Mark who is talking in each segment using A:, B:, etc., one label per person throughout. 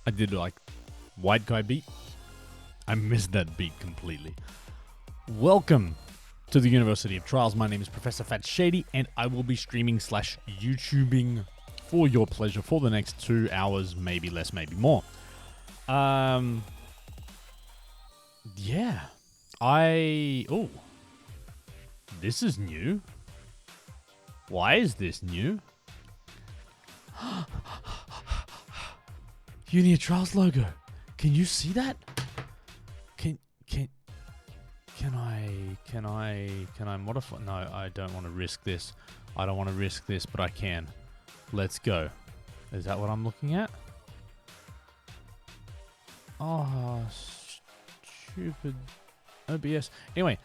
A: I did like white guy beat. I missed that beat completely. Welcome to the University of Trials. My name is Professor Fat Shady, and I will be streaming / YouTubing for your pleasure for the next 2 hours, maybe less, maybe more. Yeah. Oh. This is new. Why is this new? Uni of Trials logo. Can you see that? Can I modify? No, I don't want to risk this. I don't want to risk this, but I can. Let's go. Is that what I'm looking at? Oh, stupid OBS. Anyway,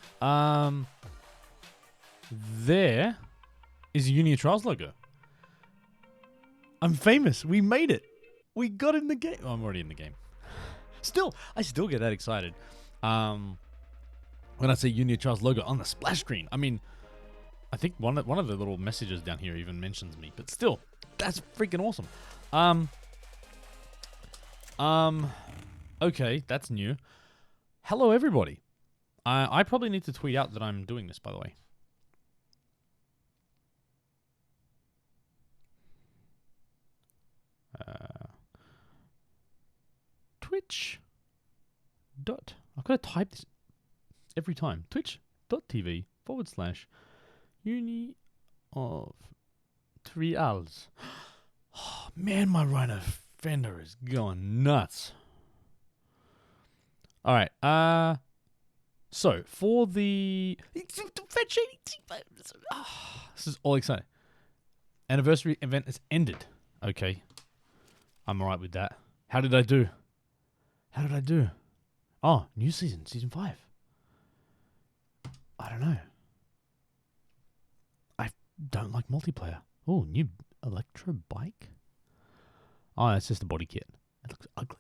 A: there is a Uni of Trials logo. I'm famous. We made it. We got in the game. Oh, I'm already in the game. I still get that excited. When I say Uni of Trials logo on the splash screen. I mean, I think one of the little messages down here even mentions me. But still, that's freaking awesome. Okay, that's new. Hello, everybody. I probably need to tweet out that I'm doing this, by the way. Twitch. I've got to type this every time. Twitch.tv/Uni of Trials. Oh, man, my Rhino Fender is going nuts. All right. So for the this is all exciting. Anniversary event has ended. Okay, I'm alright with that. How did I do? Oh, new season 5. I don't know. I don't like multiplayer. Oh, new electro bike. Oh, it's just a body kit. It looks ugly.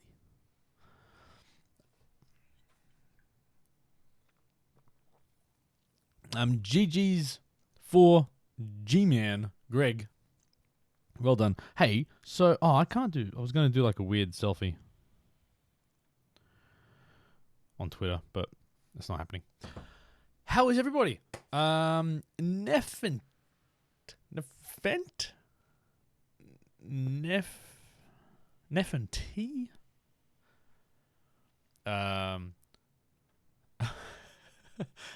A: GG's for G-Man Greg. Well done. Hey, so I was going to do like a weird selfie on Twitter, but it's not happening. How is everybody? Nefent.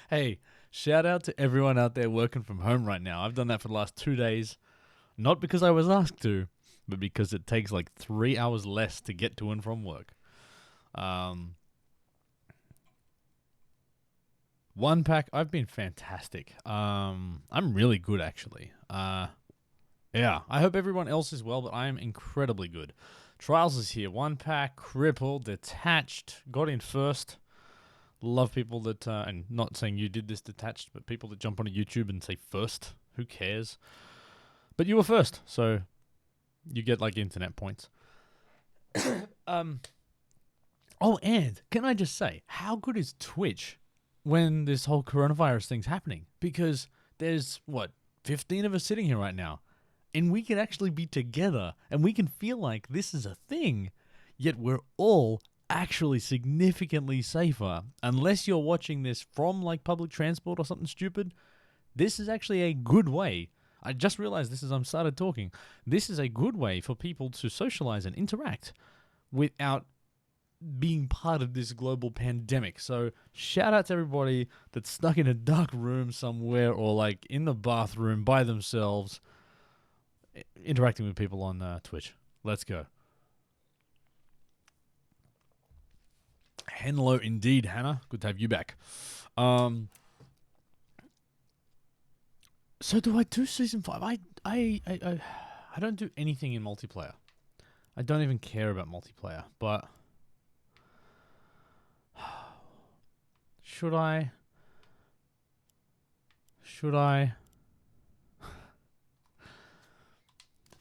A: Hey, shout out to everyone out there working from home right now. I've done that for the last 2 days. Not because I was asked to, but because it takes like 3 hours less to get to and from work. One pack, I've been fantastic. I'm really good, actually. Yeah, I hope everyone else is well, but I am incredibly good. Trials is here. One pack, crippled, detached, got in first. Love people that, and not saying you did this detached, but people that jump onto YouTube and say first. Who cares? But you were first, so you get like internet points. Oh, and can I just say, how good is Twitch when this whole coronavirus thing's happening? Because there's, 15 of us sitting here right now. And we can actually be together. And we can feel like this is a thing. Yet we're all actually significantly safer. Unless you're watching this from like public transport or something stupid. This is actually a good way. I just realized this as I started talking. This is a good way for people to socialize and interact without being part of this global pandemic. So shout out to everybody that's stuck in a dark room somewhere or like in the bathroom by themselves interacting with people on Twitch. Let's go. Hello indeed, Hannah. Good to have you back. So do I do season 5? I don't do anything in multiplayer. I don't even care about multiplayer, but should I?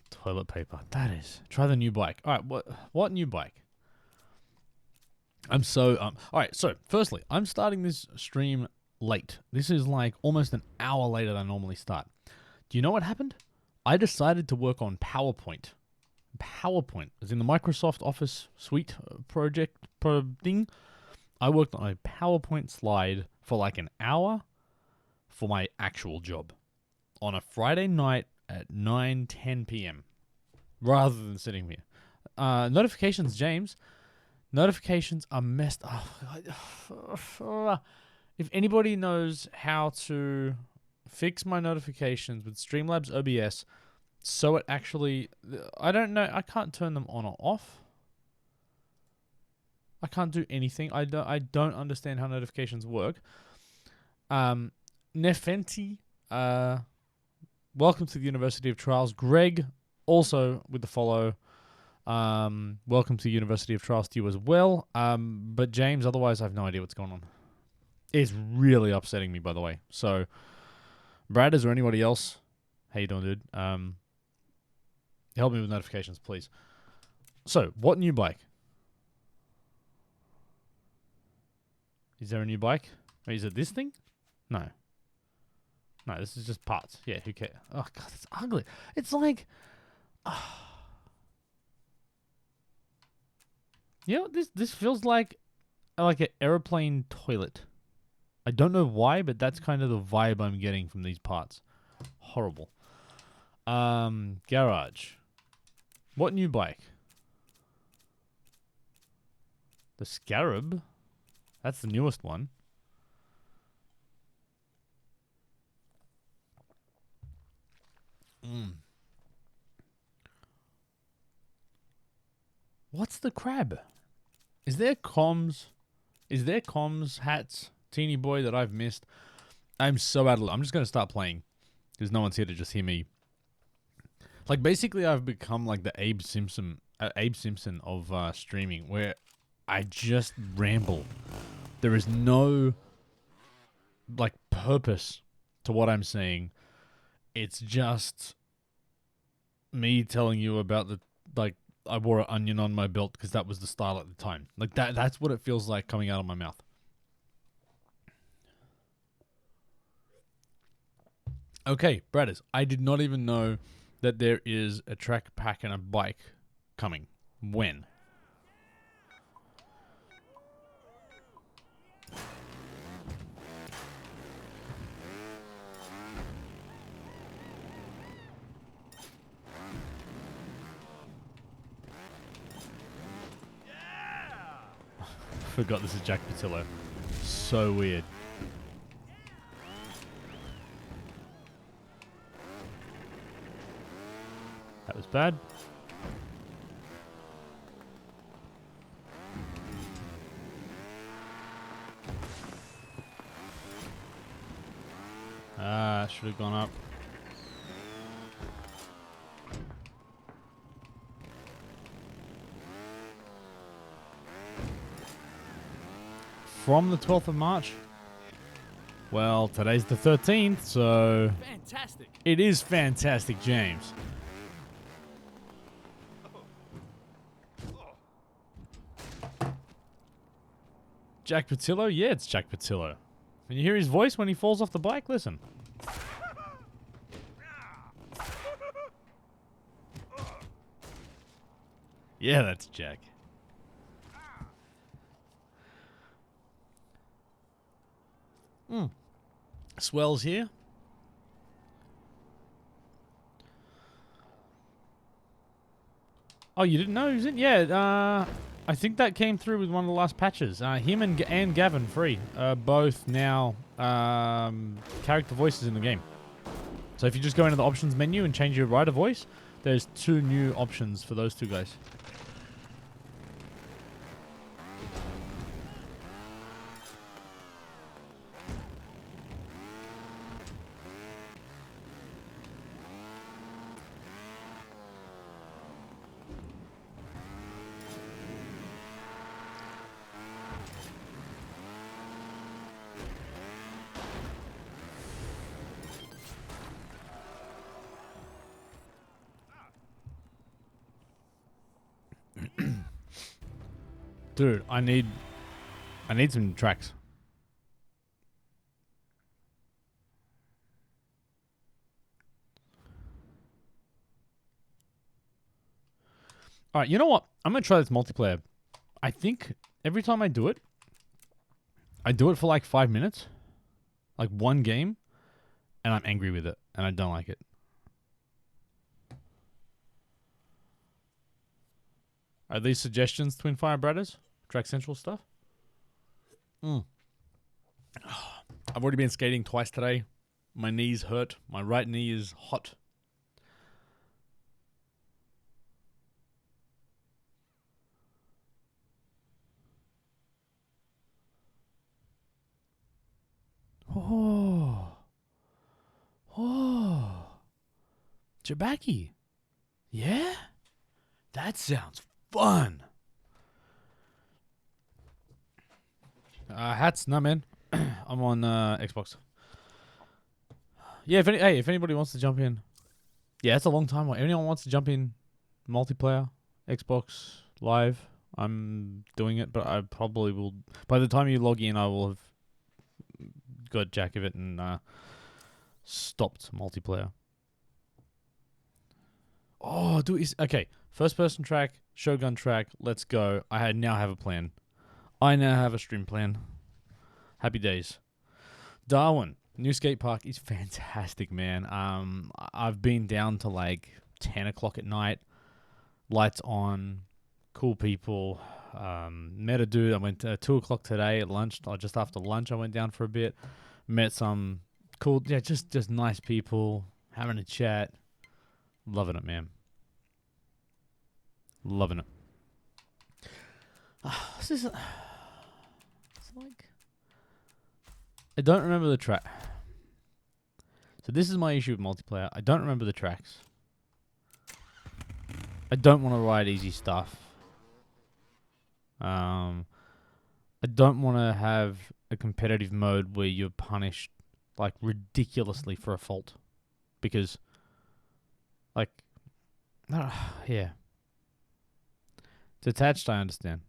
A: Toilet paper. That is. Try the new bike. All right, what new bike? I'm so all right, so firstly, I'm starting this stream late. This is like almost an hour later than I normally start. Do you know what happened? I decided to work on PowerPoint PowerPoint, as in the Microsoft Office suite thing. I worked on a PowerPoint slide for like an hour for my actual job on a Friday night at 9:10 p.m. rather than sitting here. Notifications, James. Notifications are messed up. If anybody knows how to fix my notifications with Streamlabs OBS so it actually... I don't know. I can't turn them on or off. I can't do anything. I don't understand how notifications work. Nefenti, welcome to the University of Trials. Greg, also with the follow. Welcome to the University of Trials to you as well. But James, otherwise I have no idea what's going on. It's really upsetting me, by the way. So, Brad, is there anybody else? How you doing, dude? Help me with notifications, please. So, what new bike? Is there a new bike? Wait, is it this thing? No. No, this is just parts. Yeah, who cares? Oh, God, it's ugly. It's like... You know, this feels like an airplane toilet. I don't know why, but that's kind of the vibe I'm getting from these parts. Horrible. Garage. What new bike? The Scarab. That's the newest one. What's the crab? Is there comms? Is there comms hats, teeny boy, that I've missed? I'm so out of... I'm just going to start playing because no one's here to just hear me. Like, basically, I've become like the Abe Simpson of streaming, where I just ramble. There is no, like, purpose to what I'm saying. It's just me telling you about the, like, I wore an onion on my belt because that was the style at the time. Like, that's what it feels like coming out of my mouth. Okay, Bradders, I did not even know that there is a track pack and a bike coming. When? Forgot this is Jack Patillo. So weird. That was bad. Should have gone up. From the 12th of March? Well, today's the 13th, so... Fantastic. It is fantastic, James. Jack Patillo? Yeah, it's Jack Patillo. Can you hear his voice when he falls off the bike? Listen. Yeah, that's Jack. Swells here. Oh, you didn't know he was in? Yeah, I think that came through with one of the last patches. Him and Gavin Free are both now character voices in the game. So if you just go into the options menu and change your writer voice, there's 2 new options for those 2 guys. Dude, I need some tracks. All right, you know what? I'm going to try this multiplayer. I think every time I do it for like 5 minutes, like one game, and I'm angry with it, and I don't like it. Are these suggestions, Twin Fire Brothers? Track Central stuff? I've already been skating twice today. My knees hurt. My right knee is hot. Oh. Jabaki. Yeah? That sounds fun. Hats, no man. I'm on Xbox. Yeah, if anybody wants to jump in. Yeah, it's a long time. If anyone wants to jump in multiplayer, Xbox Live, I'm doing it, but I probably will. By the time you log in, I will have got jack of it and stopped multiplayer. Oh, okay. First person track, Shogun track, let's go. Now have a plan. I now have a stream plan. Happy days. Darwin, new skate park is fantastic, man. I've been down to like 10 o'clock at night. Lights on, cool people. Met a dude. I went 2 o'clock today at lunch. Or just after lunch, I went down for a bit. Met some cool, just nice people. Having a chat. Loving it, man. Loving it. This is it's like I don't remember the track. So this is my issue with multiplayer. I don't remember the tracks. I don't want to ride easy stuff. I don't want to have a competitive mode where you're punished like ridiculously for a fault, because like yeah. It's attached, I understand.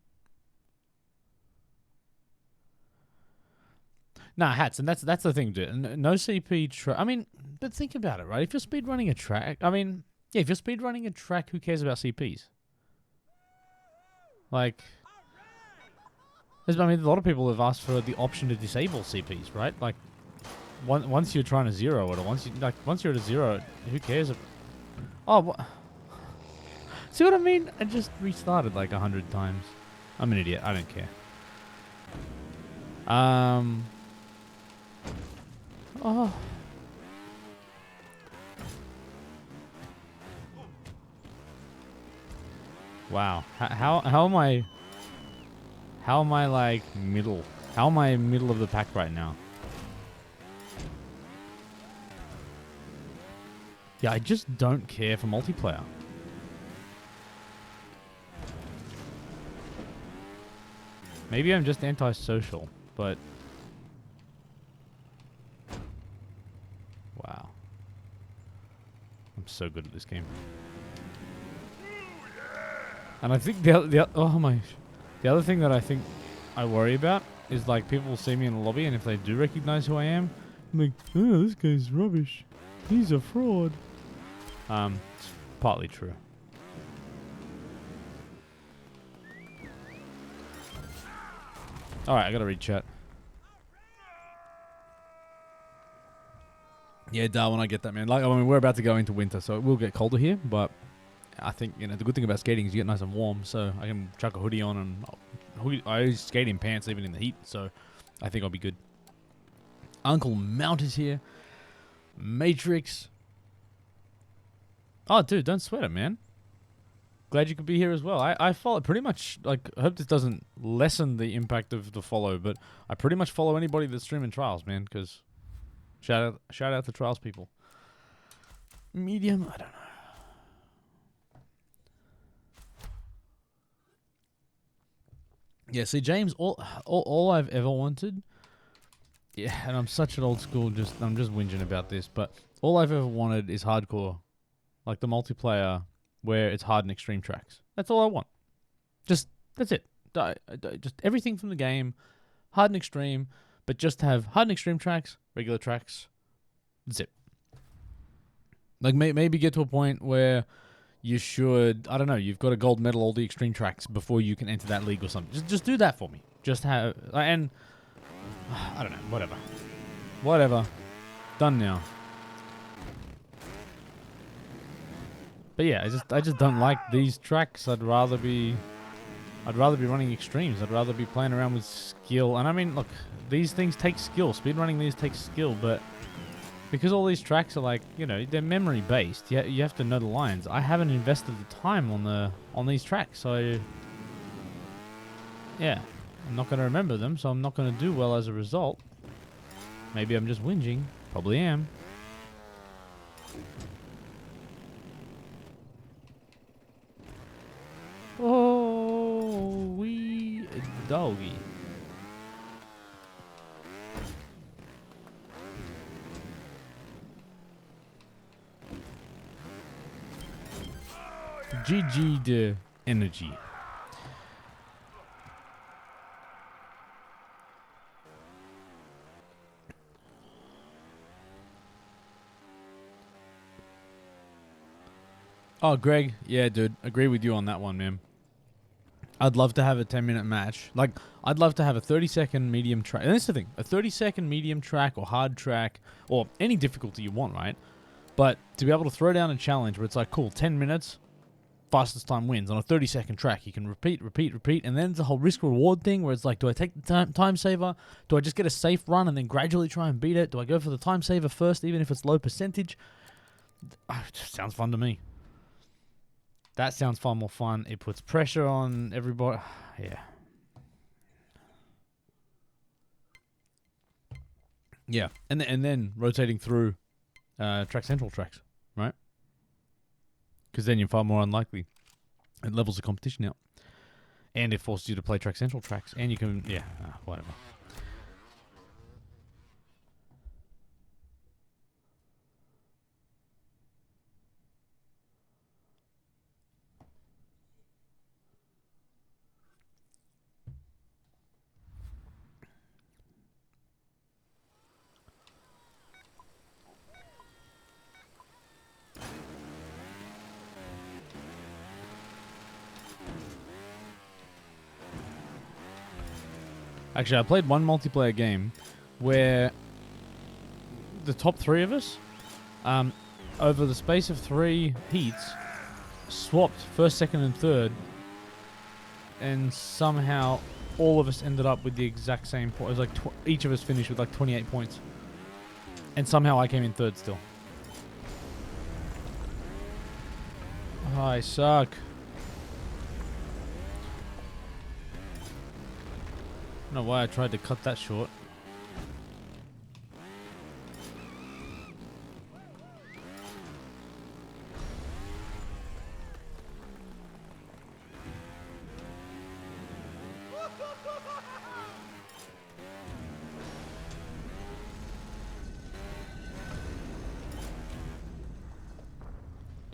A: Nah, hats, and that's the thing, dude. No CP. I mean, but think about it, right? If you're speedrunning a track, if you're speedrunning a track, who cares about CPs? Like, a lot of people have asked for the option to disable CPs, right? Like, once you're trying to zero it, or once you're at a zero, who cares? Oh, what? See what I mean? I just restarted like 100 times. I'm an idiot. I don't care. Oh. Wow. How am I? How am I like middle? How am I middle of the pack right now? Yeah, I just don't care for multiplayer. Maybe I'm just antisocial, but wow. I'm so good at this game. And I think the other thing that I think I worry about is like people will see me in the lobby, and if they do recognize who I am, I'm like, oh, this guy's rubbish. He's a fraud. It's partly true. Alright, I gotta read chat. Yeah, Darwin, I get that, man. We're about to go into winter, so it will get colder here, but I think, the good thing about skating is you get nice and warm, so I can chuck a hoodie on, and I skate in pants even in the heat, so I think I'll be good. Uncle Mount is here. Matrix. Oh, dude, don't sweat it, man. Glad you could be here as well. I follow pretty much, like, I hope this doesn't lessen the impact of the follow, but I pretty much follow anybody that's streaming Trials, man, because shout out to Trials people. Medium, I don't know. Yeah, see, James, all I've ever wanted, yeah, and I'm such an old school, I'm just whinging about this, but all I've ever wanted is hardcore, like the multiplayer where it's hard and extreme tracks. That's all I want. That's it. Just everything from the game, hard and extreme, but just have hard and extreme tracks, regular tracks. That's it. Like maybe get to a point where you should, I don't know, you've got a gold medal all the extreme tracks before you can enter that league or something. Just do that for me. Just have, and I don't know, whatever. Whatever. Done now. But yeah, I just don't like these tracks. I'd rather be running extremes. I'd rather be playing around with skill. And I mean, look, these things take skill. Speedrunning these takes skill, but because all these tracks are like, you know, they're memory based. You have to know the lines. I haven't invested the time on these tracks, so yeah, I'm not going to remember them, so I'm not going to do well as a result. Maybe I'm just whinging. Probably am. Oh, wee doggy. GG the energy. Oh, Greg. Yeah, dude. Agree with you on that one, man. I'd love to have a 10-minute match. Like, I'd love to have a 30-second medium track. And that's the thing. A 30-second medium track or hard track or any difficulty you want, right? But to be able to throw down a challenge where it's like, cool, 10 minutes, fastest time wins. On a 30-second track, you can repeat. And then it's a whole risk-reward thing where it's like, do I take the time saver? Do I just get a safe run and then gradually try and beat it? Do I go for the time saver first, even if it's low percentage? It just sounds fun to me. That sounds far more fun. It puts pressure on everybody. Yeah. Yeah. And then rotating through track central tracks, right? Because then you're far more unlikely. It levels the competition out. And it forces you to play track central tracks. And you can, yeah, whatever. Actually, I played one multiplayer game where the top three of us, over the space of 3 heats, swapped first, second, and third, and somehow all of us ended up with the exact same point. It was like each of us finished with like 28 points, and somehow I came in third still. Oh, I suck. I don't know why I tried to cut that short.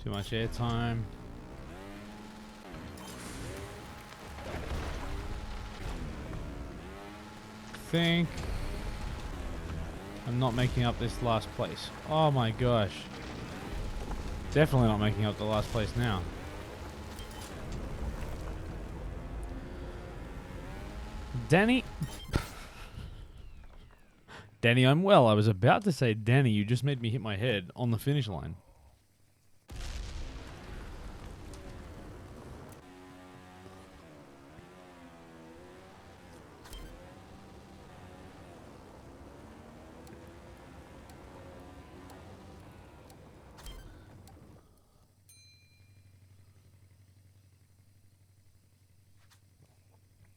A: Too much airtime. Think I'm not making up this last place. Oh my gosh. Definitely not making up the last place now. Danny. Danny, I'm well. I was about to say, Danny, you just made me hit my head on the finish line.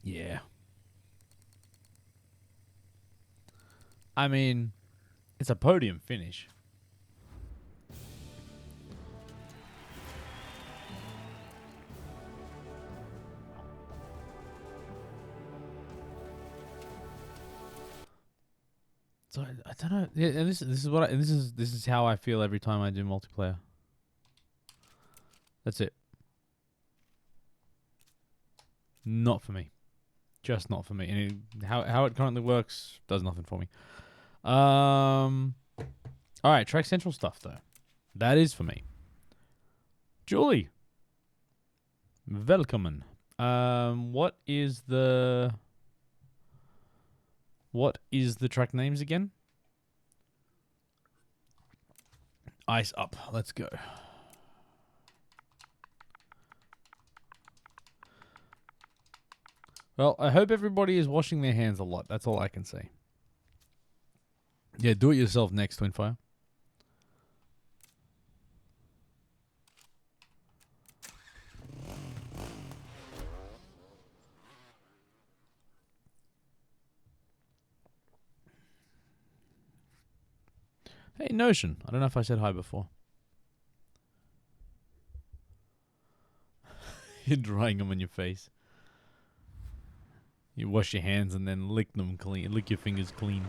A: Yeah. I mean, it's a podium finish. So I don't know. Yeah, and this is what this is how I feel every time I do multiplayer. That's it. Not for me. Just not for me. And how it currently works does nothing for me. All right, Track Central stuff though. That is for me. Julie, Welcome. What is the track names again? Ice Up. Let's go. Well, I hope everybody is washing their hands a lot. That's all I can say. Yeah, do it yourself next, Twinfire. Hey, Notion. I don't know if I said hi before. You're drying them on your face. You wash your hands and then lick them clean. Lick your fingers clean.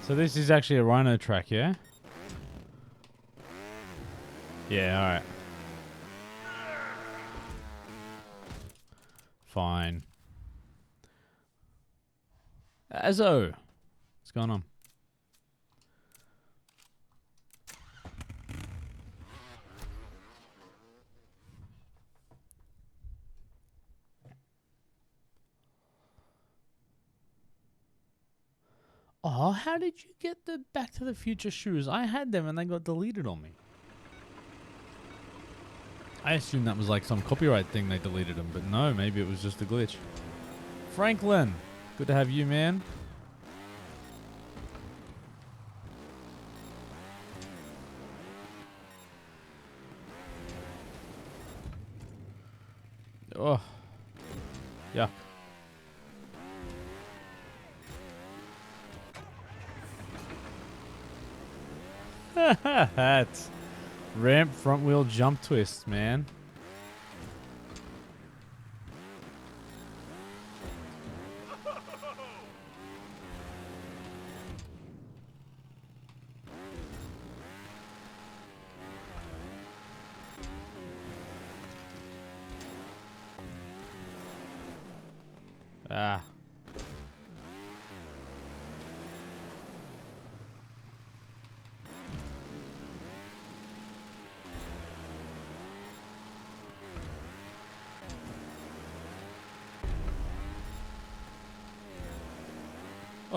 A: So this is actually a rhino track, yeah? Yeah, alright. Fine. Azzo! What's going on? Oh, how did you get the Back to the Future shoes? I had them and they got deleted on me. I assumed that was like some copyright thing they deleted them, but no, maybe it was just a glitch. Franklin, good to have you, man. Oh, yuck. That's ramp front wheel jump twists, man. Ah.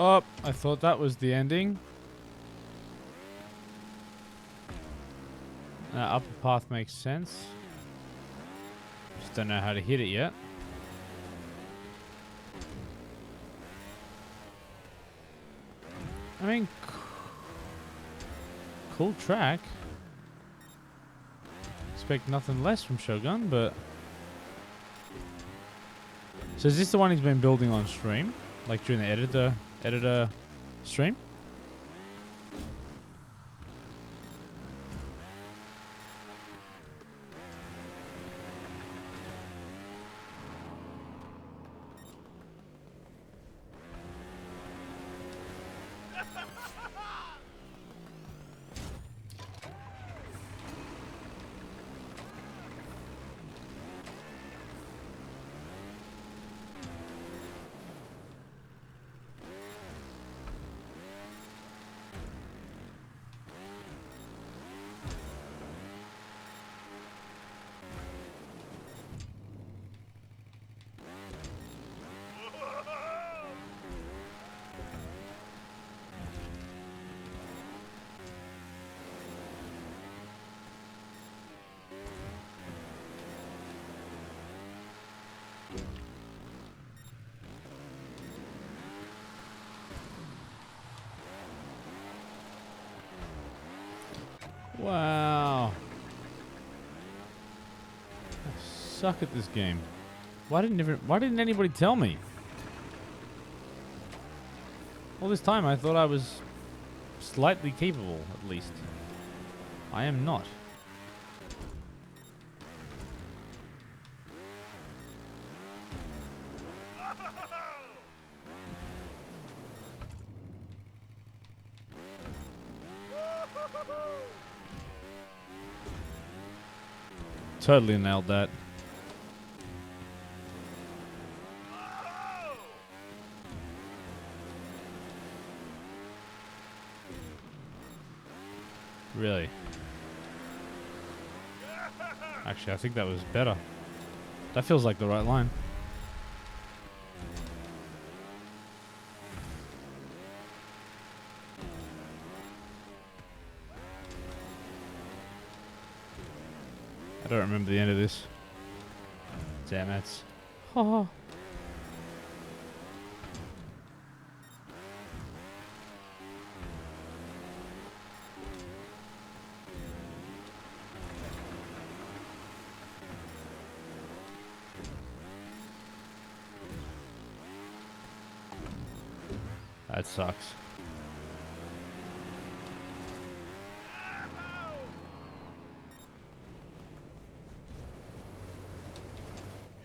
A: Oh, I thought that was the ending. Upper path makes sense. Just don't know how to hit it yet. I mean, cool track. Expect nothing less from Shogun, but... So is this the one he's been building on stream? Like during the editor stream? Wow. I suck at this game. Why didn't anybody tell me? All this time I thought I was slightly capable, at least. I am not. Totally nailed that. Really? Actually, I think that was better. That feels like the right line. I don't remember the end of this. Damn it. Oh. That sucks.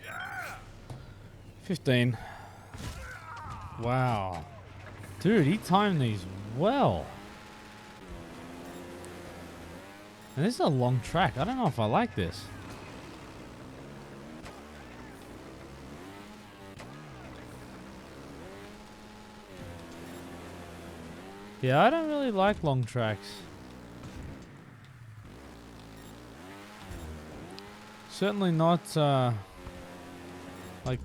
A: Yeah. 15. Wow. Dude, he timed these well. And this is a long track. I don't know if I like this. Yeah, I don't really like long tracks. Certainly not like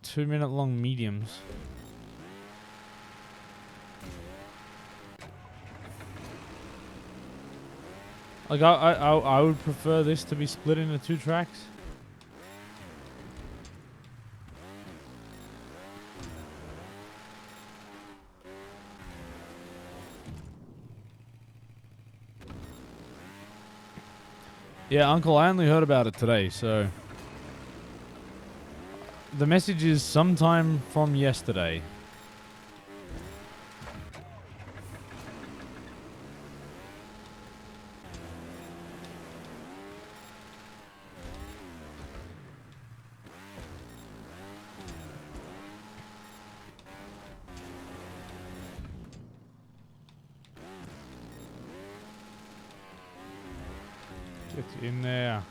A: 2-minute long mediums. Like I would prefer this to be split into 2 tracks. Yeah, Uncle, I only heard about it today, so the message is sometime from yesterday. Get in there.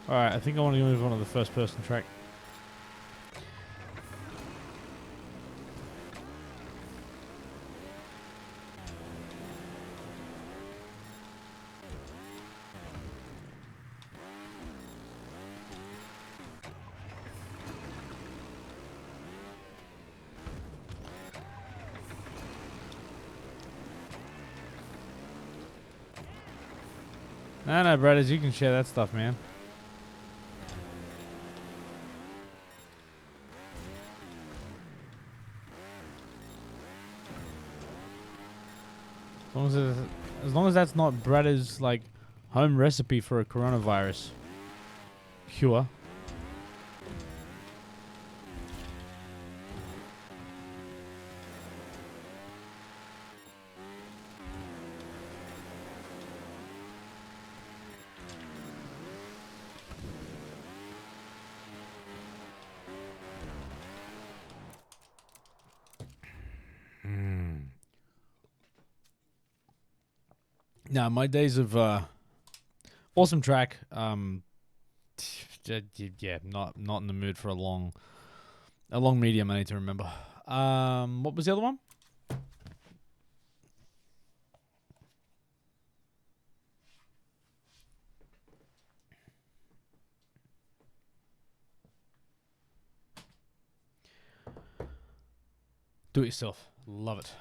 A: Alright, I think I want to move on to the first person track. No, brothers, you can share that stuff, man. As long as that's not Bradda's like home recipe for a coronavirus cure. Now, my days of awesome track. Yeah, not in the mood for a long medium. I need to remember. What was the other one? Do it yourself. Love it.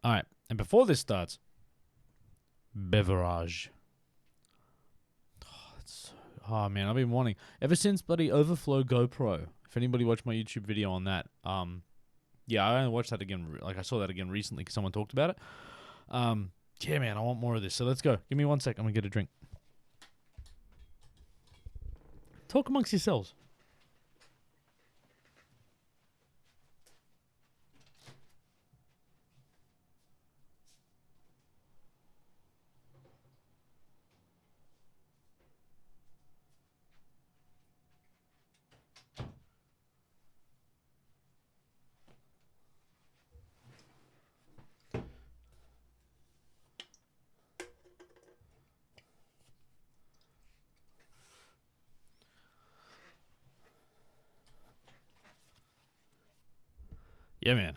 A: All right, and before this starts, beverage. Oh, Oh man, I've been wanting ever since bloody Overflow GoPro. If anybody watched my YouTube video on that, yeah, I only watched that again. Like I saw that again recently because someone talked about it. Yeah, man, I want more of this. So let's go. Give me 1 sec. I'm gonna get a drink. Talk amongst yourselves. Yeah, man.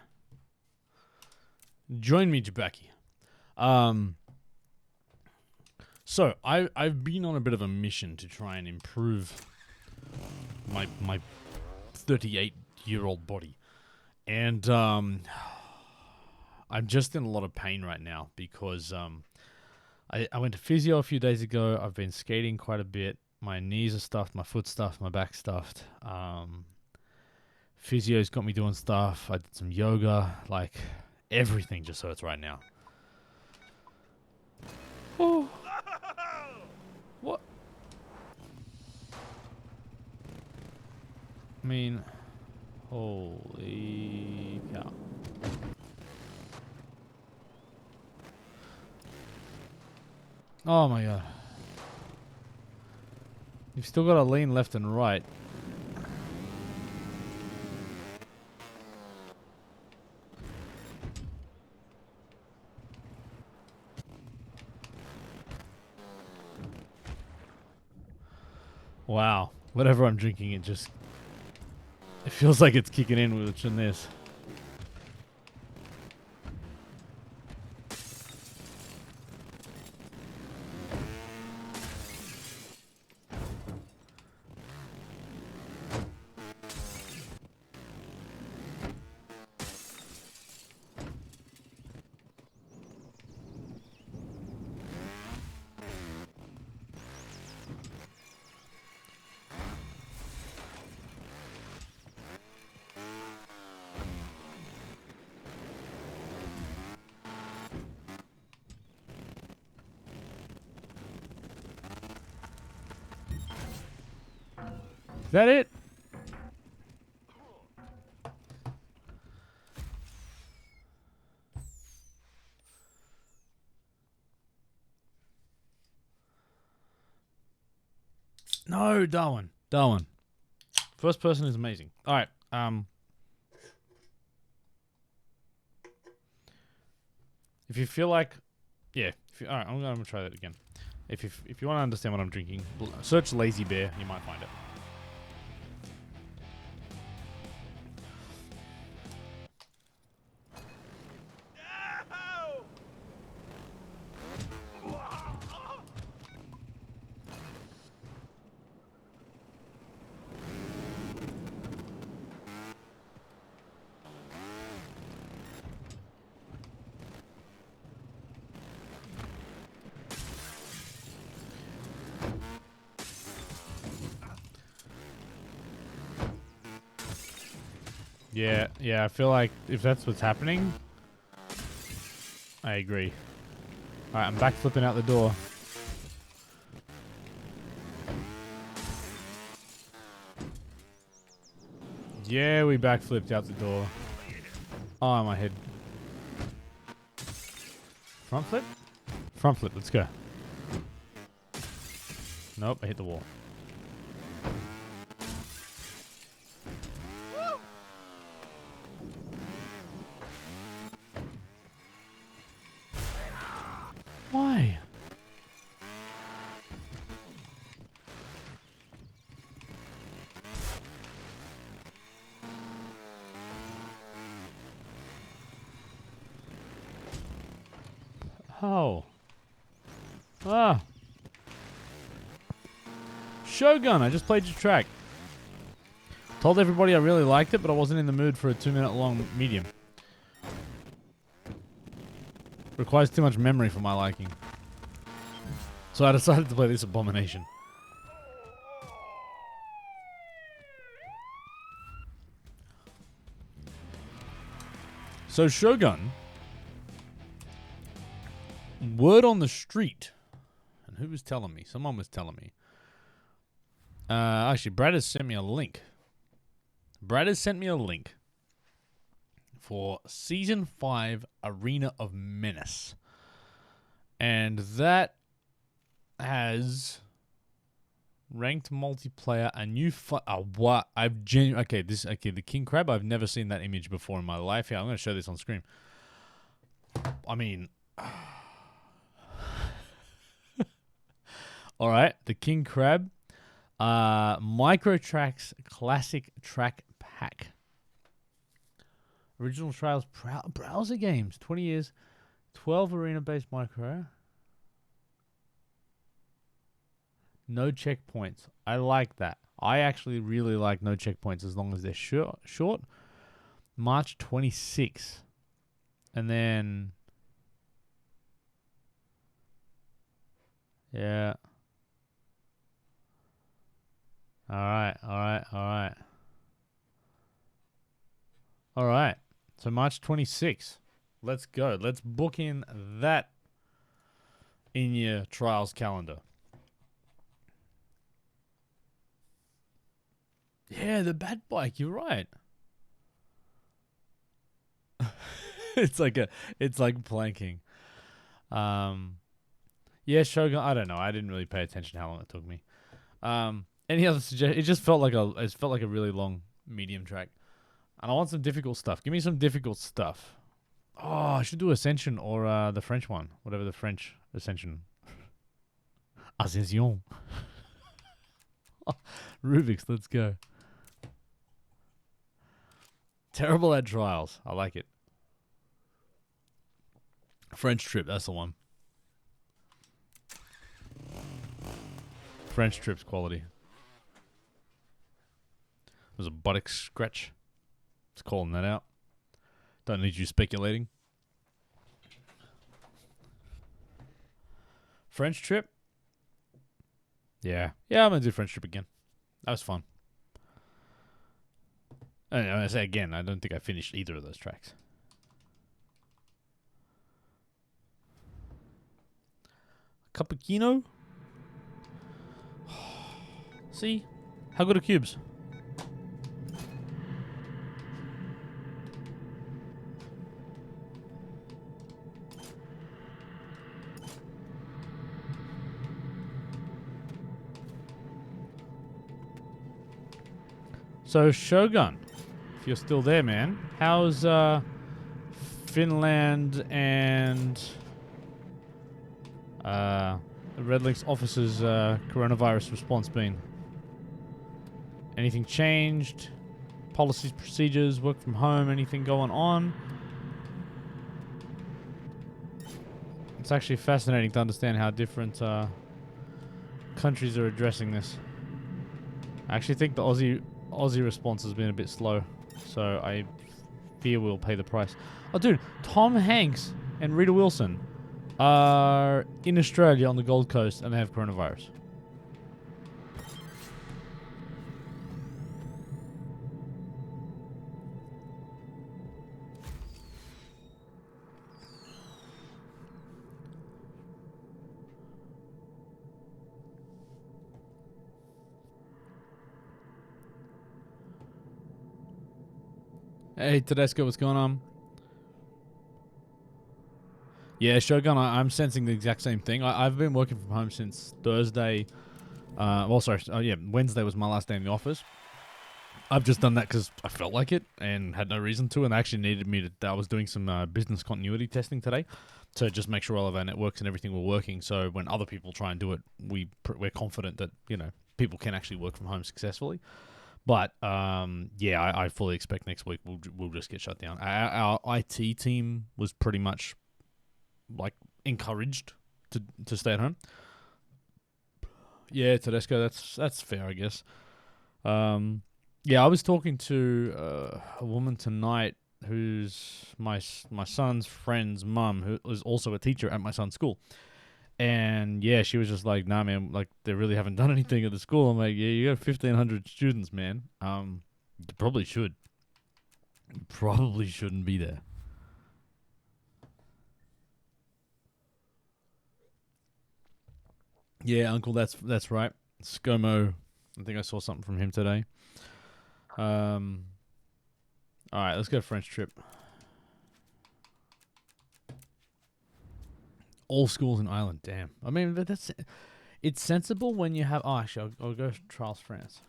A: Join me, Jabaki. So I've been on a bit of a mission to try and improve my 38-year-old body, and I'm just in a lot of pain right now because I went to Physio a few days ago. I've been skating quite a bit. My knees are stuffed, my foot's stuffed, my back's stuffed. Physio's got me doing stuff. I did some yoga. Like, everything just hurts right now. Oh. What? I mean, holy cow. Oh my god. You've still got to lean left and right. Wow. Whatever I'm drinking, it feels like it's kicking in with this. Is that it? No, Darwin. Darwin. First person is amazing. All right. If you feel like, yeah. All right, I'm gonna try that again. If you want to understand what I'm drinking, search Lazy Bear. You might find it. Yeah, I feel like if that's what's happening, I agree. Alright, I'm back flipping out the door. Yeah, we backflipped out the door. Oh, my head. Front flip? Front flip, let's go. Nope, I hit the wall. Why? Oh. Ah. Shogun, I just played your track. Told everybody I really liked it, but I wasn't in the mood for a 2-minute long medium. Requires too much memory for my liking. So I decided to play this abomination. So Shogun, word on the street, and who was telling me? Someone was telling me. Actually, Brad has sent me a link. For Season 5 Arena of Menace. And that has ranked multiplayer, a new what? The King Crab, I've never seen that image before in my life. Here, I'm going to show this on screen. I mean, all right, the King Crab Micro Tracks Classic Track Pack. Original Trials browser games, 20 years, 12 arena-based micro. No checkpoints. I like that. I actually really like no checkpoints as long as they're short. March 26. And then... yeah. All right. So March 26th. Let's go. Let's book in that in your trials calendar. Yeah, the bat bike. You're right. It's like planking. Yeah, Shogun. I don't know. I didn't really pay attention to how long it took me. Any other suggestions? It just felt like a really long medium track. And I want some difficult stuff. Give me some difficult stuff. Oh, I should do Ascension or the French one. Whatever the French Ascension. Ascension. Rubik's, let's go. Terrible at trials. I like it. French trip, that's the one. French trip's quality. There's a buttock scratch. Just calling that out. Don't need you speculating. French trip? Yeah. Yeah, I'm going to do French trip again. That was fun. And I say again, I don't think I finished either of those tracks. Cappuccino? See? How good are cubes? So, Shogun, if you're still there, man, how's Finland and the Red Links office's coronavirus response been? Anything changed? Policies, procedures, work from home, anything going on? It's actually fascinating to understand how different countries are addressing this. I actually think the Aussie response has been a bit slow, so I fear we'll pay the price. Oh, dude, Tom Hanks and Rita Wilson are in Australia on the Gold Coast, and they have coronavirus. Hey, Tedesco, what's going on? Yeah, Shogun, I'm sensing the exact same thing. I've been working from home since Thursday. Wednesday was my last day in the office. I've just done that because I felt like it and had no reason to, and they actually needed me to. I was doing some business continuity testing today to just make sure all of our networks and everything were working. So when other people try and do it, we're confident that people can actually work from home successfully. But I fully expect next week we'll just get shut down. Our IT team was pretty much like encouraged to stay at home. Yeah, Tedesco, that's fair, I guess. I was talking to a woman tonight who's my son's friend's mum, who is also a teacher at my son's school. And yeah, she was just like, nah, man, like they really haven't done anything at the school. I'm like, yeah, you got 1,500 students, man. You probably should. You probably shouldn't be there. Yeah, Uncle, that's right. ScoMo. I think I saw something from him today. All right, let's go French trip. All schools in Ireland. Damn. I mean, it's sensible when you have. Oh, actually, I'll go Charles France.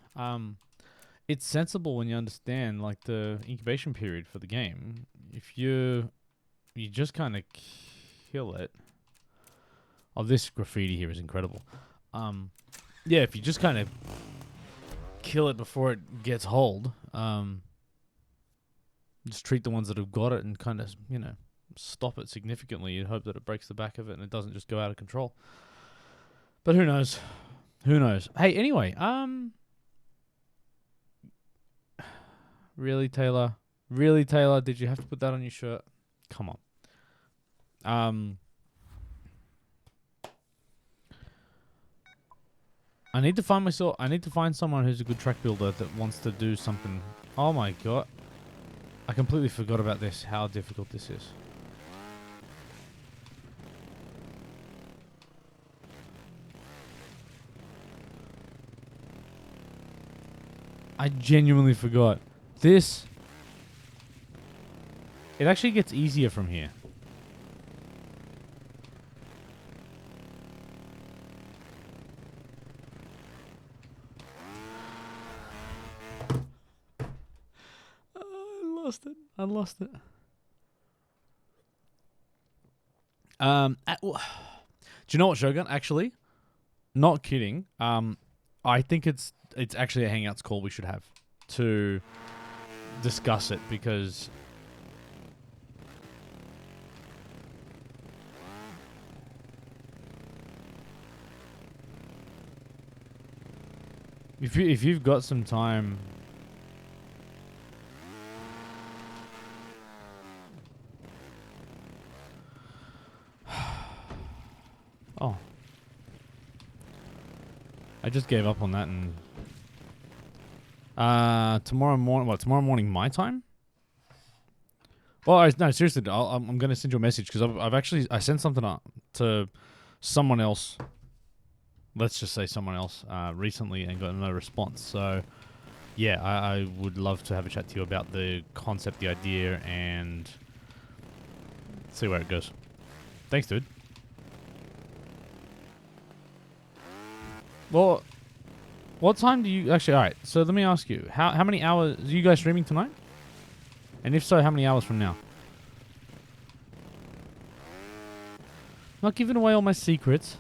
A: It's sensible when you understand like the incubation period for the game. If you just kind of kill it. Oh, this graffiti here is incredible. Yeah, if you just kind of kill it before it gets hold, just treat the ones that have got it and kind of, stop it significantly. You hope that it breaks the back of it and it doesn't just go out of control. But who knows? Who knows? Hey, anyway, really, Taylor? Really, Taylor? Did you have to put that on your shirt? Come on. I need to find someone who's a good track builder that wants to do something. Oh my god. I completely forgot about this, how difficult this is. I genuinely forgot. It actually gets easier from here. I lost it. Do you know what, Shogun? Actually, not kidding. I think it's actually a Hangouts call we should have to discuss it because if you've got some time. Oh. I just gave up on that and tomorrow morning my time? Well, no, seriously, I'm going to send you a message because I sent something up to someone else. Let's just say someone else recently and got no response. So, yeah, I would love to have a chat to you about the concept, the idea, and see where it goes. Thanks, dude. Well, what time do you... Actually, alright, so let me ask you. How many hours... Are you guys streaming tonight? And if so, how many hours from now? Not giving away all my secrets.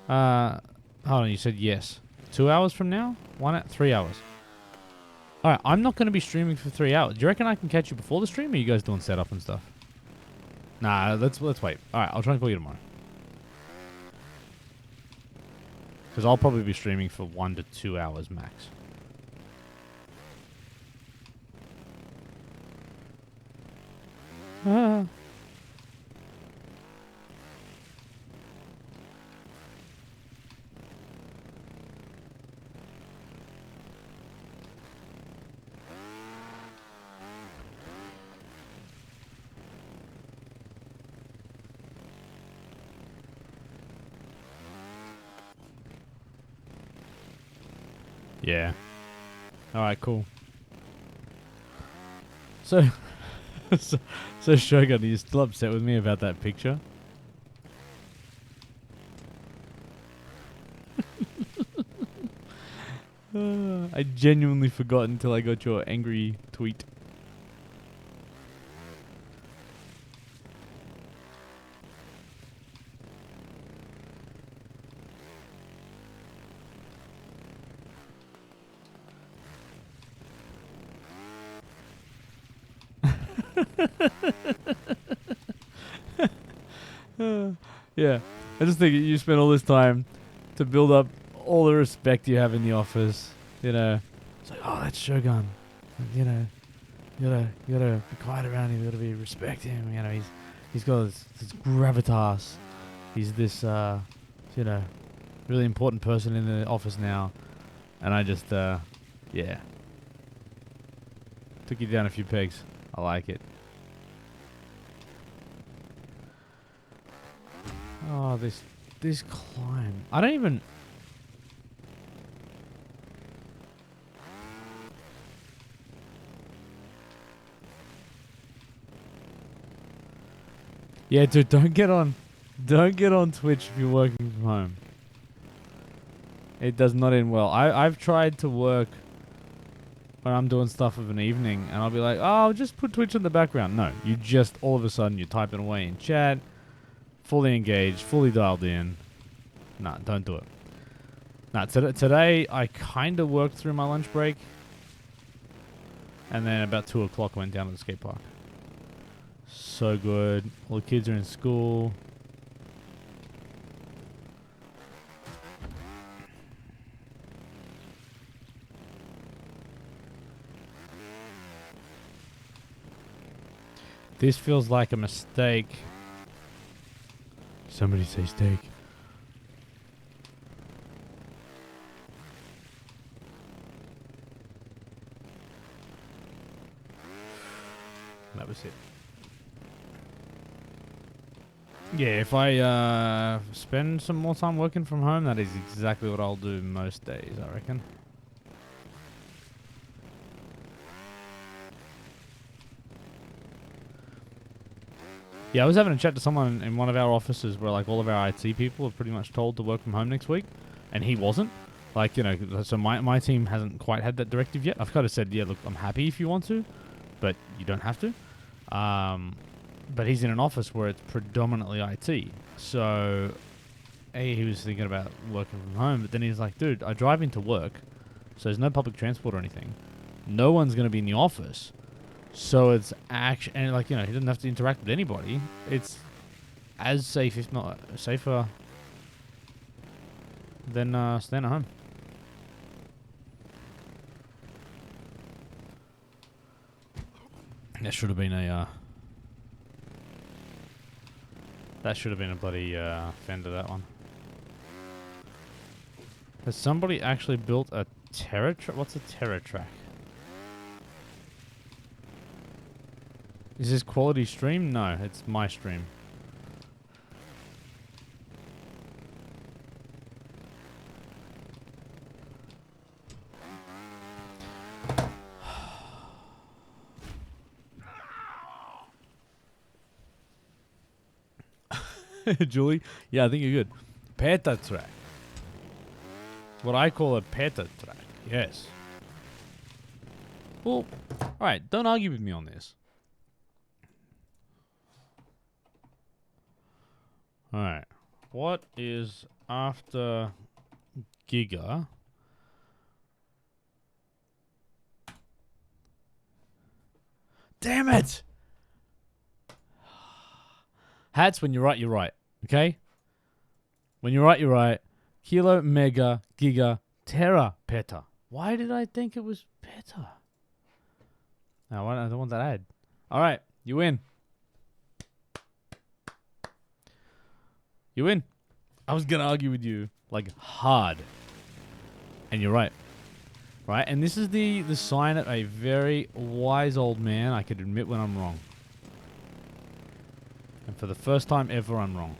A: Hold on, you said yes. 2 hours from now? 3 hours. Alright, I'm not going to be streaming for 3 hours. Do you reckon I can catch you before the stream, or are you guys doing setup and stuff? Nah, let's wait. Alright, I'll try and call you tomorrow. Because I'll probably be streaming for 1 to 2 hours max. Yeah. Alright, cool. So, so Shogun, are you still upset with me about that picture? I genuinely forgot until I got your angry tweet. Yeah, I just think you spent all this time to build up all the respect you have in the office. You know, it's like, oh, that's Shogun. You know, you gotta be quiet around him. You gotta respect him. You know, he's got this gravitas. He's this really important person in the office now. And I just yeah, took you down a few pegs. I like it. Oh, this This climb. I don't even... Yeah, dude, don't get on Twitch if you're working from home. It does not end well. I've tried to work when I'm doing stuff of an evening, and I'll be like, oh, I'll just put Twitch in the background. No, you just, all of a sudden, you're typing away in chat, fully engaged, fully dialed in. Nah, don't do it. Nah, today I kind of worked through my lunch break, and then about 2 o'clock went down to the skate park. So good. All the kids are in school. This feels like a mistake. Somebody say steak. That was it. Yeah, if I spend some more time working from home, that is exactly what I'll do most days, I reckon. Yeah, I was having a chat to someone in one of our offices where like all of our IT people are pretty much told to work from home next week, and he wasn't. Like, you know, so my team hasn't quite had that directive yet. I've kind of said, yeah, look, I'm happy if you want to, but you don't have to. But he's in an office where it's predominantly IT. So, he was thinking about working from home, but then he's like, dude, I drive into work, so there's no public transport or anything. No one's going to be in the office. So it's actually, and like, you know, he doesn't have to interact with anybody. It's as safe, if not safer, than staying at home. That should have been a bloody fender, that one. Has somebody actually built a Terra track? What's a Terra track? Is this quality stream? No, it's my stream. Julie? Yeah, I think you're good. Peta track. What I call a peta track. Yes. Well, alright, don't argue with me on this. Alright. What is after Giga? Damn it! Hats, when you're right, you're right. Okay? When you're right, you're right. Kilo, Mega, Giga, Terra, Peta. Why did I think it was Peta? No, I don't want that ad. Alright, you win. You win. I was going to argue with you, like, hard. And you're right. Right? And this is the sign of a very wise old man. I could admit when I'm wrong. And for the first time ever, I'm wrong.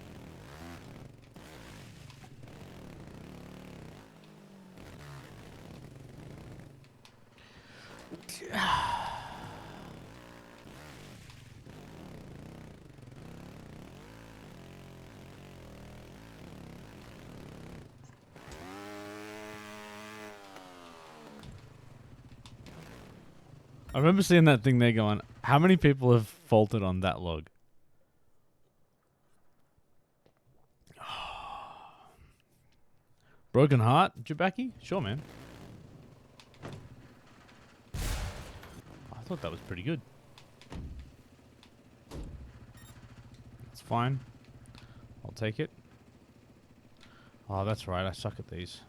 A: I remember seeing that thing there going, how many people have faulted on that log? Broken heart, Jabaki? Sure, man. I thought that was pretty good. It's fine. I'll take it. Oh, that's right. I suck at these.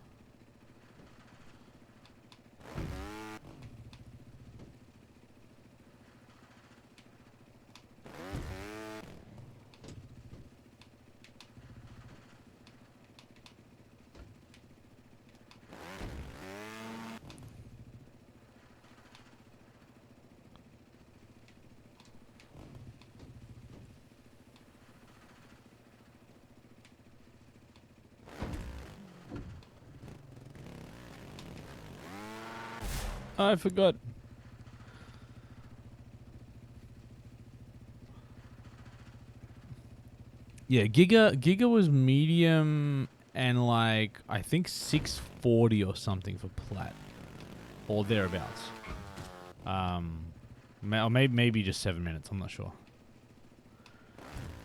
A: I forgot. Yeah, Giga was medium and like I think 640 or something for plat or thereabouts. Or maybe just 7 minutes. I'm not sure.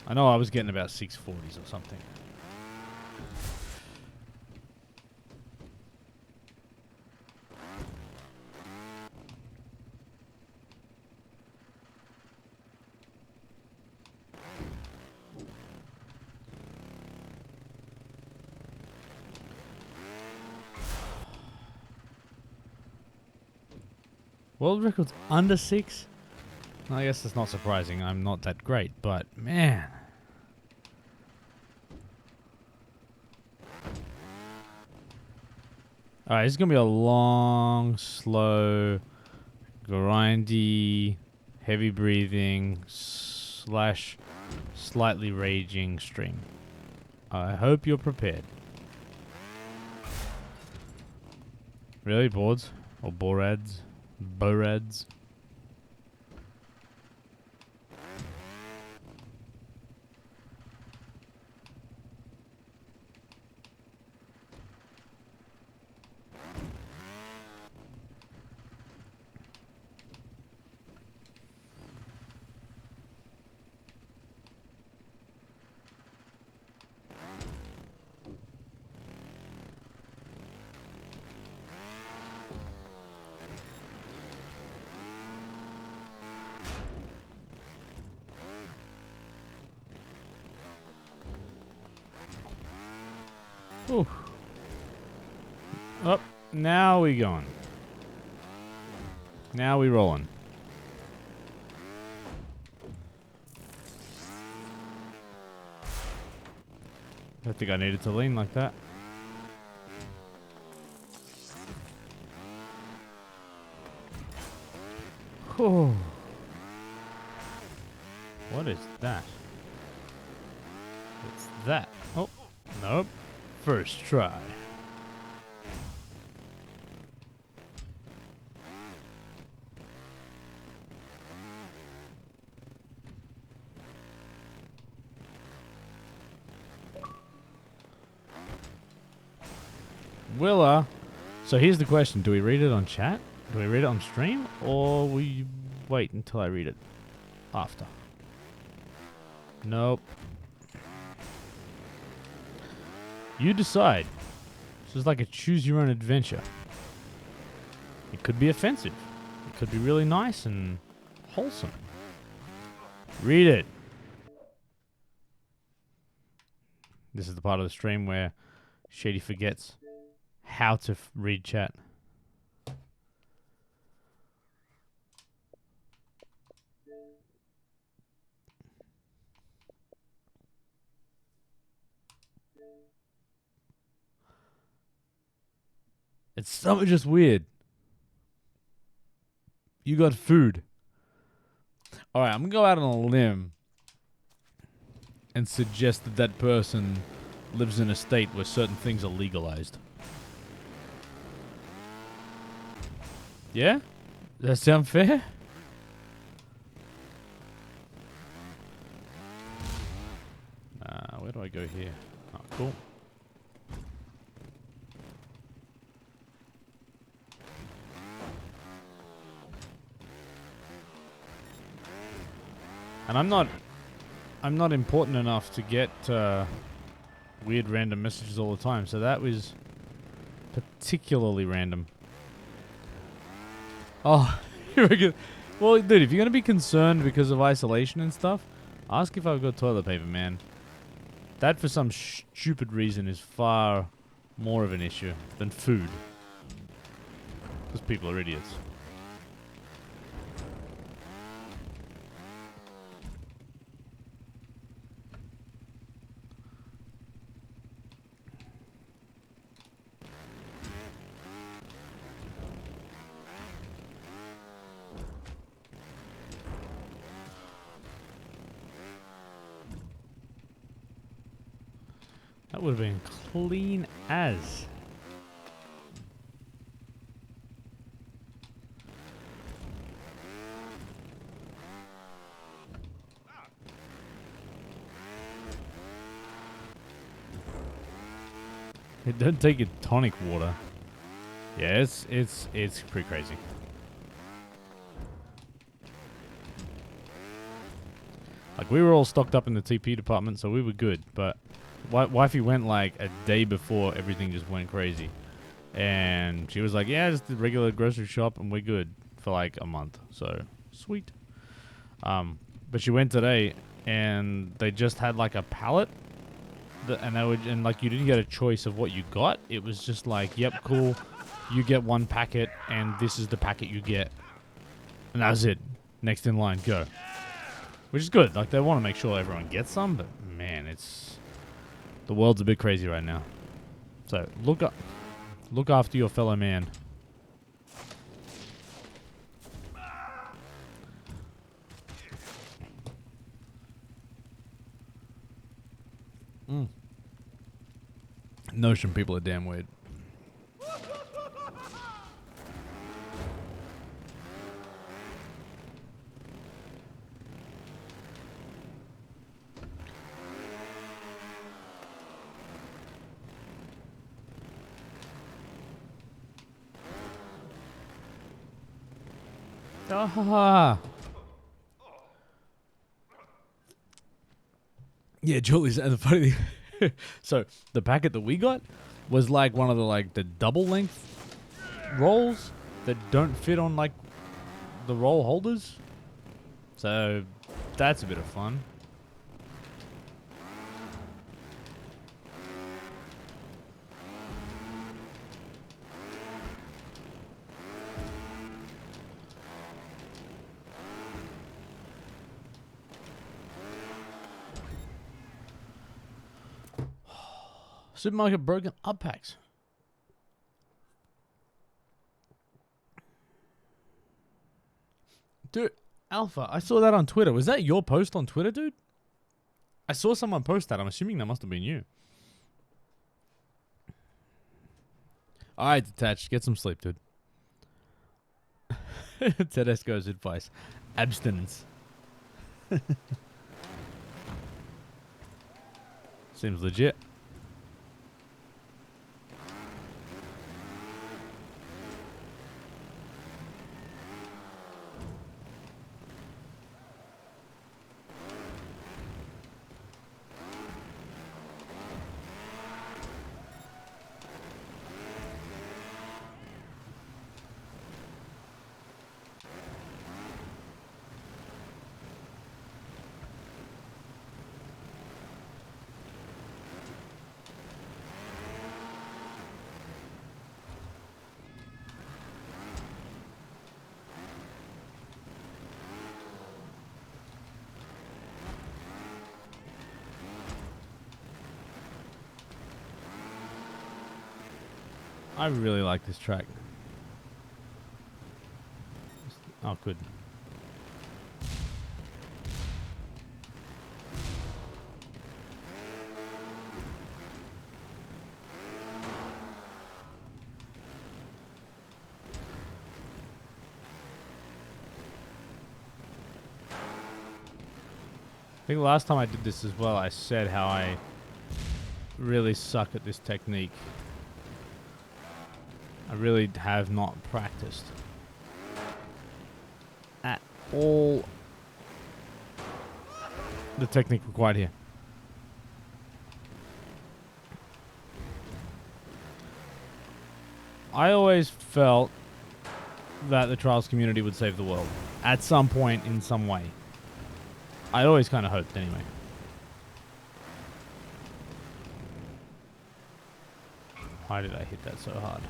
A: I know I was getting about 640s or something. World record's under 6? I guess that's not surprising. I'm not that great, but man. Alright, this is going to be a long, slow, grindy, heavy breathing, / slightly raging stream. I hope you're prepared. Really? Boards? Or borads? Borads? Ooh. Up. Now we going. Now we rolling. I think I needed to lean like that. Oh. What is that? What's that? Oh, nope. First try. Willa. So here's the question. Do we read it on chat? Do we read it on stream? Or we wait until I read it after? Nope. You decide. This is like a choose your own adventure. It could be offensive. It could be really nice and wholesome. Read it. This is the part of the stream where Shady forgets how to read chat. It's so just weird. You got food. Alright, I'm going to go out on a limb and suggest that that person lives in a state where certain things are legalized. Yeah? Does that sound fair? Where do I go here? Oh, cool. And I'm not important enough to get weird random messages all the time, so that was particularly random. Oh, you reckon? Well, dude, if you're gonna be concerned because of isolation and stuff, ask if I've got toilet paper, man. That, for some stupid reason, is far more of an issue than food. Because people are idiots. That would have been clean as. Don't take your tonic water. Yeah, it's pretty crazy. Like, we were all stocked up in the TP department, so we were good. But wifey went like a day before everything just went crazy. And she was like, yeah, just the regular grocery shop and we're good for like a month. So, sweet. But she went today and they just had like a pallet. And like you didn't get a choice of what you got. It was just like, yep, cool. You get one packet and this is the packet you get. And that was it. Next in line, go. Which is good. Like, they want to make sure everyone gets some, but man, the world's a bit crazy right now. So look after your fellow man. Notion people are damn weird. Ah. Yeah, Julie's and the funny thing. So the packet that we got was like one of the double length rolls that don't fit on like the roll holders. So that's a bit of fun. Supermarket broken up packs. Dude, Alpha, I saw that on Twitter. Was that your post on Twitter, dude? I saw someone post that. I'm assuming that must have been you. Alright, Detached. Get some sleep, dude. Tedesco's advice. Abstinence. Seems legit. I really like this track. Oh, good. I think last time I did this as well, I said how I really suck at this technique. I really have not practiced at all the technique required here. I always felt that the trials community would save the world at some point in some way. I always kind of hoped anyway. Why did I hit that so hard?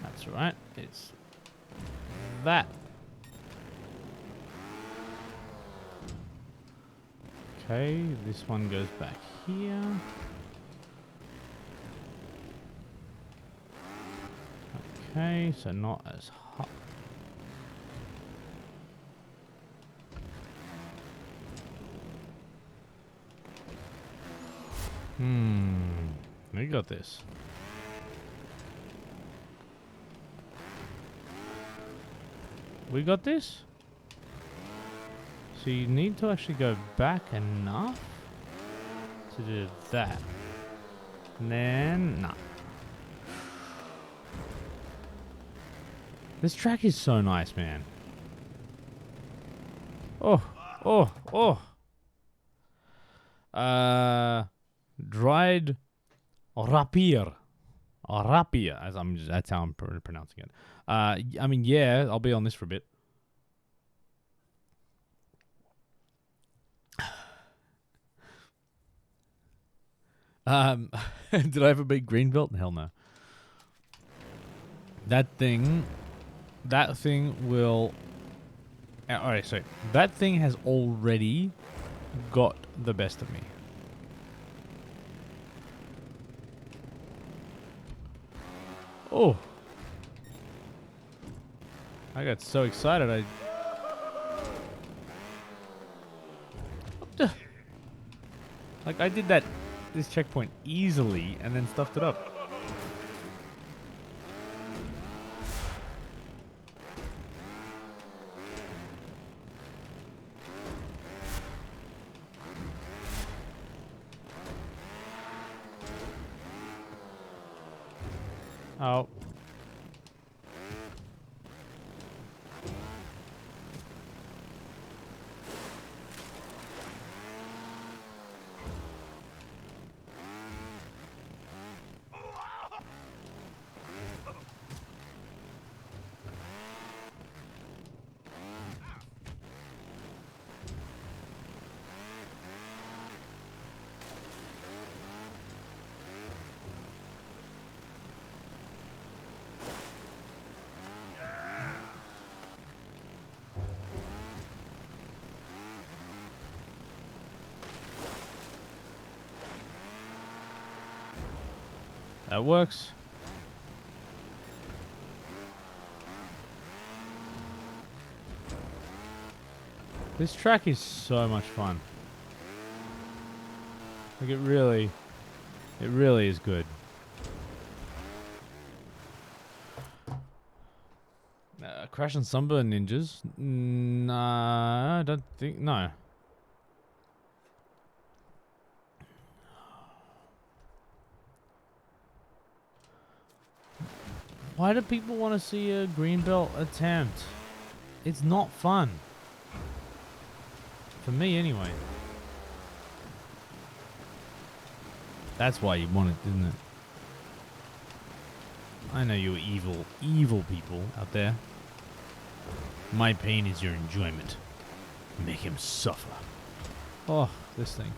A: That's right. It's that. Okay, this one goes back here. Okay, so not as hot. We got this. We got this? So you need to actually go back enough to do that. And then, nah. This track is so nice, man. Oh, oh, oh. Dried rapier. Rapier, that's how I'm pronouncing it. I mean, yeah, I'll be on this for a bit. Did I ever beat green belt? Hell no. That thing will. Alright, so that thing has already got the best of me. Oh. I got so excited. Like, I did this checkpoint easily and then stuffed it up. Oh. That works. This track is so much fun. Like, it really is good. Crash and Sunburn Ninjas? Nah, I don't think, no. Why do people want to see a green belt attempt? It's not fun. For me, anyway. That's why you want it, isn't it? I know you evil, evil people out there. My pain is your enjoyment. Make him suffer. Oh, this thing.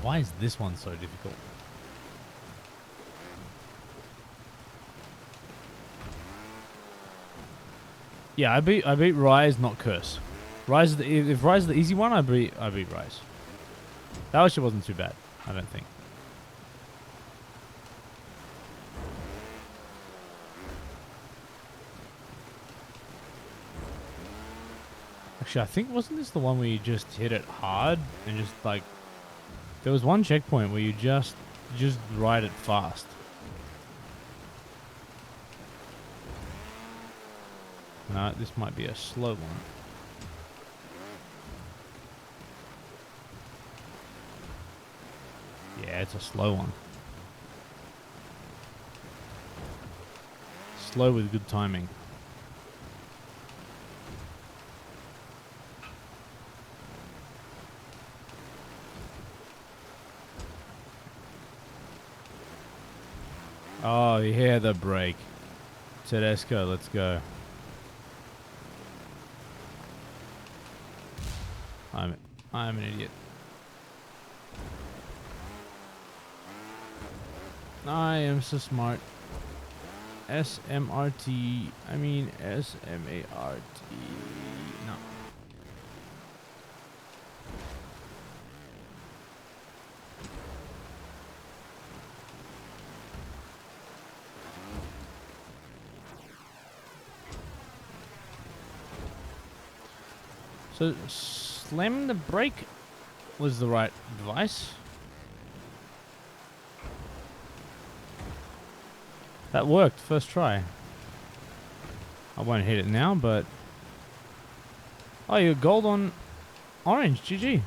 A: Why is this one so difficult? Yeah, I beat Rise, not Curse. Rise is if Rise is the easy one, I beat Rise. That actually wasn't too bad, I don't think. Actually, I think wasn't this the one where you just hit it hard and just like there was one checkpoint where you just ride it fast. No, this might be a slow one. Yeah, it's a slow one. Slow with good timing. Oh, yeah, the brake. Tedesco, let's go. I'm an idiot. I am so smart. SMRT. I mean SMART. No. So, slamming the brake was the right advice. That worked, first try. I won't hit it now, but... Oh, you're gold on orange, GG.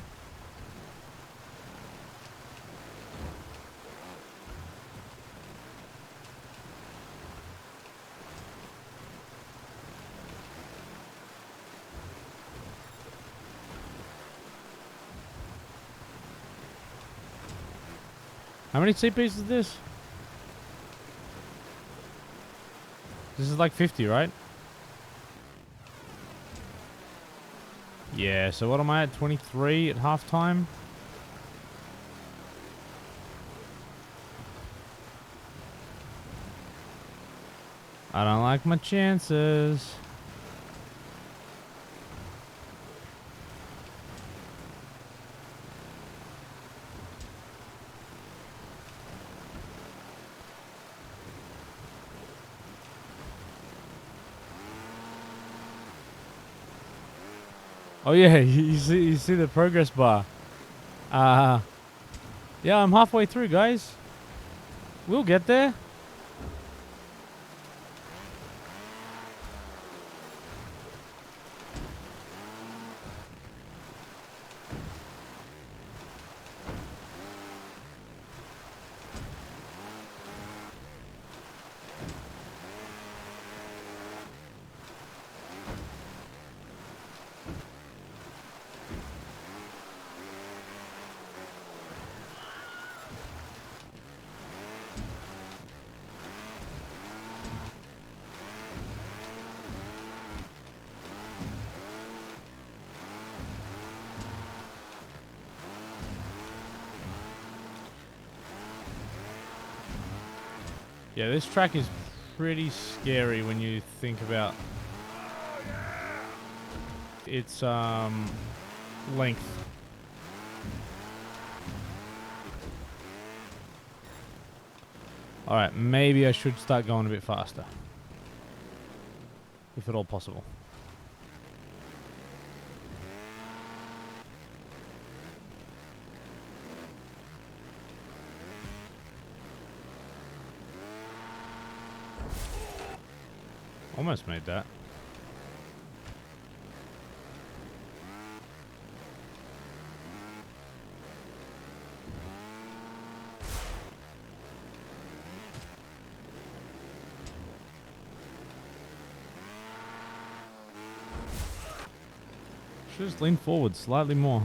A: How many CPs is this? This is like 50, right? Yeah, so what am I at? 23 at halftime? I don't like my chances. Oh yeah, you see the progress bar. Yeah, I'm halfway through, guys. We'll get there. Yeah, this track is pretty scary when you think about its length. Alright, maybe I should start going a bit faster. If at all possible. Almost made that. Should just lean forward slightly more.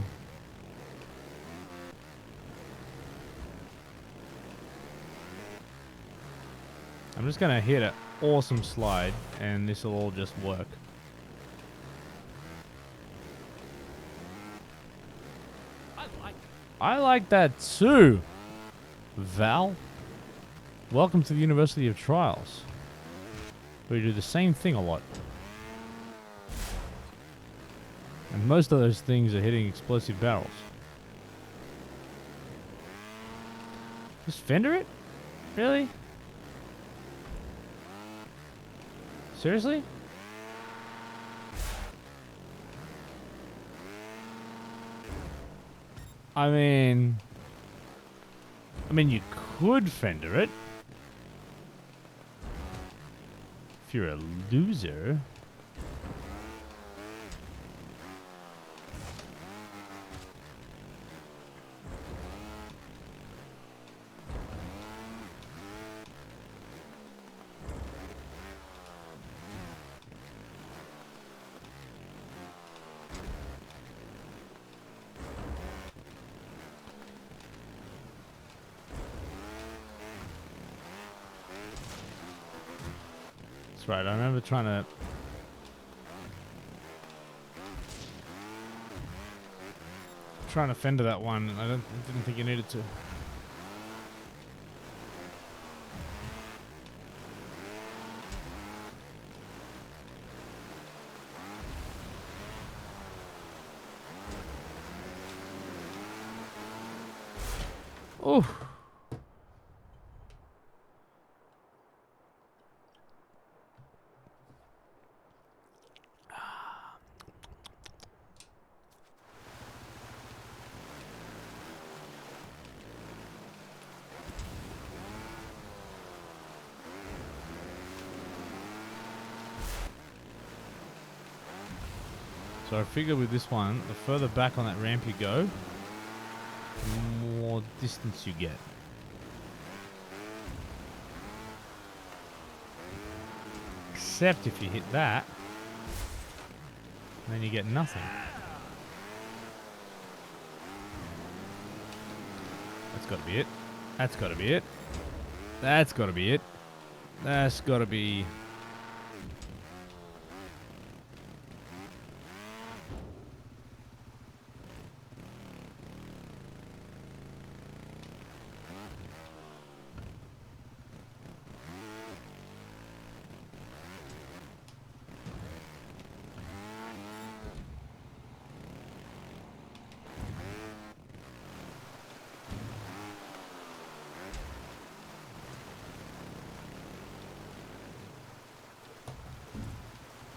A: I'm just gonna hit an awesome slide and this will all just work. I like that too, Val. Welcome to the University of Trials. We do the same thing a lot. And most of those things are hitting explosive barrels. Just fender it? Really? Seriously? I mean, you could fender it. If you're a loser. Right, I remember trying to fender that one. I didn't think you needed to. Oh. So I figure with this one, the further back on that ramp you go, the more distance you get. Except if you hit that, then you get nothing. That's got to be it. That's got to be it. That's got to be it. That's got to be...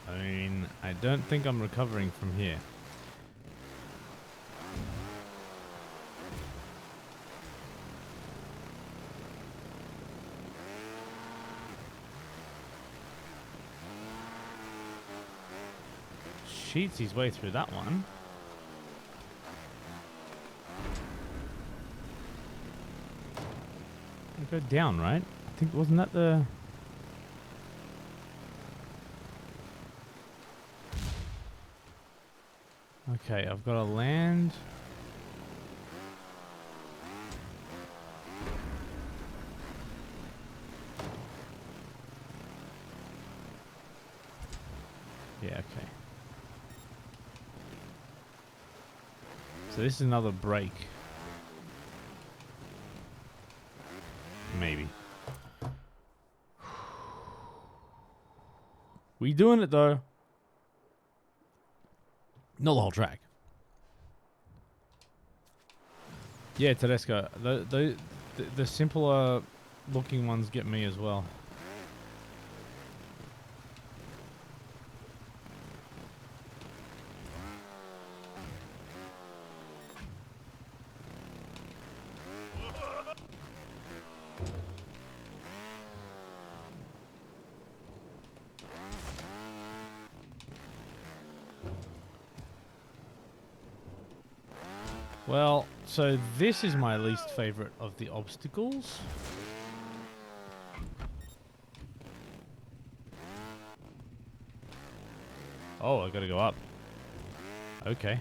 A: I mean, I don't think I'm recovering from here. Cheats his way through that one. Go down, right? I think, wasn't that the... Okay, I've got to land. Yeah, okay. So this is another break. Maybe. We doing it though. Not the whole track. Yeah, Tedesco. The simpler looking ones get me as well. Well, so this is my least favorite of the obstacles. Oh, I gotta go up. Okay.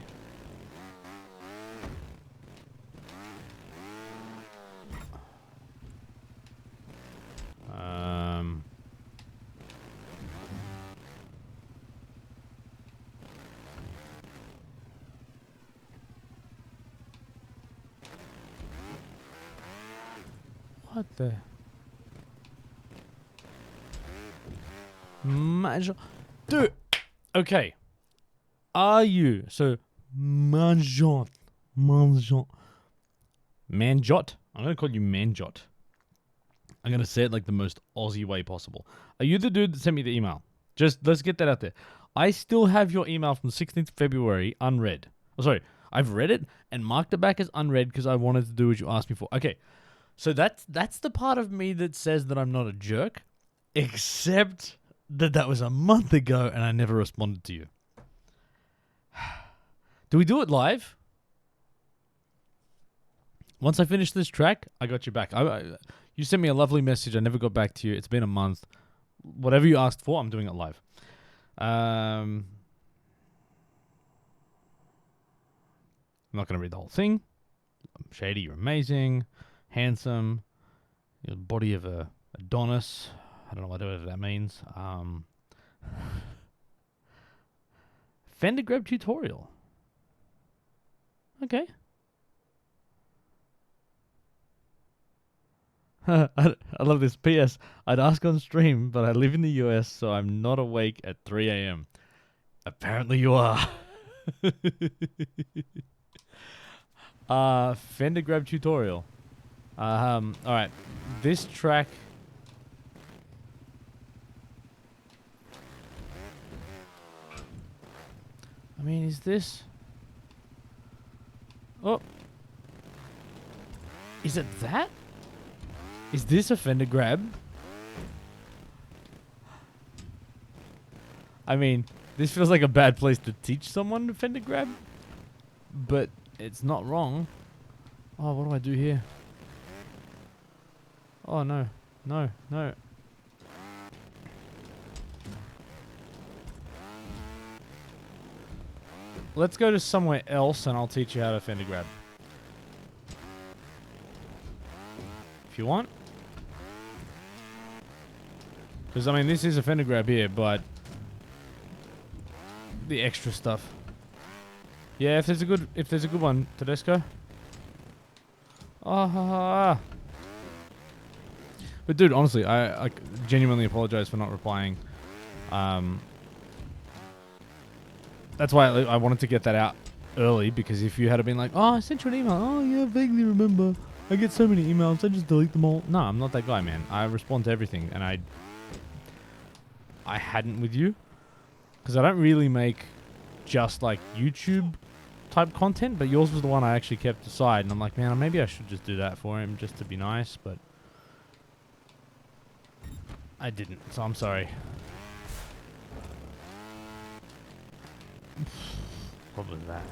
A: What the? Dude! Okay. Are you... So, Manjot. Manjot. Manjot? I'm going to call you Manjot. I'm going to say it like the most Aussie way possible. Are you the dude that sent me the email? Just, let's get that out there. I still have your email from the 16th of February unread. Oh, sorry. I've read it and marked it back as unread because I wanted to do what you asked me for. Okay. So that's the part of me that says that I'm not a jerk, except that was a month ago and I never responded to you. Do we do it live? Once I finish this track, I got you back. You sent me a lovely message. I never got back to you. It's been a month. Whatever you asked for, I'm doing it live. I'm not going to read the whole thing. Shady, you're amazing. Handsome, your body of a Adonis. I don't know whatever that means. Fender grab tutorial. Okay. I love this. P.S. I'd ask on stream, but I live in the US, so I'm not awake at 3 a.m. Apparently you are. Fender grab tutorial. Alright. This track... I mean, is this... Oh. Is it that? Is this a Fender grab? I mean, This feels like a bad place to teach someone to fender grab, but it's not wrong. Oh, what do I do here? Oh, no. No, no. Let's go to somewhere else and I'll teach you how to fender grab. If you want. Because, I mean, this is a fender grab here, but the extra stuff. Yeah, if there's a good one, Tedesco. Ah. But dude, honestly, I genuinely apologize for not replying. That's why I wanted to get that out early, because if you had been like, oh, I sent you an email. Oh, yeah, vaguely remember. I get so many emails, I just delete them all. No, I'm not that guy, man. I respond to everything, and I hadn't with you. Because I don't really make just like YouTube type content, but yours was the one I actually kept aside, and I'm like, man, maybe I should just do that for him just to be nice, but I didn't, so I'm sorry. Probably that.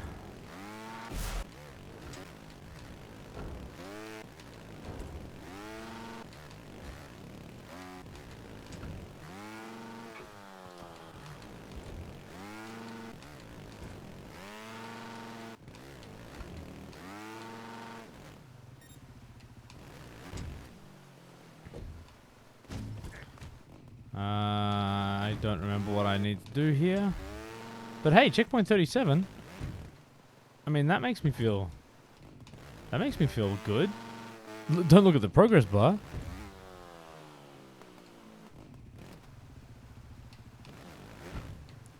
A: I don't remember what I need to do here. But hey, checkpoint 37. I mean, that makes me feel good. Don't look at the progress bar.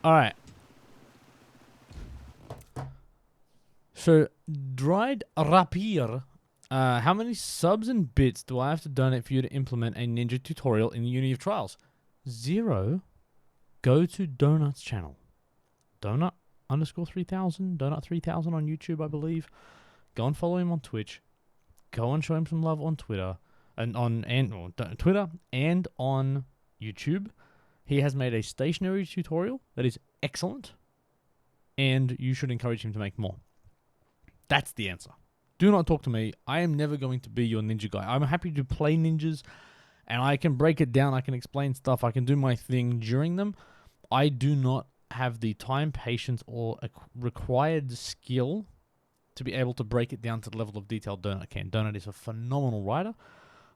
A: Alright. So, dried rapier. How many subs and bits do I have to donate for you to implement a ninja tutorial in the Unity of Trials? 0. Go to Donut's channel. Donut_3000. Donut 3000 on YouTube, I believe. Go and follow him on Twitch. Go and show him some love on Twitter. Twitter and on YouTube. He has made a stationary tutorial that is excellent. And you should encourage him to make more. That's the answer. Do not talk to me. I am never going to be your ninja guy. I'm happy to play ninjas, and I can break it down. I can explain stuff. I can do my thing during them. I do not have the time, patience, or a required skill to be able to break it down to the level of detail Donut can. Donut is a phenomenal writer,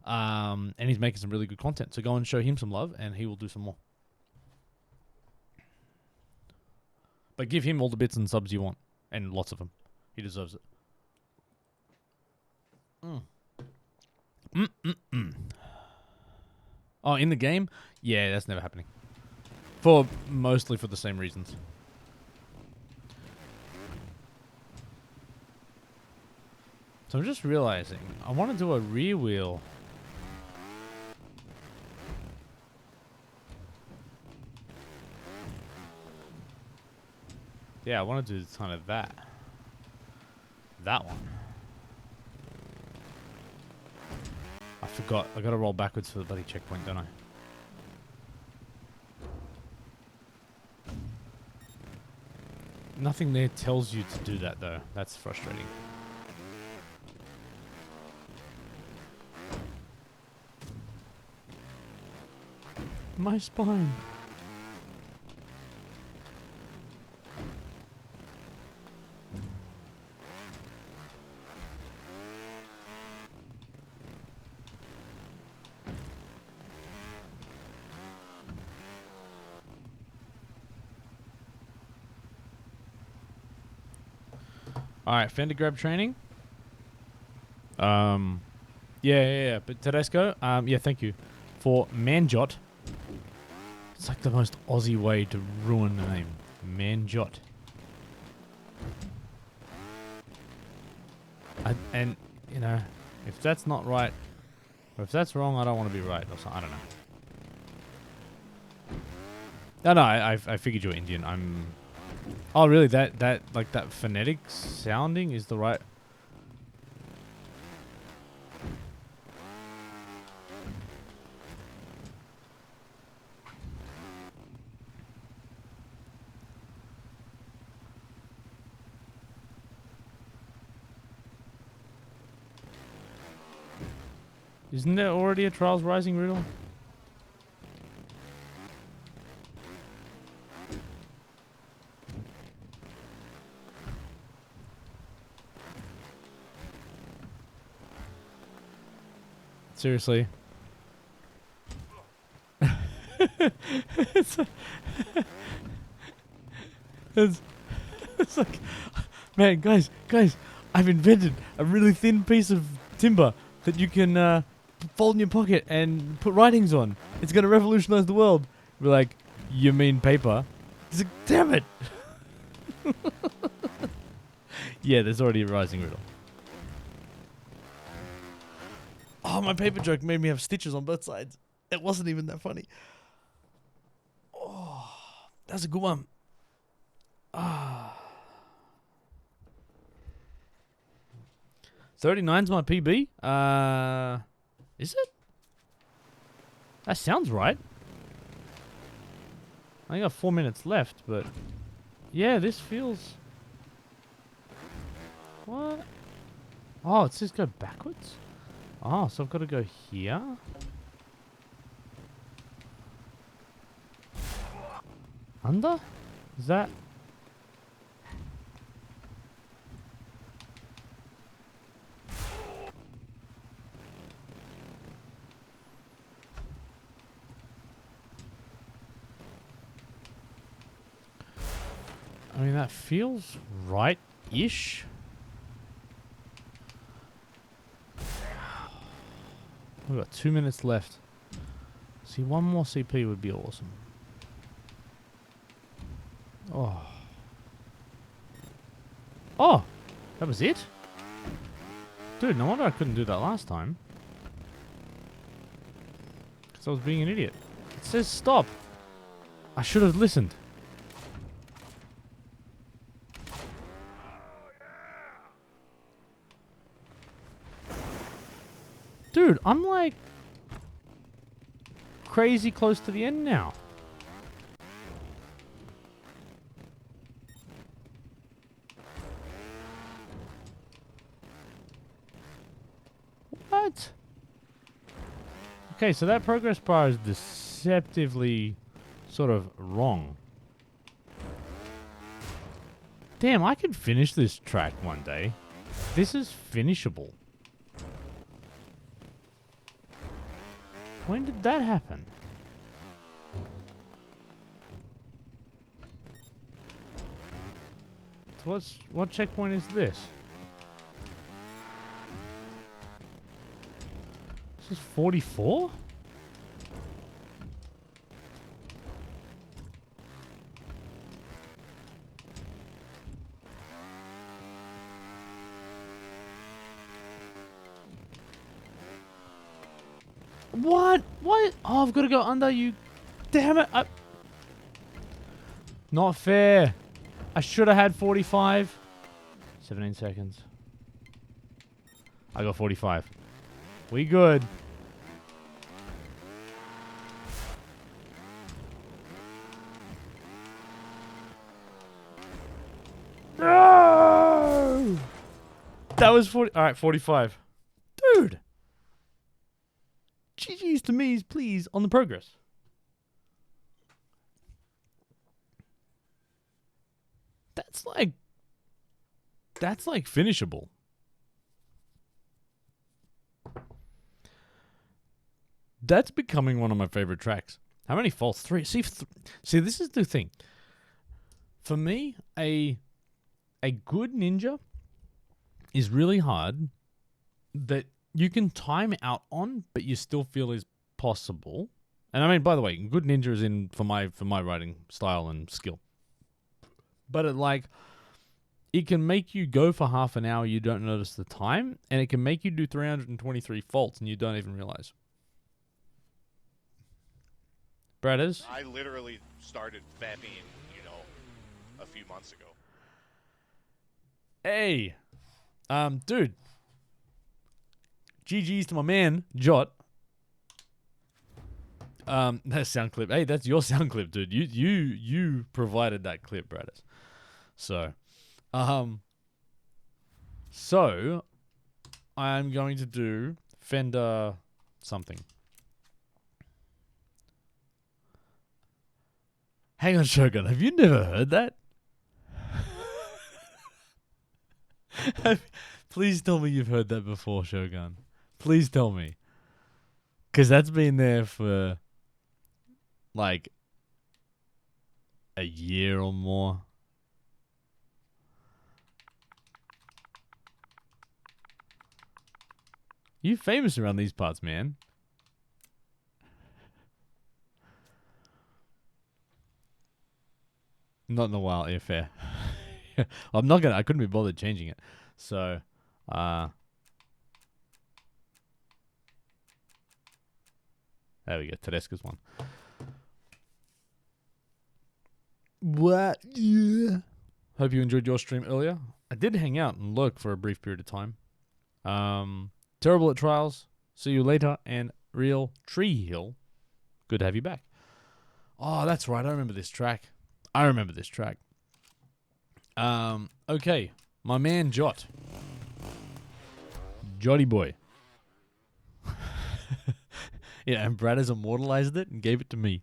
A: and he's making some really good content. So go and show him some love, and he will do some more. But give him all the bits and subs you want, and lots of them. He deserves it. Oh, in the game? Yeah, that's never happening. Mostly for the same reasons. So I'm just realizing, I want to do a rear wheel. Yeah, I want to do kind of that. That one. I forgot. I gotta roll backwards for the bloody checkpoint, don't I? Nothing there tells you to do that, though. That's frustrating. My spine. Alright, fender grab training. Yeah. But Tedesco, yeah, thank you. For Manjot. It's like the most Aussie way to ruin the name. Manjot. And, you know, if that's not right, or if that's wrong, I don't want to be right, or something. I don't know. No, I figured you were Indian. Oh, really? That like that phonetic sounding is the right. Isn't there already a Trials Rising riddle? Seriously. it's, it's like, man, guys, I've invented a really thin piece of timber that you can fold in your pocket and put writings on. It's gonna revolutionize the world. We're like, you mean paper? He's like, damn it. Yeah, there's already a rising riddle. Oh, my paper joke made me have stitches on both sides. It wasn't even that funny. Oh, that's a good one. Ah. 39's my PB. Is it? That sounds right. I got 4 minutes left, but yeah, this feels. What? Oh, it says go backwards. Oh, so I've got to go here. Under? Is that? I mean, that feels right-ish. We've got 2 minutes left. See, one more CP would be awesome. Oh. Oh! That was it? Dude, no wonder I couldn't do that last time. Because I was being an idiot. It says stop. I should have listened. Dude, I'm like crazy close to the end now. What? Okay, so that progress bar is deceptively sort of wrong. Damn, I could finish this track one day. This is finishable. When did that happen? So what checkpoint is this? This is 44? What? What? Oh, I've got to go under you. Damn it. Not fair. I should have had 45. 17 seconds. I got 45. We good. No! That was 40. All right, 45. Dude. GG's to me, please, on the progress. That's like finishable. That's becoming one of my favorite tracks. How many faults? 3. See, this is the thing. For me, a good ninja is really hard that you can time out on, but you still feel is possible. And I mean, by the way, good ninja is in for my writing style and skill. But it can make you go for half an hour, you don't notice the time, and it can make you do 323 faults and you don't even realize. Bradders?
B: I literally started vamping, a few months ago.
A: Hey, dude. GG's to my man, Jot. That sound clip. Hey, that's your sound clip, dude. You provided that clip, Bradders. So I'm going to do Fender something. Hang on, Shogun. Have you never heard that? Please tell me you've heard that before, Shogun. Please tell me. Because that's been there for like a year or more. You famous around these parts, man. Not in a while, yeah, fair. I couldn't be bothered changing it. So, there we go, Tedesca's one. What? Yeah. Hope you enjoyed your stream earlier. I did hang out and lurk for a brief period of time. Terrible at trials. See you later. And Real Tree Hill. Good to have you back. Oh, that's right. I remember this track. Okay. My man Jot. Jotty boy. Yeah, and Brad has immortalized it and gave it to me.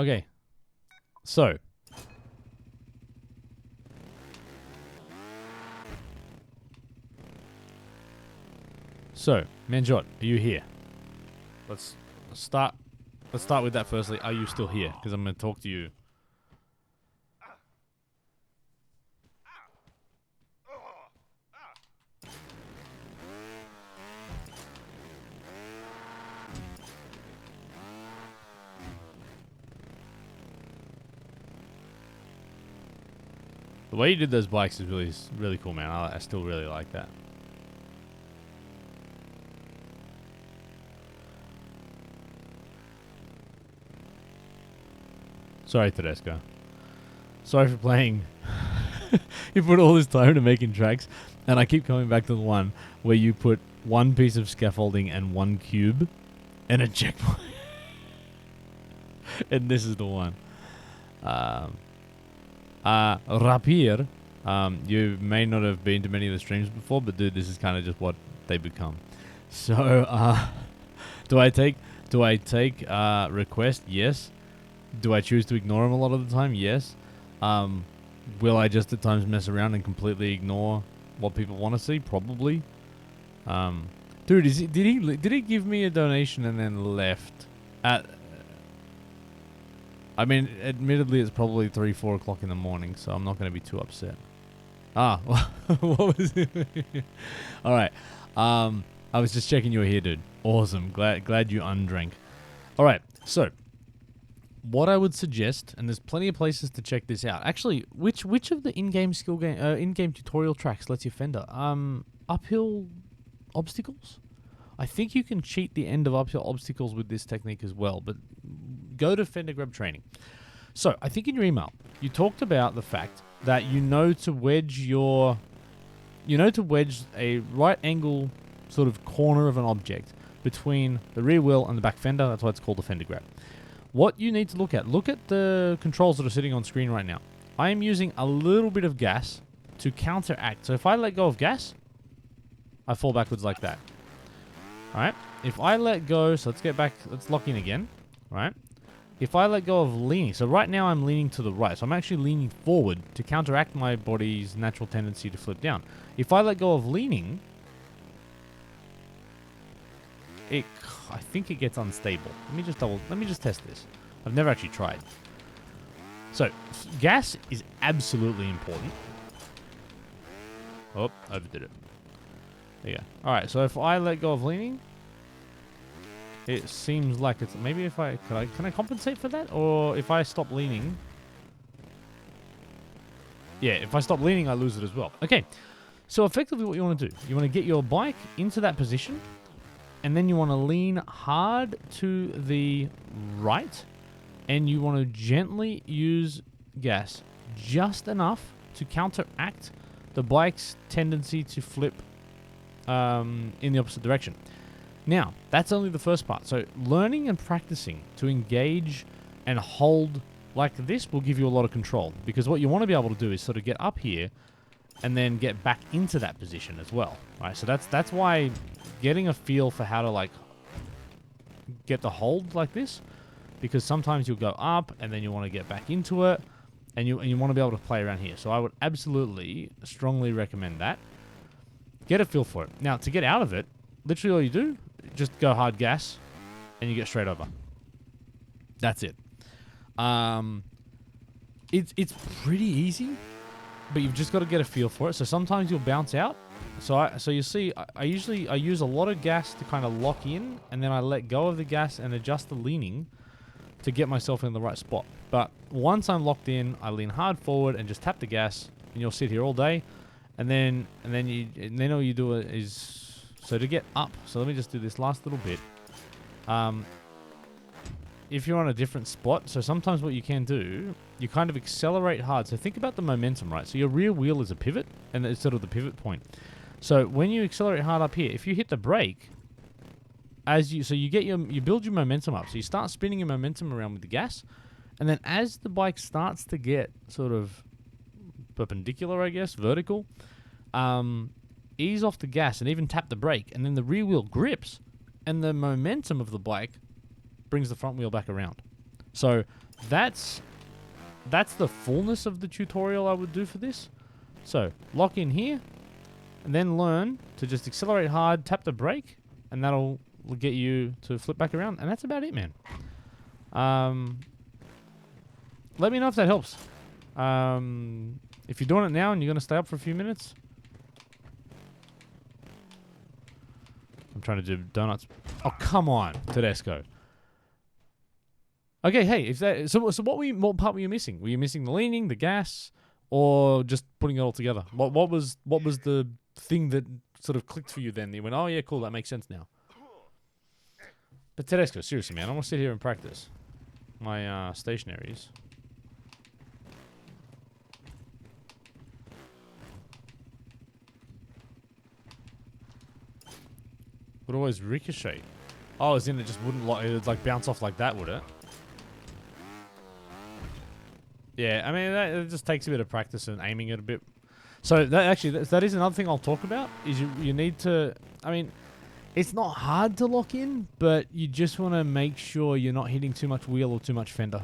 A: Okay. So. Manjot, are you here? Let's start with that firstly. Are you still here? Because I'm going to talk to you. The way you did those bikes is really cool, man. I still really like that. Sorry, Tedesco. Sorry for playing. You put all this time into making tracks, and I keep coming back to the one where you put one piece of scaffolding and one cube and a checkpoint. And this is the one. Rapier, you may not have been to many of the streams before, but dude, this is kind of just what they become. So, do I take request? Yes. Do I choose to ignore them a lot of the time? Yes. Will I just at times mess around and completely ignore what people want to see? Probably. Dude, did he give me a donation and then left? I mean, admittedly, it's probably 3-4 o'clock in the morning, so I'm not going to be too upset. What was it? All right. I was just checking you were here, dude. Awesome. Glad you undrank. All right. So, what I would suggest, and there's plenty of places to check this out. Actually, which of the in-game in-game tutorial tracks lets you fender? Uphill obstacles? I think you can cheat the end of uphill obstacles with this technique as well, but go to fender grab training. So, I think in your email, you talked about the fact that you know to wedge a right angle sort of corner of an object between the rear wheel and the back fender. That's why it's called a fender grab. What you need to look at the controls that are sitting on screen right now. I am using a little bit of gas to counteract. So if I let go of gas, I fall backwards like that. Alright? If I let go, so let's lock in again. Right? If I let go of leaning, so right now I'm leaning to the right, so I'm actually leaning forward to counteract my body's natural tendency to flip down. If I let go of leaning, I think it gets unstable. Let me just test this. I've never actually tried. So, gas is absolutely important. Oh, overdid it. There you go. Alright, so if I let go of leaning, it seems like it's... Maybe if can I compensate for that? Or if I stop leaning... Yeah, if I stop leaning, I lose it as well. Okay, so effectively what you want to do, you want to get your bike into that position, and then you want to lean hard to the right, and you want to gently use gas just enough to counteract the bike's tendency to flip in the opposite direction. Now, that's only the first part. So learning and practicing to engage and hold like this will give you a lot of control, because what you want to be able to do is sort of get up here and then get back into that position as well, right? So that's why getting a feel for how to like get the hold like this, because sometimes you'll go up and then you want to get back into it, and you want to be able to play around here. So I would absolutely strongly recommend that. Get a feel for it. Now, to get out of it, literally all you do, just go hard gas and you get straight over. That's it. It's pretty easy, but you've just got to get a feel for it. So sometimes you'll bounce out. So you see, I use a lot of gas to kind of lock in, and then I let go of the gas and adjust the leaning to get myself in the right spot. But once I'm locked in, I lean hard forward and just tap the gas, and you'll sit here all day. And then all you do is, so to get up. So let me just do this last little bit. If you're on a different spot, so sometimes what you can do, you kind of accelerate hard. So think about the momentum, right? So your rear wheel is a pivot, and it's sort of the pivot point. So when you accelerate hard up here, if you hit the brake, you build your momentum up. So you start spinning your momentum around with the gas, and then as the bike starts to get sort of perpendicular, I guess, vertical, ease off the gas and even tap the brake, and then the rear wheel grips, and the momentum of the bike brings the front wheel back around. So that's the fullness of the tutorial I would do for this. So lock in here, and then learn to just accelerate hard, tap the brake, and that'll get you to flip back around. And that's about it, man. Let me know if that helps. If you're doing it now and you're going to stay up for a few minutes. I'm trying to do donuts. Oh, come on, Tedesco. Okay, hey, so what part were you missing? Were you missing the leaning, the gas, or just putting it all together? What was the thing that sort of clicked for you then? You went, oh yeah, cool, that makes sense now. But Tedesco, seriously, man, I want to sit here and practice my stationaries. Would always ricochet. Oh, as in it just wouldn't it'd like bounce off like that, would it? Yeah, I mean, it just takes a bit of practice and aiming it a bit. So that is another thing I'll talk about, is you need to, I mean, it's not hard to lock in, but you just want to make sure you're not hitting too much wheel or too much fender.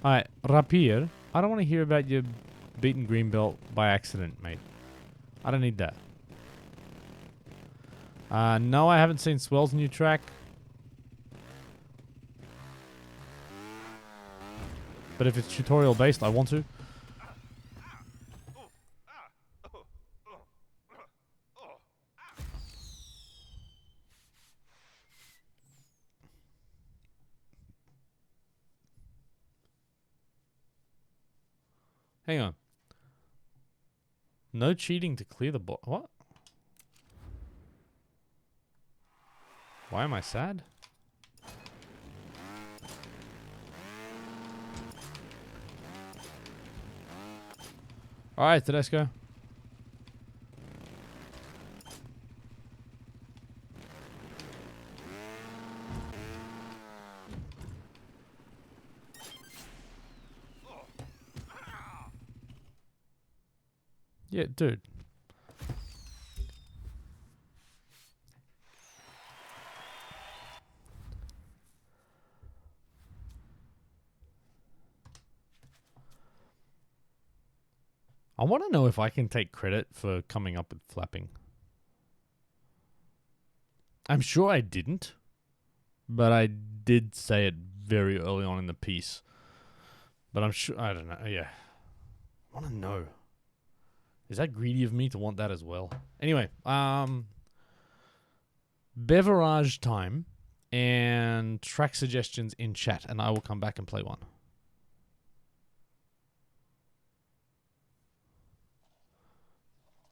A: Alright, Rapier, I don't want to hear about your beaten green belt by accident, mate. I don't need that. No, I haven't seen Swell's new track. But if it's tutorial based, I want to. Hang on. No cheating to clear the bot. What? Why am I sad? Alright, Tedesco. Yeah, dude. I want to know if I can take credit for coming up with flapping. I'm sure I didn't, but I did say it very early on in the piece. But I'm sure, I don't know, yeah. I want to know. Is that greedy of me to want that as well? Anyway, beverage time and track suggestions in chat, and I will come back and play one.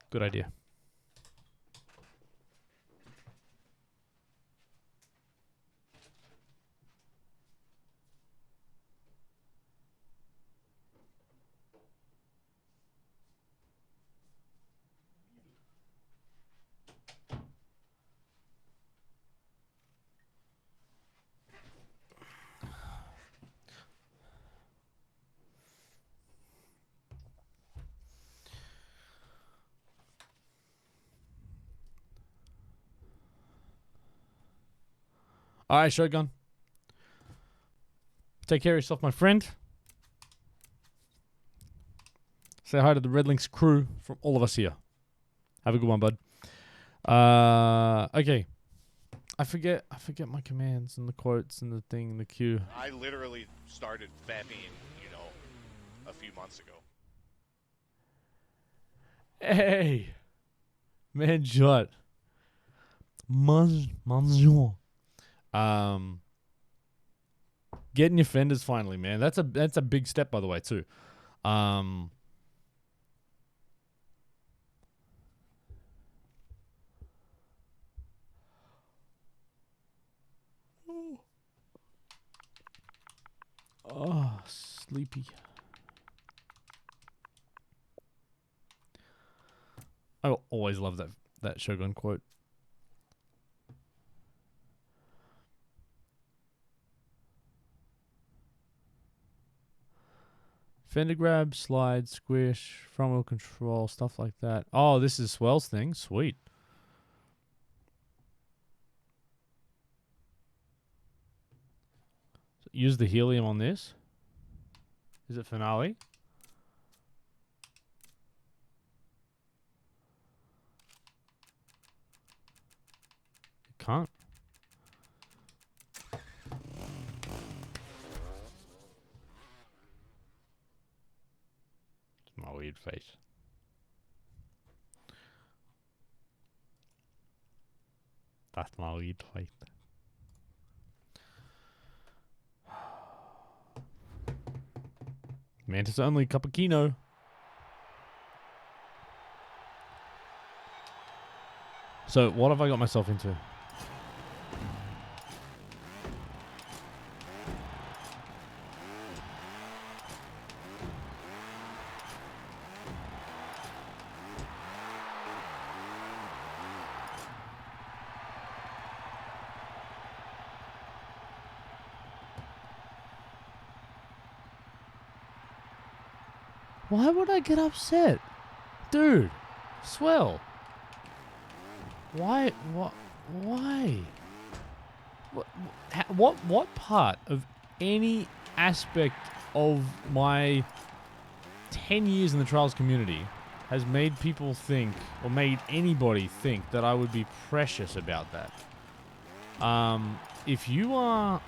A: Good idea. All right, Shotgun. Take care of yourself, my friend. Say hi to the Red Links crew from all of us here. Have a good one, bud. Okay. I forget my commands and the quotes and the thing and the cue.
B: I literally started vamping, a few months ago.
A: Hey, man, shut. Monsieur. Getting your fenders finally, man. That's a big step, by the way, too. Oh, sleepy. I always love that Shogun quote. Fender grab, slide, squish, front wheel control, stuff like that. Oh, this is Swell's thing. Sweet. So use the helium on this. Is it finale? You can't. It's my weird face. That's my weird face. Mantis only cappuccino. So what have I got myself into? Why would I get upset? Dude, Swell. Why? What? Why? What part of any aspect of my 10 years in the trials community has made people think, or made anybody think, that I would be precious about that? If you are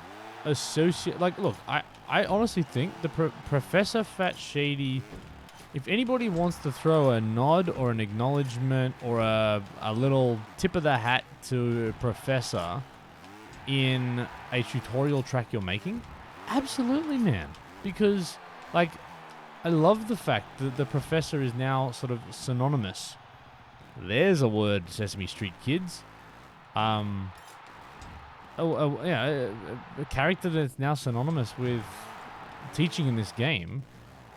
A: associate, like, look, I honestly think the Professor Fat Shady, if anybody wants to throw a nod or an acknowledgement or a little tip of the hat to Professor in a tutorial track you're making, absolutely, man. Because, like, I love the fact that the Professor is now sort of synonymous. There's a word, Sesame Street kids. A character that's now synonymous with teaching in this game.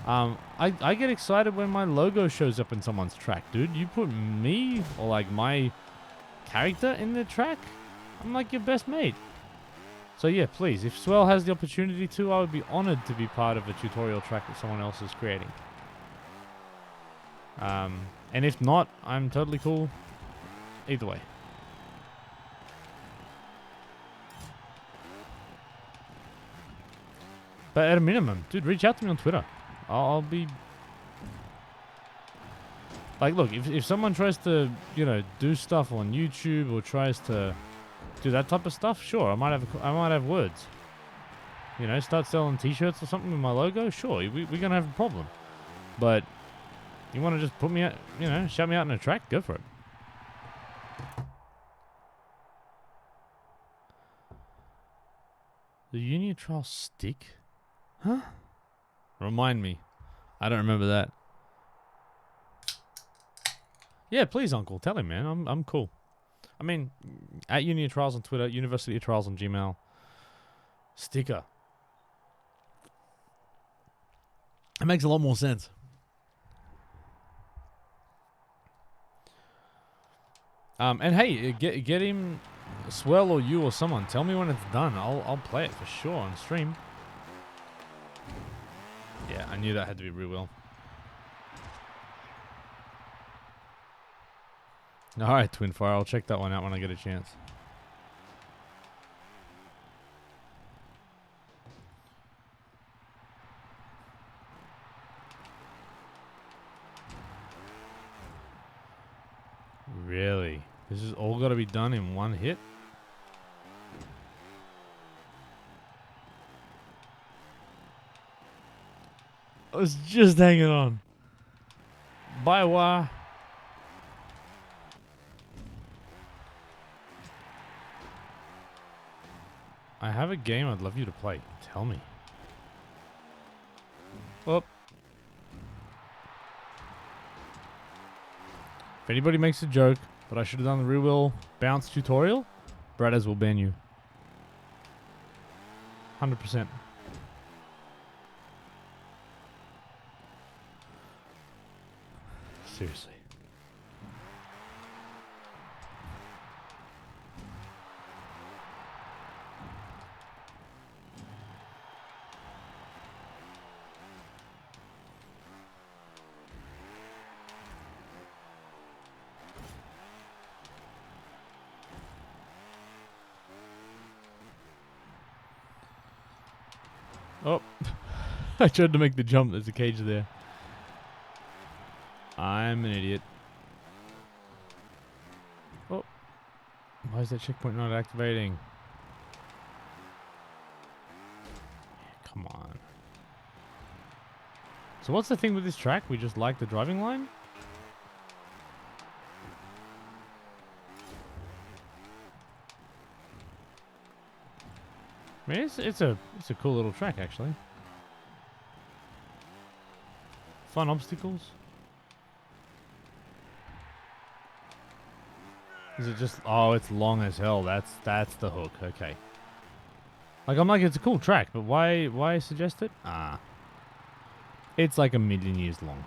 A: I get excited when my logo shows up in someone's track, dude. You put me or like my character in the track, I'm like your best mate. So yeah, please, if Swell has the opportunity to, I would be honored to be part of a tutorial track that someone else is creating. And if not, I'm totally cool either way. But at a minimum, dude, reach out to me on Twitter. I'll be... Like, look, if someone tries to, do stuff on YouTube or tries to do that type of stuff, sure, I might have words. Start selling T-shirts or something with my logo, sure, we're going to have a problem. But you want to just put me out, shout me out in a track, go for it. The Union Trial stick? Huh? Remind me. I don't remember that. Yeah, please, Uncle. Tell him, man. I'm cool. I mean, at Uni of Trials on Twitter, University of Trials on Gmail. Sticker. It makes a lot more sense. And hey, get him, Swell or you or someone. Tell me when it's done. I'll play it for sure on stream. Yeah, I knew that had to be real well. All right, Twinfire. I'll check that one out when I get a chance. Really? This is all got to be done in one hit? I was just hanging on. Bye, wah. I have a game I'd love you to play. Tell me. Oh. If anybody makes a joke that I should have done the rear wheel bounce tutorial, Bradders will ban you. 100%. Seriously. Oh, I tried to make the jump. There's a cage there. I'm an idiot. Oh, why is that checkpoint not activating? Come on. So what's the thing with this track? We just like the driving line? I mean, it's a cool little track actually. Fun obstacles. Is it just? Oh, it's long as hell. That's the hook. Okay. Like I'm like it's a cool track, but why suggest it? Ah, it's like 1,000,000 years long.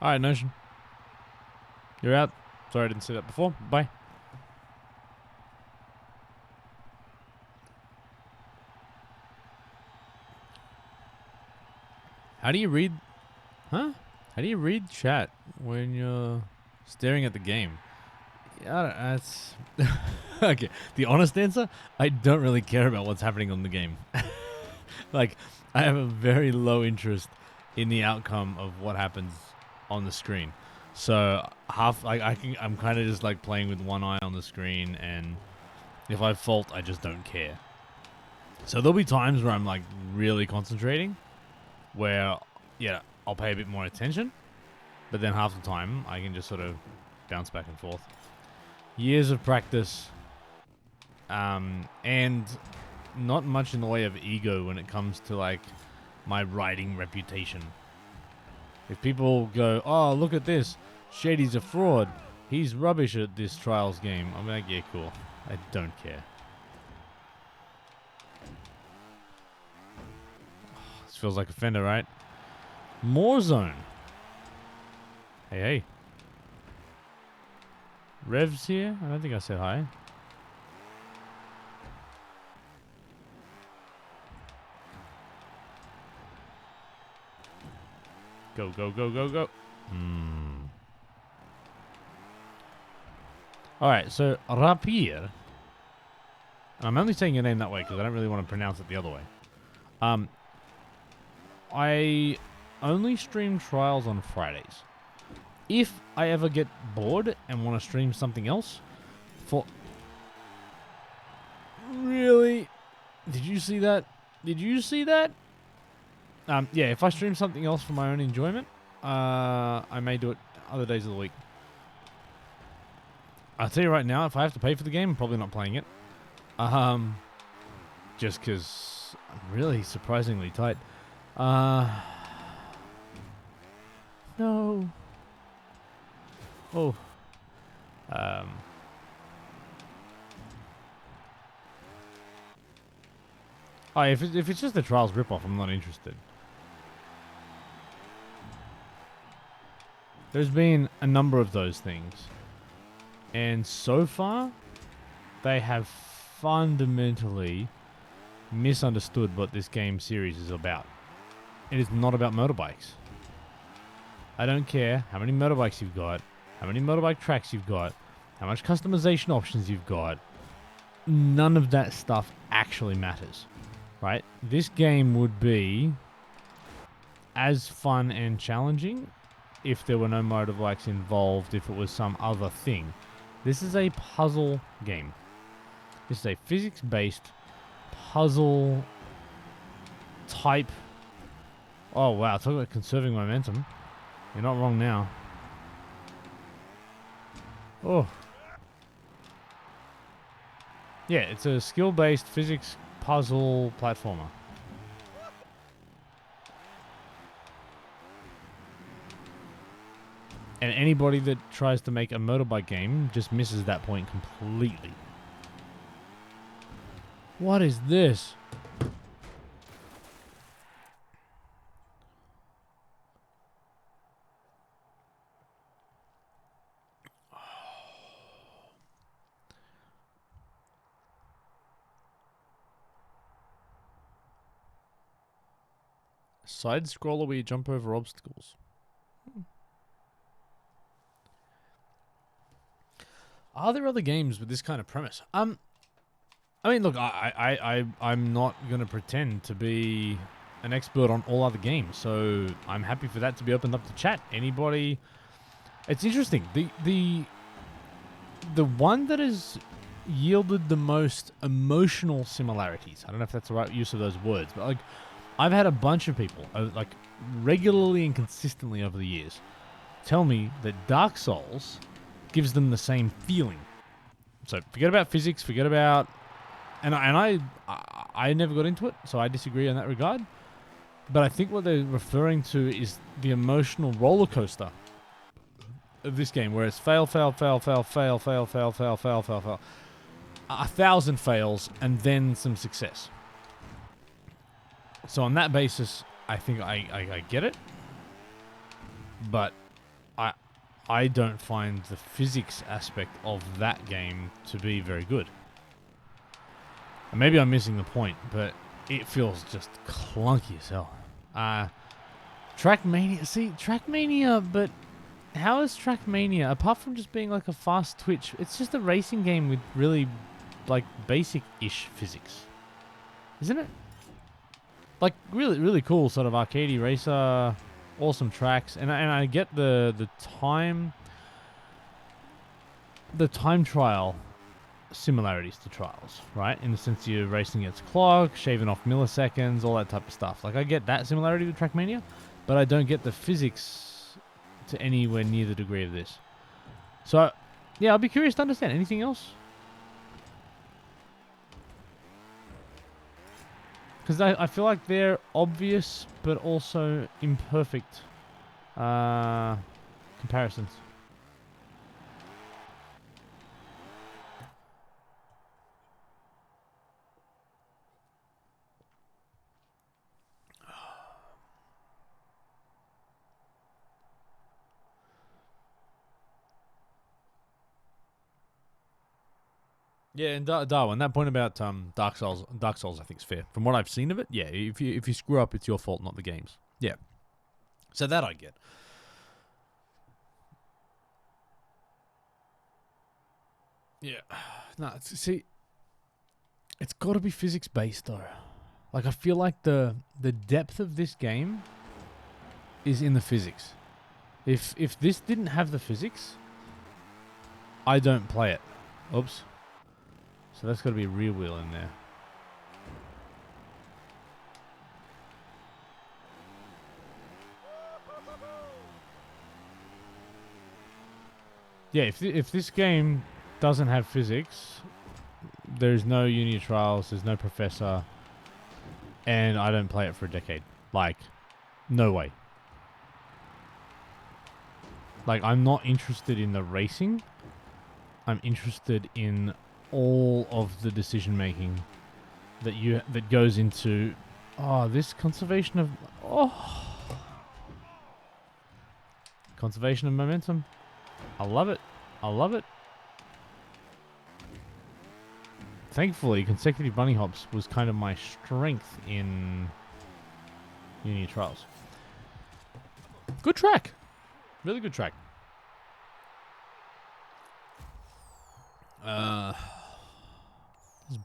A: All right, Notion. You're out. Sorry I didn't see that before. Bye. How do you read? Huh? How do you read chat when you're staring at the game? Yeah, that's okay. The honest answer: I don't really care about what's happening on the game. Like, I have a very low interest in the outcome of what happens on the screen. So I'm kind of just like playing with one eye on the screen, and if I fault, I just don't care. So there'll be times where I'm like really concentrating, where yeah, I'll pay a bit more attention, but then half the time I can just sort of bounce back and forth. Years of practice, and not much in the way of ego when it comes to like my writing reputation. If people go, oh, look at this, Shady's a fraud, he's rubbish at this Trials game, I'm like, yeah, cool. I don't care. This feels like a Fender, right? More Zone. Hey, hey. Rev's here? I don't think I said hi. Go, go, go, go, go. Alright, so Rapier. And I'm only saying your name that way because I don't really want to pronounce it the other way. I only stream Trials on Fridays. If I ever get bored and want to stream something else, for... Really? Did you see that? Did you see that? Yeah, if I stream something else for my own enjoyment, I may do it other days of the week. I'll tell you right now, if I have to pay for the game, I'm probably not playing it. Just because I'm really surprisingly tight. No. Oh. Oh, if it's just a Trials ripoff, I'm not interested. There's been a number of those things. And so far, they have fundamentally misunderstood what this game series is about. It is not about motorbikes. I don't care how many motorbikes you've got, how many motorbike tracks you've got, how much customization options you've got. None of that stuff actually matters, right? This game would be as fun and challenging if there were no motorbikes involved, if it was some other thing. This is a puzzle game. This is a physics-based puzzle type. Oh wow, talk about conserving momentum. You're not wrong now. Oh. Yeah, it's a skill-based physics puzzle platformer. And anybody that tries to make a motorbike game just misses that point completely. What is this? Side scroller where you jump over obstacles. Are there other games with this kind of premise? I mean, look, I'm not gonna pretend to be an expert on all other games, so I'm happy for that to be opened up to chat. Anybody? It's interesting. The one that has yielded the most emotional similarities. I don't know if that's the right use of those words, but like, I've had a bunch of people, like, regularly and consistently over the years, tell me that Dark Souls gives them the same feeling. So forget about physics, forget about... And I never got into it, so I disagree in that regard. But I think what they're referring to is the emotional roller coaster of this game, where it's fail, fail, fail, fail, fail, fail, fail, fail, fail, fail, fail. 1,000 fails, and then some success. So on that basis, I think I get it. But I don't find the physics aspect of that game to be very good. And maybe I'm missing the point, but it feels just clunky as hell. Trackmania, see, Trackmania, but how is Trackmania, apart from just being like a fast twitch, it's just a racing game with really, like, basic-ish physics. Isn't it? Like, really, really cool sort of arcadey racer, awesome tracks, and I get the time trial similarities to Trials, right? In the sense you're racing against clock, shaving off milliseconds, all that type of stuff. Like, I get that similarity with Trackmania, but I don't get the physics to anywhere near the degree of this. So, yeah, I'll be curious to understand. Anything else? Because I feel like they're obvious, but also imperfect comparisons. Yeah, and Darwin, that point about Dark Souls, I think is fair. From what I've seen of it, yeah, if you screw up, it's your fault, not the game's. Yeah, so that I get. Yeah, no, see, it's got to be physics based though. Like, I feel like the depth of this game is in the physics. If this didn't have the physics, I don't play it. Oops. So that's got to be a rear wheel in there. Yeah, if this game doesn't have physics, there's no Uni Trials, there's no Professor, and I don't play it for a decade. Like, no way. Like, I'm not interested in the racing. I'm interested in all of the decision making that goes into this conservation of conservation of momentum. I love it. I love it. Thankfully, consecutive bunny hops was kind of my strength in uni trials. Good track. Really good track. There's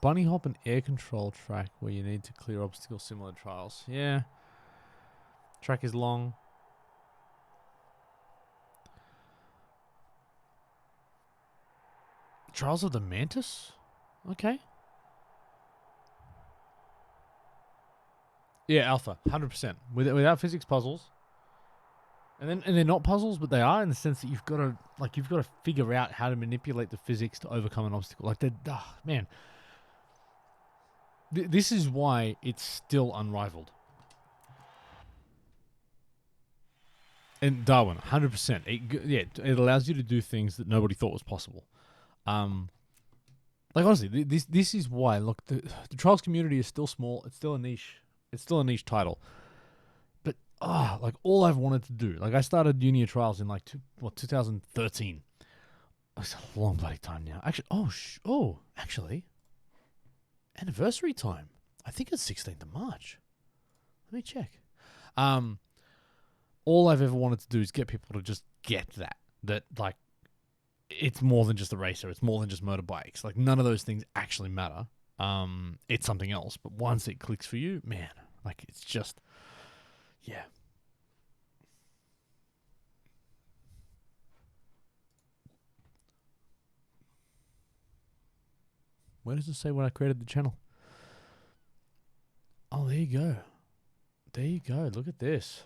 A: bunny hop and air control track where you need to clear obstacles similar to trials. Yeah. Track is long. Trials of the Mantis? Okay. Yeah, alpha, 100%. Without physics puzzles. And they're not puzzles, but they are in the sense that you've got to figure out how to manipulate the physics to overcome an obstacle. Like man. This is why it's still unrivaled. And Darwin, 100%. It allows you to do things that nobody thought was possible. Like honestly, this is why. Look, the trials community is still small. It's still a niche. It's still a niche title. But like all I've wanted to do. Like I started junior trials in 2013. It's a long bloody time now. Actually, actually, anniversary time. I think it's 16th of March. Let me check. All I've ever wanted to do is get people to just get that like it's more than just a racer. It's more than just motorbikes. Like none of those things actually matter. It's something else. But once it clicks for you, man, like it's just, yeah. Where does it say when I created the channel? Oh, there you go. There you go. Look at this.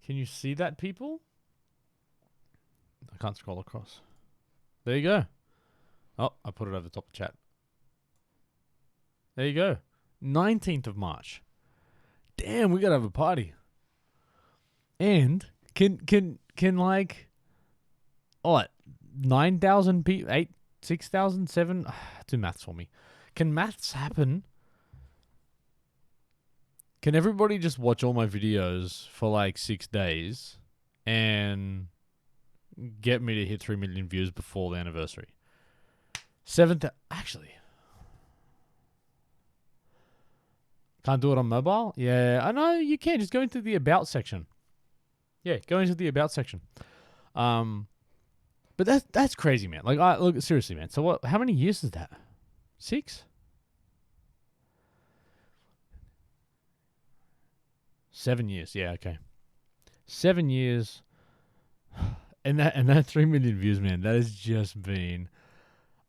A: Can you see that, people? I can't scroll across. There you go. Oh, I put it over the top of the chat. There you go. 19th of March. Damn, we gotta have a party. And can like 9,000 people, 6,000, 7 do maths for me. Can maths happen? Can everybody just watch all my videos for like 6 days and get me to hit 3 million views before the anniversary? Actually. Can't do it on mobile? Yeah, I know you can. Just go into the About section. Yeah, go into the About section. But that's crazy, man. Like, look, seriously, man. So what? How many years is that? 6? 7 years. Yeah, okay. 7 years. And that 3 million views, man, that has just been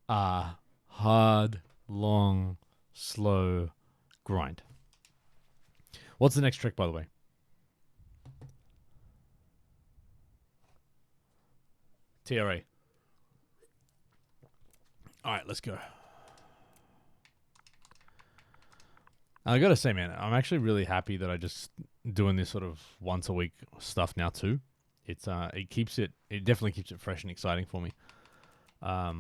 A: a hard, long, slow grind. What's the next trick, by the way? TRA. All right, let's go. I gotta say, man, I'm actually really happy that I just doing this sort of once a week stuff now too. It definitely keeps it fresh and exciting for me. I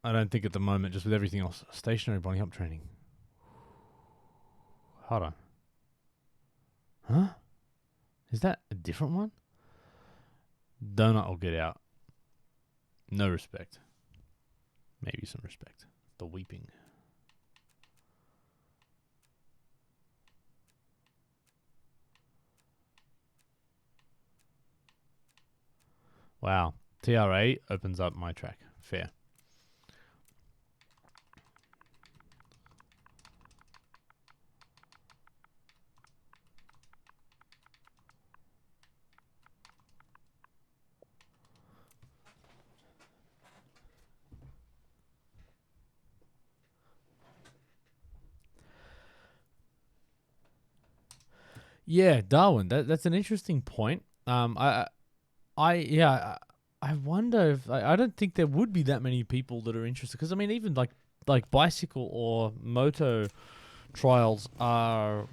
A: don't think at the moment, just with everything else, stationary bunny hop training. Hold on. Huh? Is that a different one? Donut or get out. No respect. Maybe some respect. The weeping. Wow. TRA opens up my track. Fair. Yeah, Darwin. That's an interesting point. I wonder if I don't think there would be that many people that are interested, because I mean, even like bicycle or moto trials are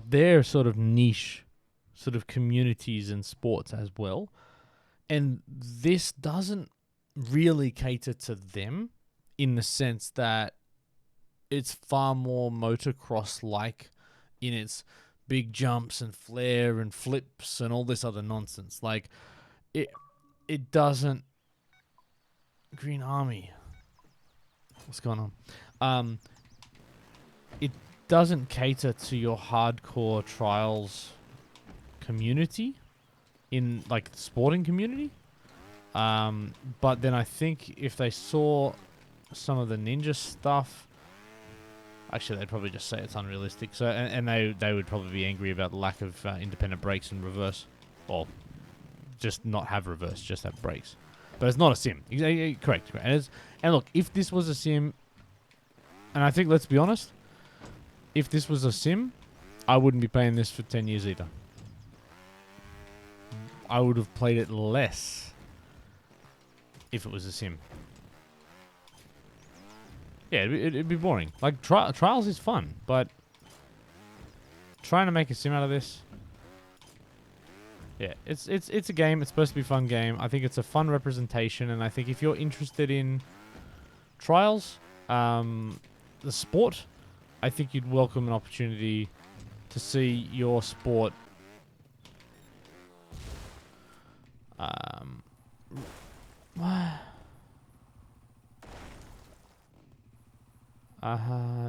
A: their sort of niche, sort of communities and sports as well, and this doesn't really cater to them in the sense that it's far more motocross-like in its big jumps and flare and flips and all this other nonsense. Like, it doesn't... Green Army. What's going on? It doesn't cater to your hardcore trials community in, like, the sporting community. But then I think if they saw some of the ninja stuff, actually they'd probably just say it's unrealistic. So and they would probably be angry about the lack of independent brakes and reverse, or just not have reverse, just have brakes. But it's not a sim. Correct. And look, if this was a sim, and I think, let's be honest, if this was a sim, I wouldn't be playing this for 10 years either. I would have played it less if it was a sim. Yeah, it'd be boring. Like, Trials is fun, but trying to make a sim out of this... Yeah, it's a game. It's supposed to be a fun game. I think it's a fun representation, and I think if you're interested in Trials, the sport, I think you'd welcome an opportunity to see your sport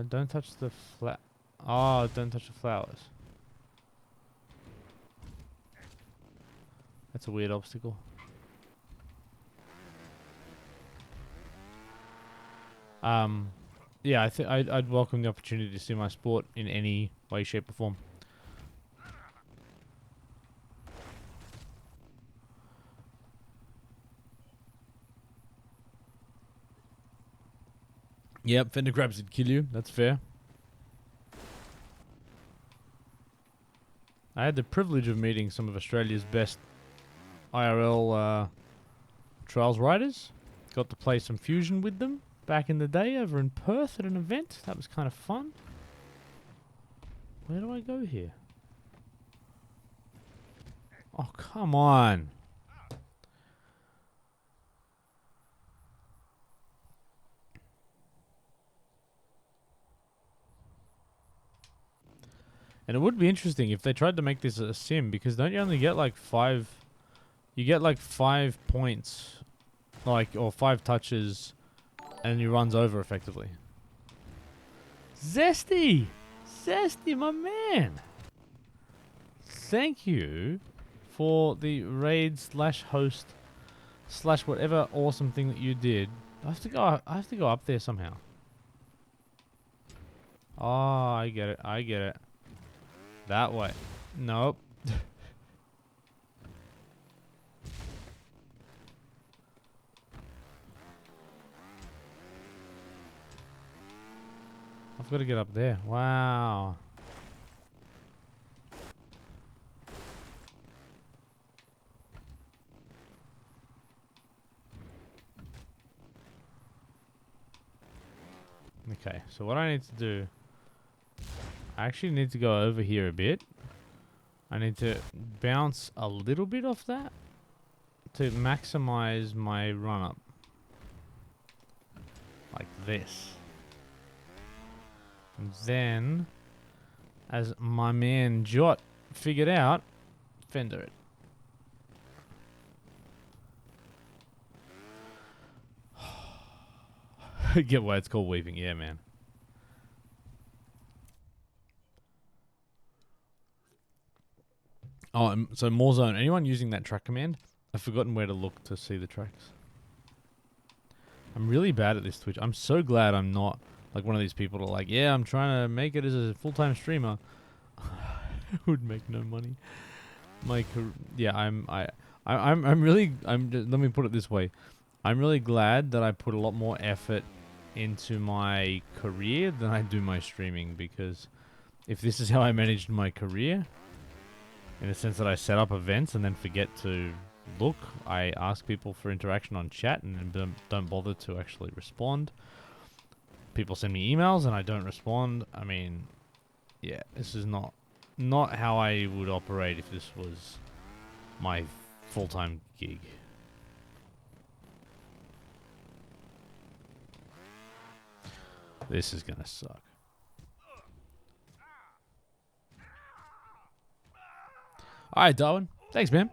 A: don't touch the don't touch the flowers. That's a weird obstacle. Yeah, I think I'd welcome the opportunity to see my sport in any way, shape, or form. Yep, fender grabs would kill you. That's fair. I had the privilege of meeting some of Australia's best IRL trials riders. Got to play some Fusion with them back in the day over in Perth at an event. That was kind of fun. Where do I go here? Oh, come on. And it would be interesting if they tried to make this a sim, because don't you only get like 5... You get like 5 points, like, or 5 touches, and he runs over effectively. Zesty! Zesty, my man! Thank you for the raid slash host slash whatever awesome thing that you did. I have to go up there somehow. Oh, I get it. I get it. That way. Nope. I've got to get up there. Wow. Okay, so what I need to do... I actually need to go over here a bit. I need to bounce a little bit off that to maximize my run-up. Like this. And then, as my man Jot figured out, fender it. Get why it's called weaving, yeah, man. Oh, so more zone. Anyone using that track command? I've forgotten where to look to see the tracks. I'm really bad at this Twitch. I'm so glad I'm not like one of these people that are like, yeah, I'm trying to make it as a full-time streamer. I would make no money. Yeah, I'm really, let me put it this way. I'm really glad that I put a lot more effort into my career than I do my streaming, because if this is how I managed my career, in the sense that I set up events and then forget to look, I ask people for interaction on chat and then don't bother to actually respond. People send me emails and I don't respond. I mean, yeah, this is not how I would operate if this was my full-time gig. This is gonna suck. All right, Darwin. Thanks, man.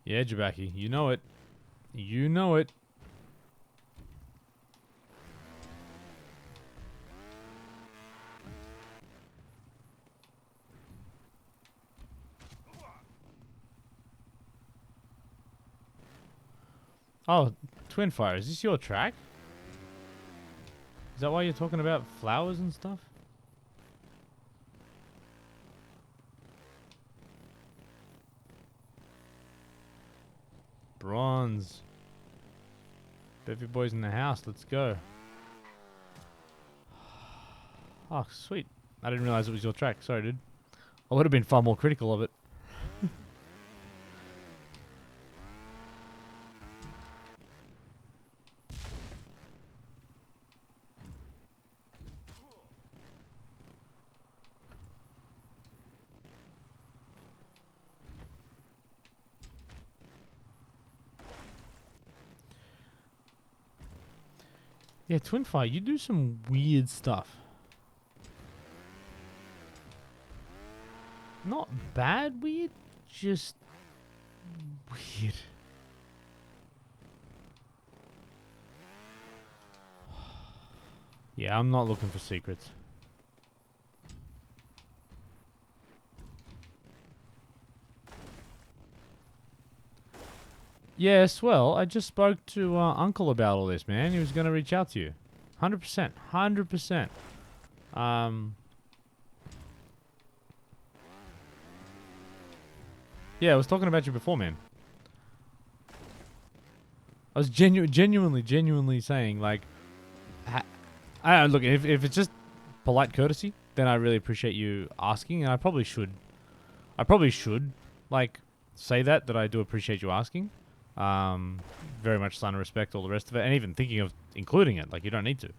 A: Yeah, Jabaki, you know it. You know it. Oh, Twin Fire, is this your track? Is that why you're talking about flowers and stuff? Bronze. Bevy boys in the house, let's go. Oh, sweet. I didn't realize it was your track. Sorry, dude. I would have been far more critical of it. Yeah, Twin Fire, you do some weird stuff. Not bad weird, just weird. Yeah, I'm not looking for secrets. Yes, well, I just spoke to Uncle about all this, man. He was going to reach out to you. 100%. 100%. Yeah, I was talking about you before, man. I was genuinely saying, like, look, if it's just polite courtesy, then I really appreciate you asking, and I probably should, like, say that I do appreciate you asking. Very much sign of respect, all the rest of it, and even thinking of including it, like, you don't need to.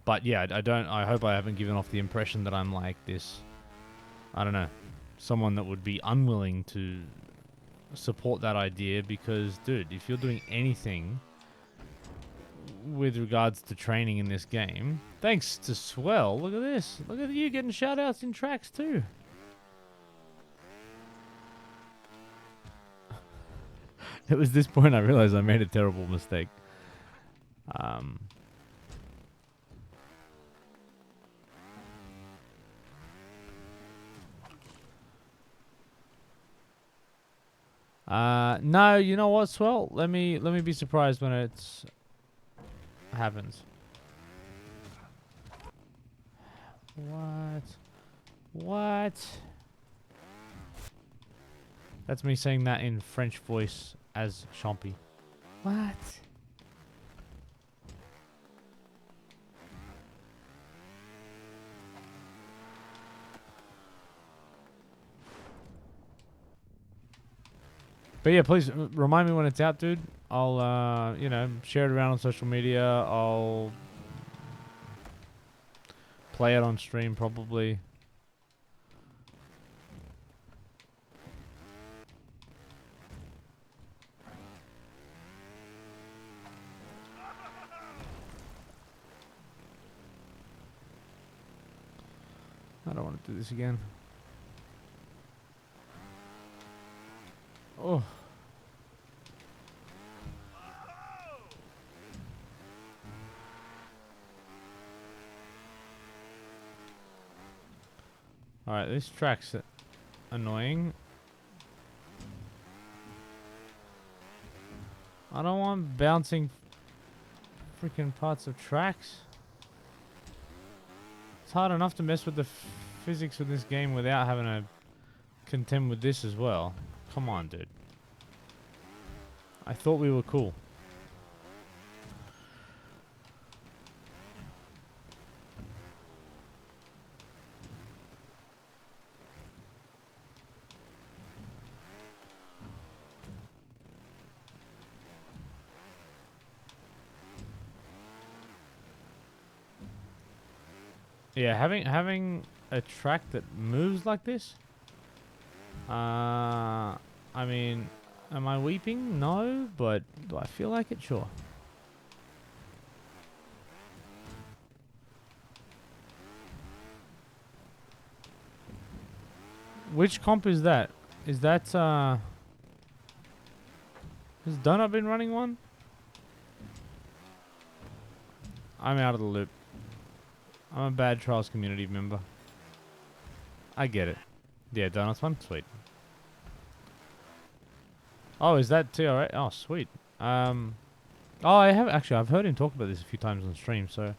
A: But yeah, I hope I haven't given off the impression that I'm like this, I don't know, someone that would be unwilling to support that idea, because, dude, if you're doing anything with regards to training in this game, thanks to Swell, look at this. Look at you getting shout-outs in tracks too. It was this point I realized I made a terrible mistake. No, you know what, Swell? Let me be surprised when it happens. What? That's me saying that in French voice as Chompy. What? But yeah, please remind me when it's out, dude. I'll, you know, share it around on social media. I'll play it on stream probably. I don't want to do this again. Oh. Alright, this track's annoying. I don't want bouncing freaking parts of tracks. It's hard enough to mess with the physics of this game without having to contend with this as well. Come on, dude. I thought we were cool. Yeah, having a track that moves like this. I mean, am I weeping? No, but do I feel like it? Sure. Which comp is that? Is that has Donut been running one? I'm out of the loop. I'm a bad Trials community member. I get it. Yeah, Donut's one? Sweet. Oh, is that TRA? Oh, sweet. Oh, I have actually. I've heard him talk about this a few times on stream, so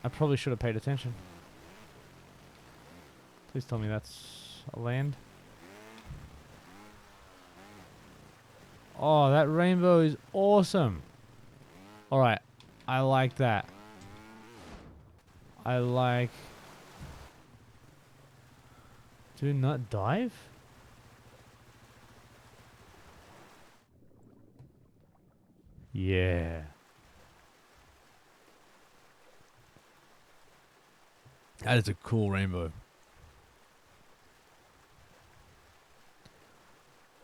A: I probably should have paid attention. Please tell me that's a land. Oh, that rainbow is awesome. All right, I like that. I like. Do not dive. Yeah. That is a cool rainbow.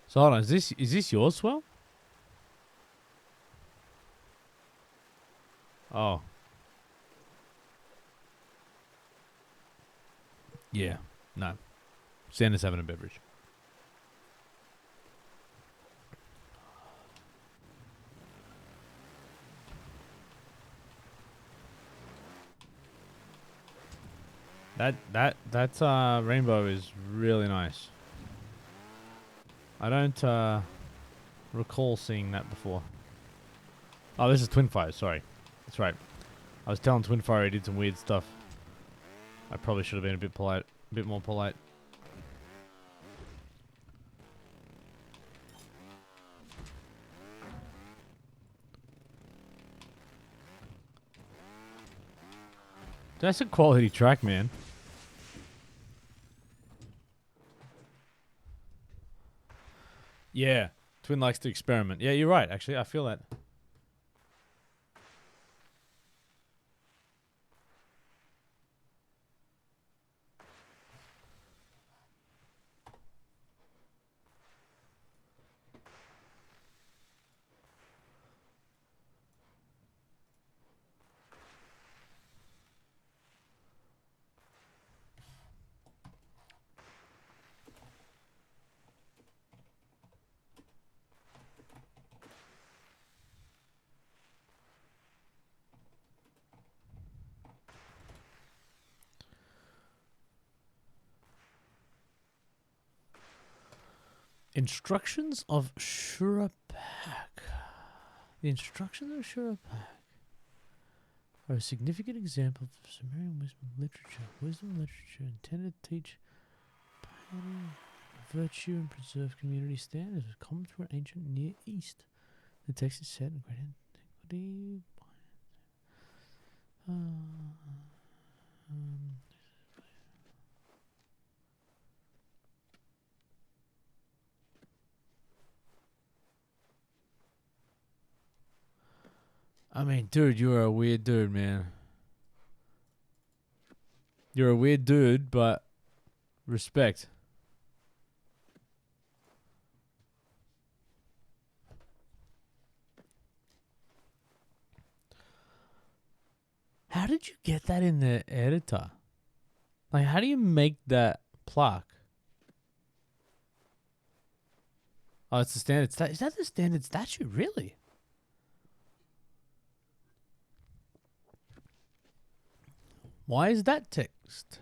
A: So hold on, is this yours, Swell? Oh. Yeah. No. Santa's having a beverage. That rainbow is really nice. I don't recall seeing that before. Oh, this is Twinfire, sorry. That's right. I was telling Twinfire he did some weird stuff. I probably should have been a bit more polite. That's a quality track, man. Yeah. Twin likes to experiment. Yeah, you're right, actually. I feel that. Instructions of Shurapak. The instructions of Shurapak are a significant example of Sumerian wisdom literature. Wisdom literature intended to teach piety, virtue, and preserve community standards was common through ancient Near East. The text is set in great antiquity. I mean, dude, you're a weird dude, man. You're a weird dude, but respect. How did you get that in the editor? Like, how do you make that plaque? Oh, it's the standard statue. Is that the standard statue? Really? Why is that text?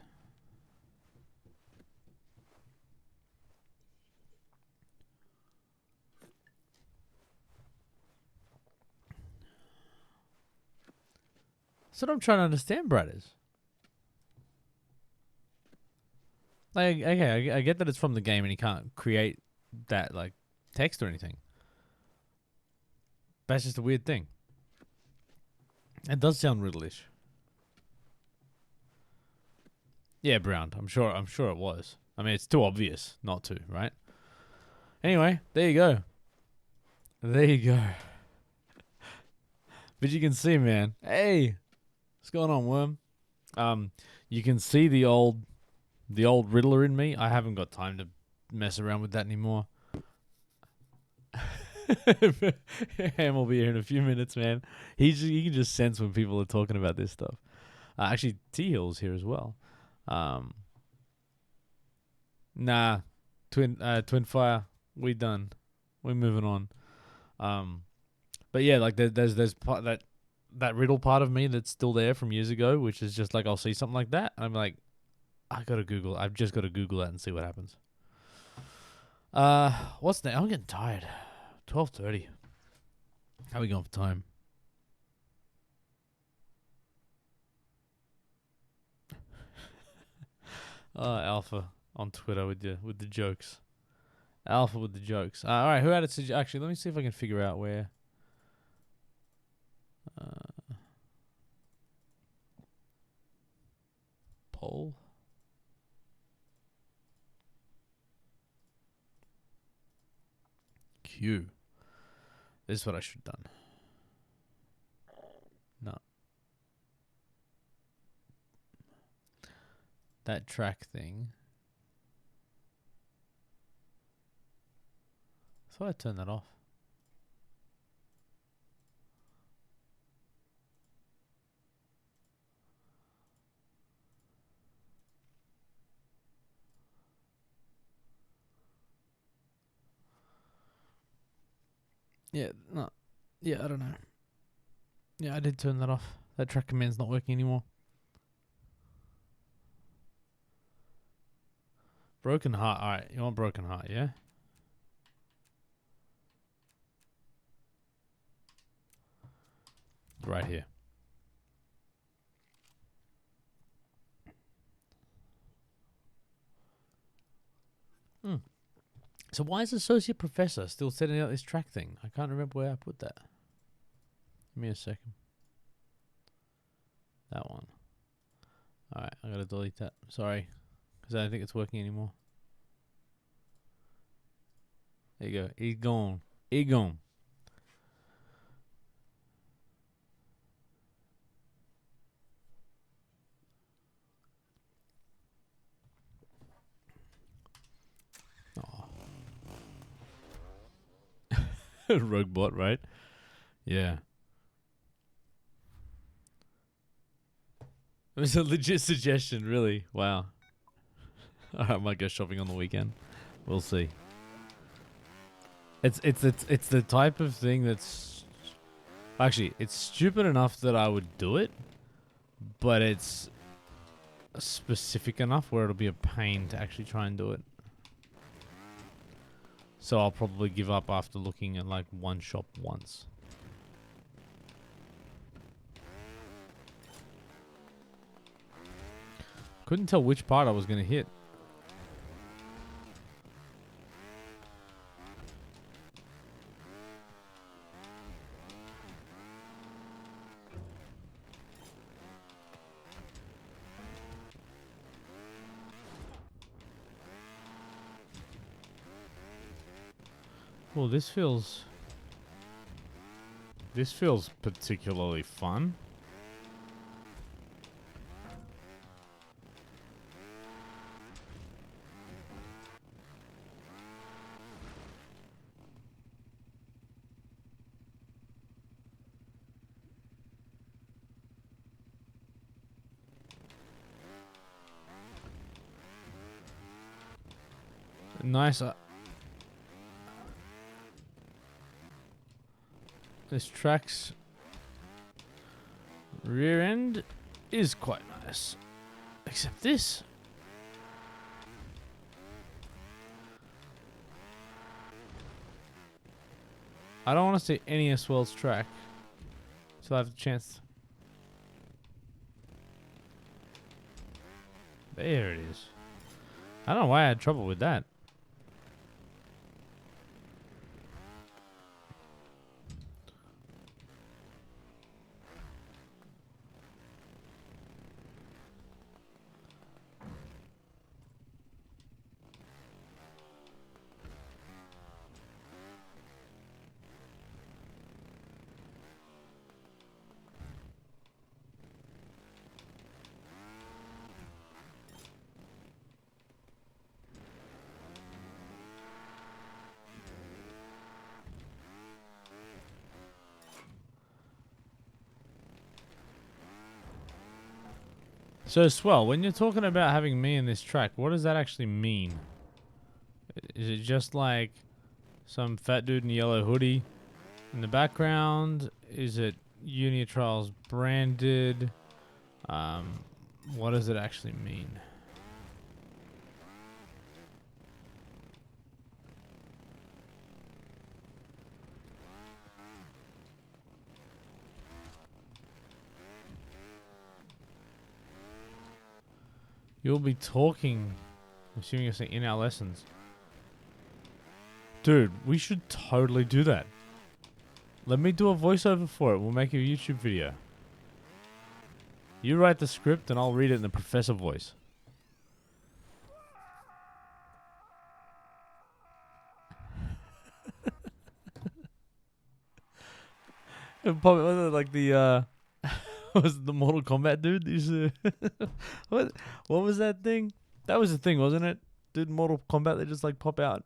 A: That's what I'm trying to understand, brothers. Like, okay, I get that it's from the game and you can't create that, like, text or anything. That's just a weird thing. It does sound riddleish. Yeah, Brown. I'm sure it was. I mean, it's too obvious not to, right? Anyway, there you go. There you go. But you can see, man. Hey, what's going on, Worm? You can see the old Riddler in me. I haven't got time to mess around with that anymore. Ham will be here in a few minutes, man. He can just sense when people are talking about this stuff. Actually, T Hill's here as well. Nah, Twin Fire, we done. We're moving on. But yeah, like there's part that riddle part of me that's still there from years ago, which is just like I'll see something like that, and I'm like, I've just got to Google that and see what happens. What's next? I'm getting tired. 12:30. How are we going for time? Alpha on Twitter with the jokes. Alpha with the jokes. All right, who had it? Actually, let me see if I can figure out where. Poll. Q. This is what I should have done. No. That track thing. I thought I turned that off. Yeah, no. Yeah, I don't know. Yeah, I did turn that off. That track command's not working anymore. Broken Heart. Alright, you want Broken Heart, yeah? Right here. So why is Associate Professor still setting out this track thing? I can't remember where I put that. Give me a second. That one. Alright, I gotta delete that. Sorry. Because I don't think it's working anymore. There you go. He's gone. He's gone. Rogue bot, right? Yeah. It was a legit suggestion, really. Wow. I might go shopping on the weekend. We'll see. It's the type of thing that's actually it's stupid enough that I would do it, but it's specific enough where it'll be a pain to actually try and do it. So I'll probably give up after looking at like one shop once. Couldn't tell which part I was going to hit. Well, this feels particularly fun. Nice. This track's rear end is quite nice. Except this. I don't want to see any of Swell's track. So I have a chance. There it is. I don't know why I had trouble with that. So, Swell, when you're talking about having me in this track, what does that actually mean? Is it just like some fat dude in a yellow hoodie in the background? Is it Uni Trials branded? What does it actually mean? You'll be talking, assuming you're saying in our lessons. Dude, we should totally do that. Let me do a voiceover for it. We'll make a YouTube video. You write the script and I'll read it in the professor voice. Probably like the was it the Mortal Kombat dude? What was that thing? That was the thing, wasn't it? Dude, Mortal Kombat, they just like pop out.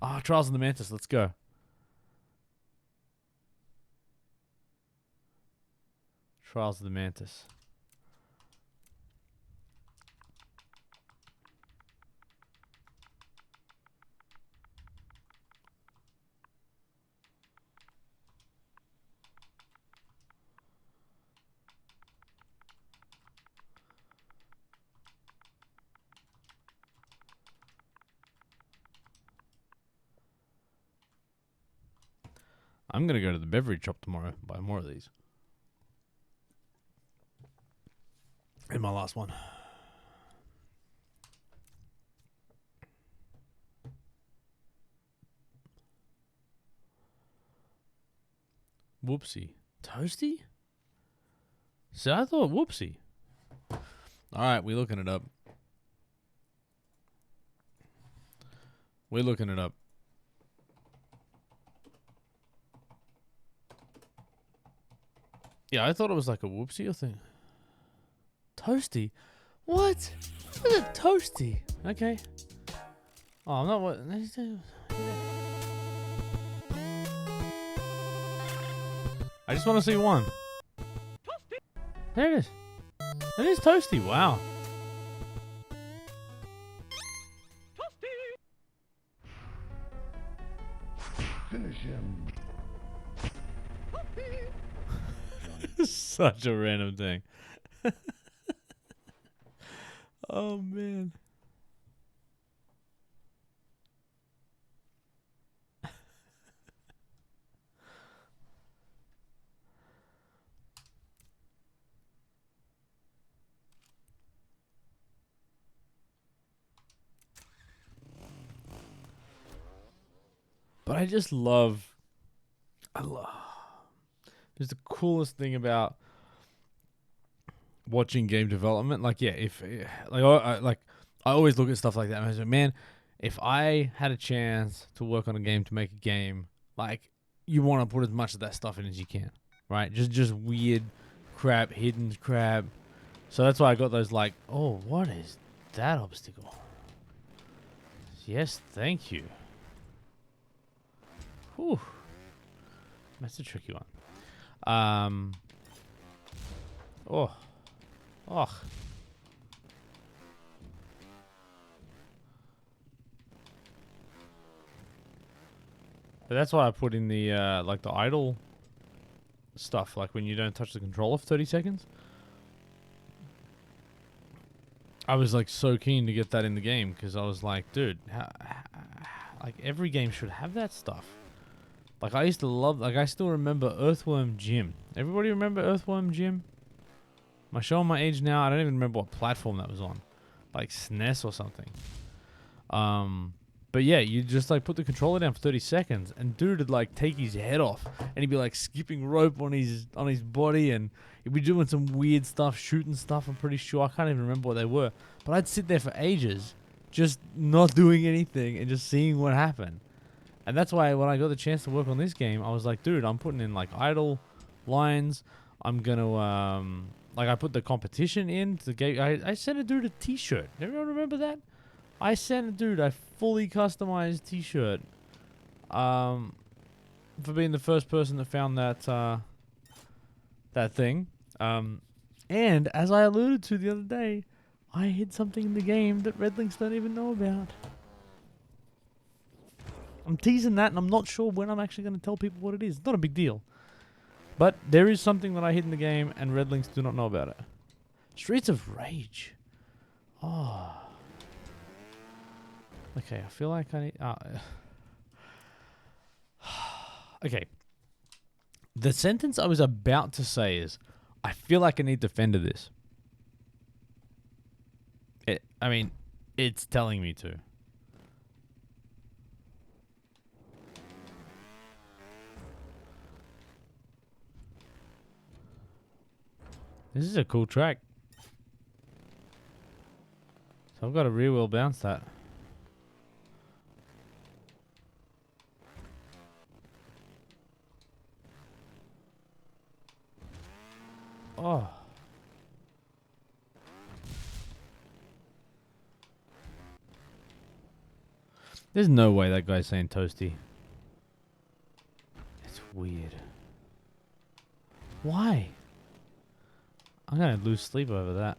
A: Ah, Trials of the Mantis, let's go. Trials of the Mantis. I'm gonna go to the beverage shop tomorrow and buy more of these. And my last one. Whoopsie. Toasty? So I thought whoopsie. Alright, we looking it up. We're looking it up. Yeah, I thought it was like a whoopsie or thing. Toasty? What? What's a toasty? Okay. Oh, I'm not what. I just want to see one. There it is. It is toasty. Wow.
C: Finish him.
A: Such a random thing. Oh, man. But I just love. Just the coolest thing about watching game development. Like, yeah, if I always look at stuff like that and I say, man, if I had a chance to work on a game to make a game, like, you want to put as much of that stuff in as you can, right? Just weird crap, hidden crap. So that's why I got those like, oh, what is that obstacle? Yes, thank you. Whew. That's a tricky one. Oh. But that's why I put in the like the idle stuff, like when you don't touch the controller for 30 seconds. I was like so keen to get that in the game because I was like, dude, like every game should have that stuff. Like I used to love, like I still remember Earthworm Jim. Everybody remember Earthworm Jim? Am I showing my age now? I don't even remember what platform that was on. Like SNES or something. But yeah, you just like put the controller down for 30 seconds and dude would like take his head off and he'd be like skipping rope on his body and he'd be doing some weird stuff, shooting stuff, I'm pretty sure. I can't even remember what they were. But I'd sit there for ages just not doing anything and just seeing what happened. And that's why when I got the chance to work on this game, I was like, dude, I'm putting in like idle lines. I'm gonna like I put the competition in to the game. I sent a dude a t-shirt. Everyone remember that? I sent a dude a fully customized t-shirt for being the first person that found that that thing. And as I alluded to the other day, I hid something in the game that Red Links don't even know about. I'm teasing that, and I'm not sure when I'm actually going to tell people what it is. It's not a big deal. But there is something that I hid in the game, and Red Links do not know about it. Streets of Rage. Oh. Okay, I feel like I need... okay. The sentence I was about to say is, I feel like I need to defend this. I mean, it's telling me to. This is a cool track. So I've got a rear wheel bounce that. Oh. There's no way that guy's saying toasty. It's weird. Why? I'm gonna lose sleep over that.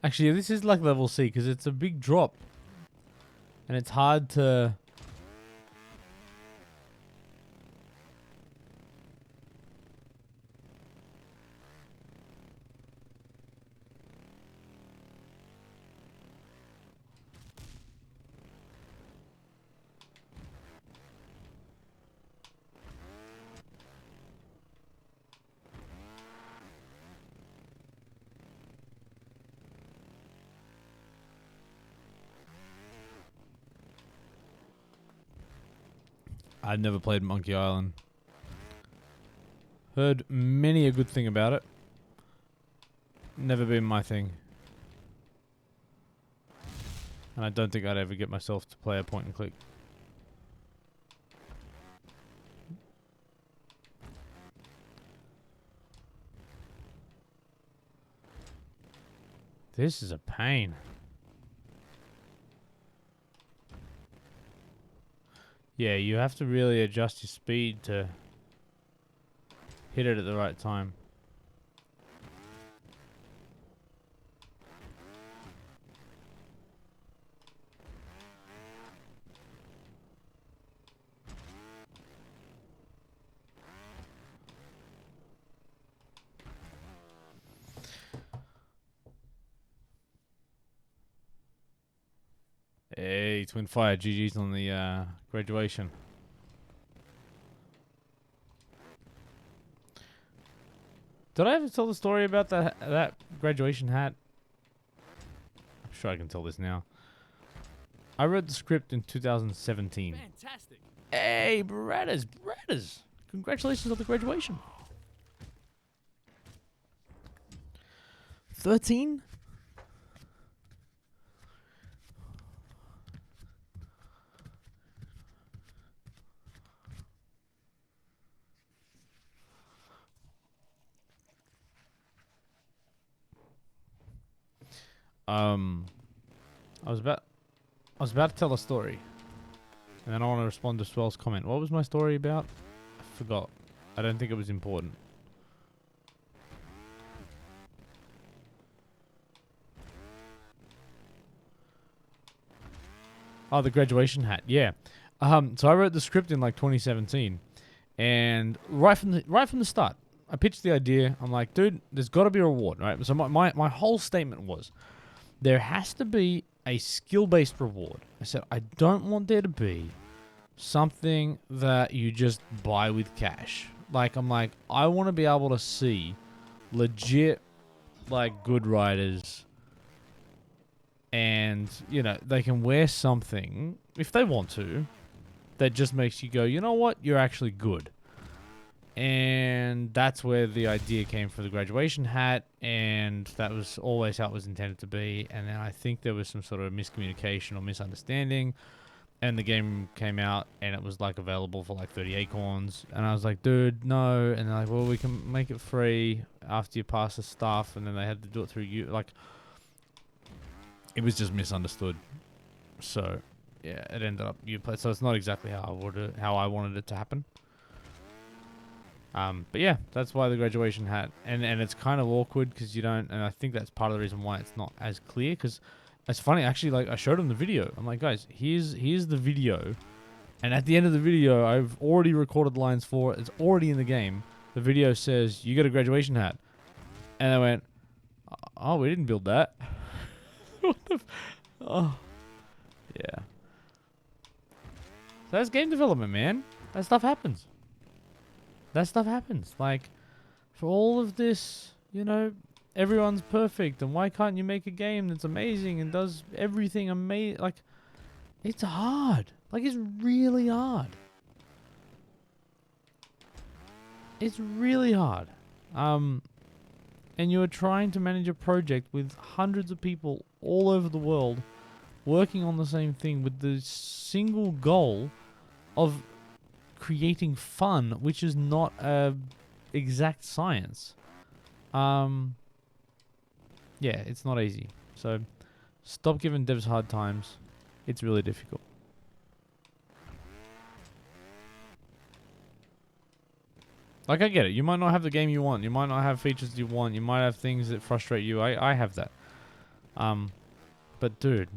A: Actually, this is like level C because it's a big drop. And it's hard to... I'd never played Monkey Island. Heard many a good thing about it. Never been my thing. And I don't think I'd ever get myself to play a point and click. This is a pain. Yeah, you have to really adjust your speed to hit it at the right time. Hey, Twin Fire, GG's on the graduation. Did I ever tell the story about that graduation hat? I'm sure I can tell this now. I wrote the script in 2017.
D: Fantastic.
A: Hey, Bradders. Congratulations on the graduation. 13? I was about to tell a story, and then I want to respond to Swell's comment. What was my story about? I forgot. I don't think it was important. Oh, the graduation hat. Yeah. So I wrote the script in like 2017, and right from the start, I pitched the idea. I'm like, dude, there's got to be a reward, right? So my whole statement was, there has to be a skill-based reward. I said, I don't want there to be something that you just buy with cash. Like, I'm like, I want to be able to see legit, like, good riders, and, you know, they can wear something, if they want to, that just makes you go, you know what, you're actually good. And that's where the idea came for the graduation hat, and that was always how it was intended to be. And then I think there was some sort of miscommunication or misunderstanding, and the game came out, and it was like available for like 30 acorns. And I was like, dude, no. And they're like, well, we can make it free after you pass the stuff. And then they had to do it through you. Like, it was just misunderstood. So yeah, it ended up you play. So it's not exactly how I wanted it to happen. But yeah, that's why the graduation hat, and it's kind of awkward because you don't, and I think that's part of the reason why it's not as clear. Because it's funny, actually, like I showed them the video. I'm like, guys, here's the video, and at the end of the video, I've already recorded lines for it. It's already in the game. The video says you got a graduation hat, and I went, oh, we didn't build that. What the? Oh, yeah. So that's game development, man. That stuff happens. That stuff happens. Like, for all of this, you know, everyone's perfect, and why can't you make a game that's amazing and does everything amazing? Like, it's hard. Like, it's really hard. It's really hard. And you're trying to manage a project with hundreds of people all over the world working on the same thing with the single goal of creating fun, which is not a exact science. Yeah, it's not easy. So stop giving devs hard times. It's really difficult. Like, I get it. You might not have the game you want. You might not have features you want. You might have things that frustrate you. I have that. But dude,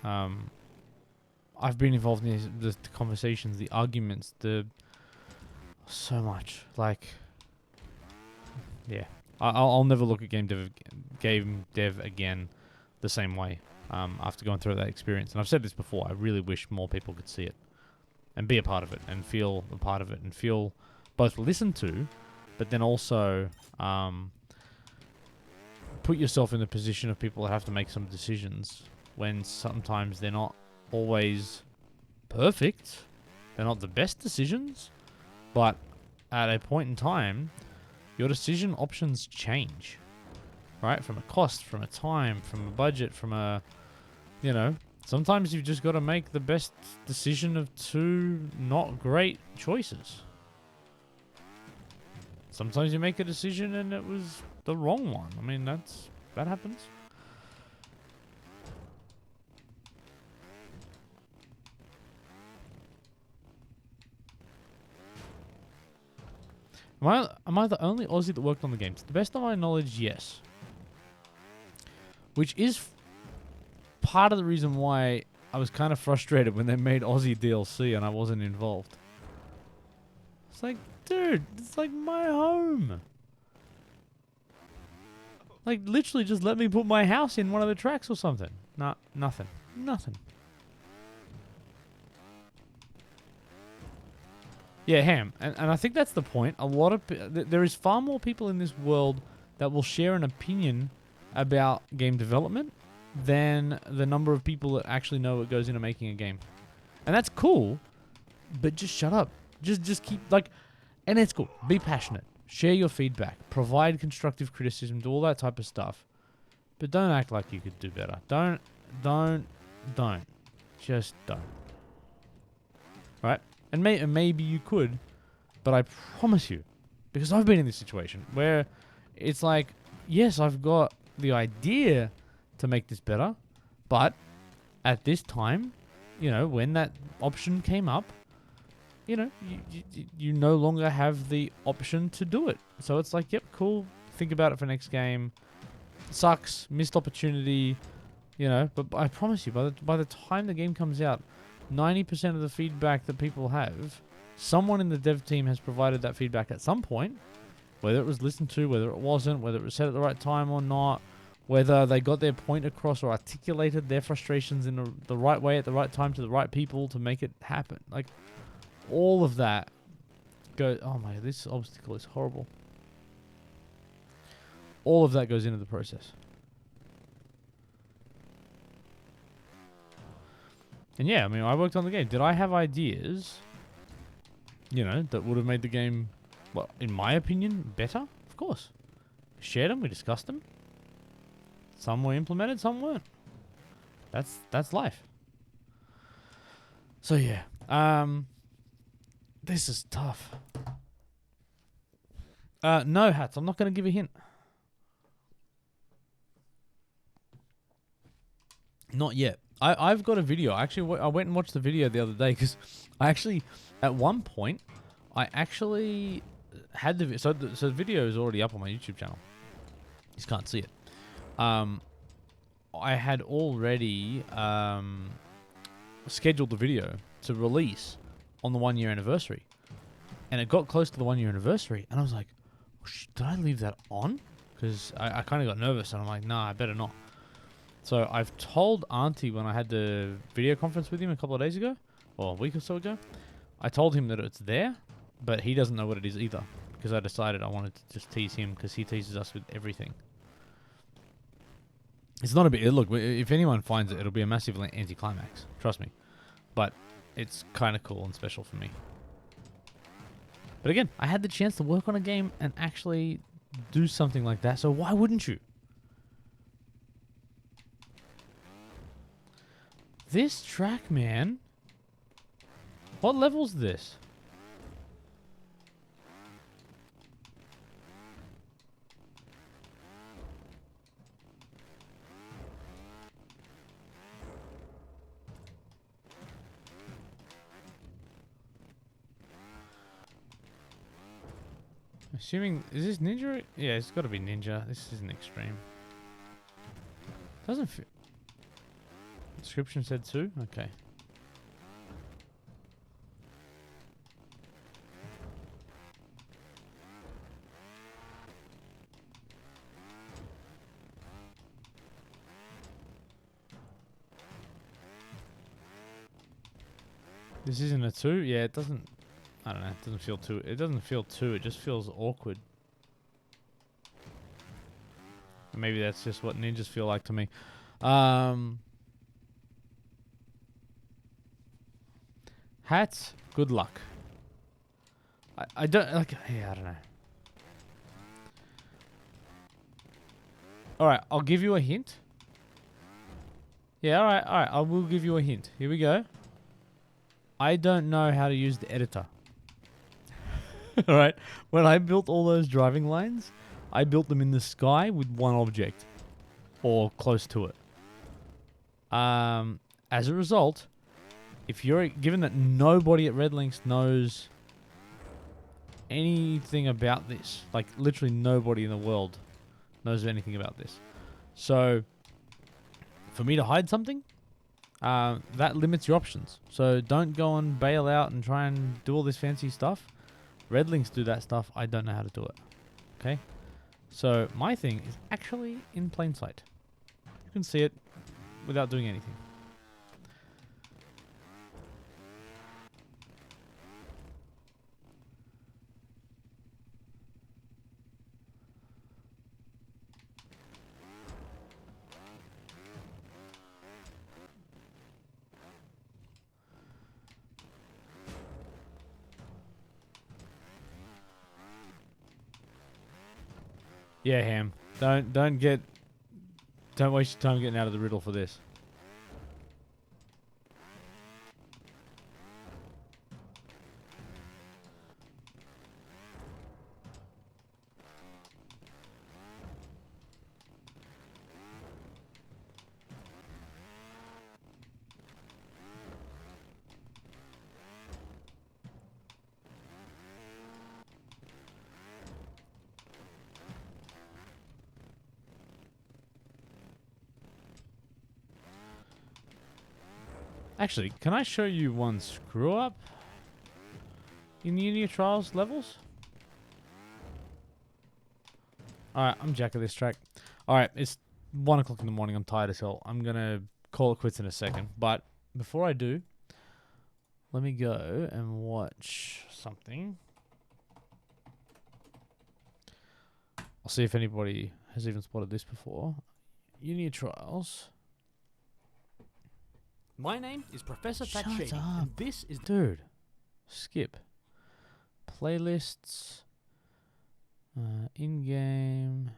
A: I've been involved in the conversations, the arguments, so much. Like, yeah, I'll never look at game dev again the same way. After going through that experience, and I've said this before, I really wish more people could see it and be a part of it and feel a part of it and feel both listened to, but then also put yourself in the position of people that have to make some decisions when sometimes they're not always perfect. They're not the best decisions, but at a point in time, your decision options change, right? From a cost, from a time, from a budget, from a, you know, sometimes you've just got to make the best decision of two not great choices. Sometimes you make a decision and it was the wrong one. I mean, that happens. Am I the only Aussie that worked on the game? To the best of my knowledge, yes. Which is part of the reason why I was kind of frustrated when they made Aussie DLC and I wasn't involved. It's like, dude, it's like my home. Like, literally just let me put my house in one of the tracks or something. Nah, nothing. Nothing. Yeah, Ham. And I think that's the point. A lot of... there is far more people in this world that will share an opinion about game development than the number of people that actually know what goes into making a game. And that's cool, but just shut up. Just keep, like... And it's cool. Be passionate. Share your feedback. Provide constructive criticism. Do all that type of stuff. But don't act like you could do better. Don't. Just don't. Right? And maybe you could, but I promise you, because I've been in this situation where it's like, yes, I've got the idea to make this better, but at this time, you know, when that option came up, you know, you no longer have the option to do it. So it's like, yep, cool. Think about it for next game. Sucks, missed opportunity, you know. But I promise you, by the time the game comes out, 90% of the feedback that people have, someone in the dev team has provided that feedback at some point, whether it was listened to, whether it wasn't, whether it was said at the right time or not, whether they got their point across or articulated their frustrations in the right way at the right time to the right people to make it happen. Like, all of that goes... Oh my, this obstacle is horrible. All of that goes into the process. And yeah, I mean, I worked on the game. Did I have ideas, you know, that would have made the game well, in my opinion, better. Of course. Shared them. We discussed them. Some were implemented. Some weren't. That's life. So yeah. This is tough. No, Hats. I'm not going to give a hint. Not yet. I've got a video. Actually, I went and watched the video the other day because I actually, at one point, I actually had the so the video is already up on my YouTube channel. You just can't see it. I had already scheduled the video to release on the 1 year anniversary, and it got close to the 1 year anniversary, and I was like, oh, did I leave that on? Because I kind of got nervous, and I'm like, nah, I better not. So I've told Auntie when I had the video conference with him a couple of days ago, or a week or so ago, I told him that it's there, but he doesn't know what it is either, because I decided I wanted to just tease him, because he teases us with everything. It's not a bit... Look, if anyone finds it, it'll be a massive anticlimax. Trust me. But it's kind of cool and special for me. But again, I had the chance to work on a game and actually do something like that, so why wouldn't you? This track, man. What level's this? Assuming, is this Ninja? Yeah, it's got to be Ninja. This isn't Extreme. Doesn't feel... Description said 2? Okay. This isn't a 2? Yeah, it doesn't... I don't know. It doesn't feel 2. It doesn't feel 2. It just feels awkward. Maybe that's just what ninjas feel like to me. Hats, good luck. I don't... like. Yeah, I don't know. Alright, I'll give you a hint. Yeah, alright. I will give you a hint. Here we go. I don't know how to use the editor. Alright, when I built all those driving lines, I built them in the sky with one object. Or close to it. As a result, if you're... given that nobody at Red Links knows anything about this, like literally nobody in the world knows anything about this. So, for me to hide something, that limits your options. So don't go and bail out and try and do all this fancy stuff. Red Links do that stuff. I don't know how to do it. Okay? So my thing is actually in plain sight. You can see it without doing anything. Yeah, Ham. Don't waste your time getting out of the riddle for this. Actually, can I show you one screw up in the Unity Trials levels? Alright, I'm jack of this track. Alright, it's 1 o'clock in the morning. I'm tired as hell. I'm going to call it quits in a second. But before I do, let me go and watch something. I'll see if anybody has even spotted this before. Unity Trials.
D: My name is Professor
A: Shut
D: Fat Shady,
A: up.
D: and this is...
A: Dude, skip. Playlists. In-game.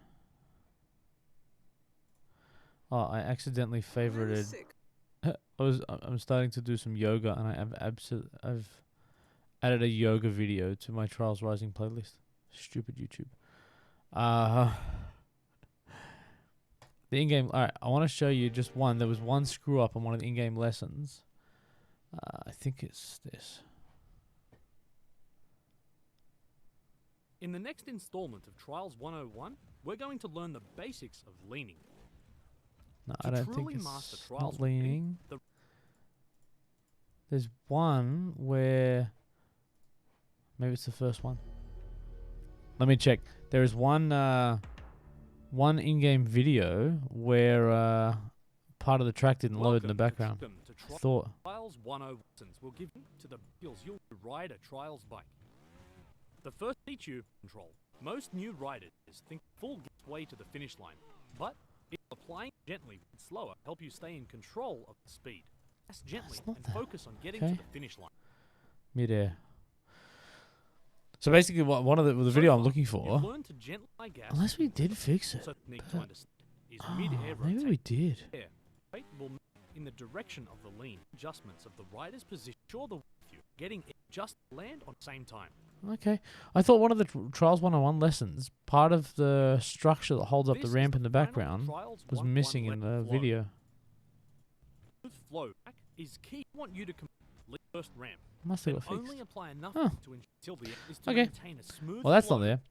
A: Oh, I accidentally favorited. I'm starting to do some yoga, and I've added a yoga video to my Trials Rising playlist. Stupid YouTube. The in-game. All right, I want to show you just one. There was one screw up on one of the in-game lessons. I think it's this.
D: In the next installment of Trials 101, we're going to learn the basics of leaning.
A: No,
D: To
A: I don't think
D: truly
A: it's
D: master
A: not
D: Trials
A: leaning.
D: the-
A: There's one where maybe it's the first one. Let me check. There is one in-game video where part of the track didn't load in the background. I thought.
D: Trials 101 will give you to the skills you'll ride a Trials bike. The first teach you control. Most new riders think full way to the finish line, but if applying gently and slower help you stay in control of the speed. Press gently
A: not
D: and
A: that.
D: focus on getting
A: Okay.
D: to the finish line.
A: Midair. So basically, one of the video I'm looking for,
D: Learn to gently apply gas.
A: unless we did fix it.
D: So need to understand is
A: Oh,
D: mid-air
A: maybe we
D: rotation.
A: did.
D: Weight will move in the direction of the lean. Adjustments of the rider's position. Sure the with you getting it just land on the same time.
A: Okay. I thought one of the Trials 101 lessons, part of the structure that holds up
D: This
A: the
D: is
A: ramp in the
D: final
A: background
D: Trials
A: was
D: 101
A: missing in the
D: flow.
A: video.
D: Smooth flow is key. I want you to complete the first ramp.
A: Must
D: Then
A: have got
D: only
A: fixed.
D: apply enough
A: Huh.
D: to until the end is to
A: Okay.
D: maintain a smooth
A: Well, that's
D: flow.
A: not there.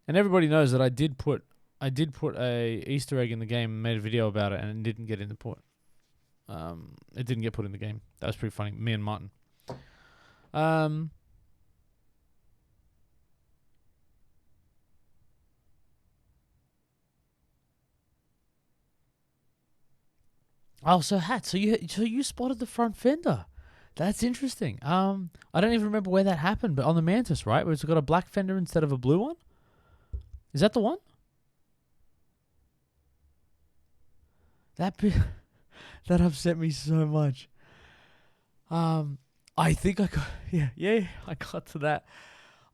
A: And everybody knows that I did put a Easter egg in the game and made a video about it, and it didn't get in the port. It didn't get put in the game. That was pretty funny. Me and Martin. Oh, so you spotted the front fender. That's interesting. I don't even remember where that happened, but on the Mantis, right? Where it's got a black fender instead of a blue one? Is that the one? That that upset me so much. I think I got I got to that.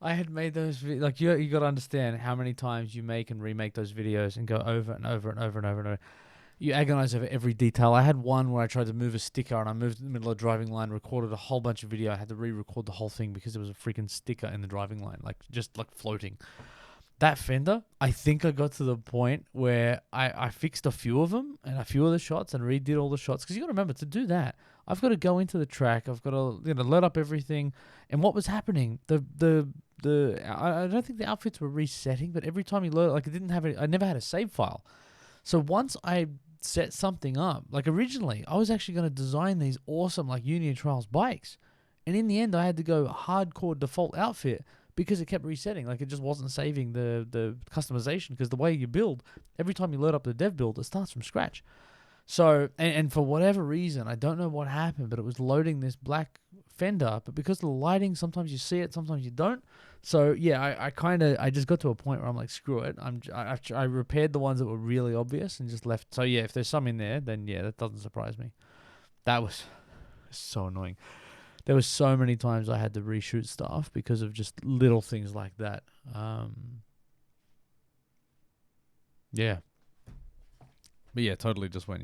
A: I had made those like you got to understand how many times you make and remake those videos and go over and over and over and over and over. You agonize over every detail. I had one where I tried to move a sticker and I moved in the middle of the driving line, recorded a whole bunch of video. I had to re-record the whole thing because there was a freaking sticker in the driving line, just floating. That fender, I think I got to the point where I fixed a few of them and a few of the shots and redid all the shots. Because you got to remember, to do that, I've got to go into the track. I've got to let up everything. And what was happening, I don't think the outfits were resetting, but every time you load it, I never had a save file. So once I set something up, like originally, I was actually going to design these awesome Union Trials bikes. And in the end, I had to go hardcore default outfit because it kept resetting. It just wasn't saving the customization, because the way you build, every time you load up the dev build, it starts from scratch. So, and for whatever reason, I don't know what happened, but it was loading this black fender, but because of the lighting, sometimes you see it, sometimes you don't. So yeah, I just got to a point where I'm like, screw it. I repaired the ones that were really obvious and just left. So yeah, if there's some in there, then yeah, that doesn't surprise me. That was so annoying. There was so many times I had to reshoot stuff because of just little things like that. Yeah. But yeah, totally just went,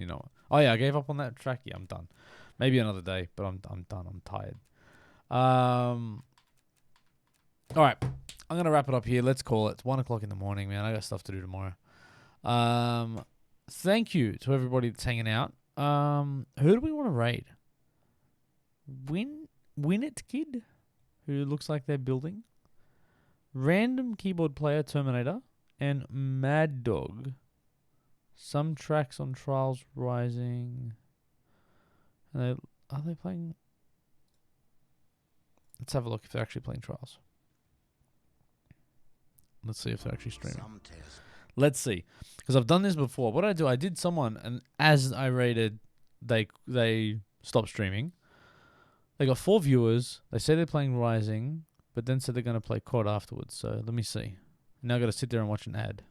A: oh yeah, I gave up on that track. Yeah, I'm done. Maybe another day, but I'm done. I'm tired. All right, I'm gonna wrap it up here. Let's call it. It's 1 o'clock in the morning, man. I got stuff to do tomorrow. Thank you to everybody that's hanging out. Who do we want to raid? Win It Kid, who looks like they're building. Random Keyboard Player Terminator and Mad Dog. Some tracks on Trials Rising. Are they playing? Let's have a look if they're actually playing Trials. Let's see if they're actually streaming. Let's see, because I've done this before. What did I do? I did someone, and as I rated, they stopped streaming. They got 4 viewers. They say they're playing Rising, but then said they're going to play COD afterwards. So let me see. Now I've got to sit there and watch an ad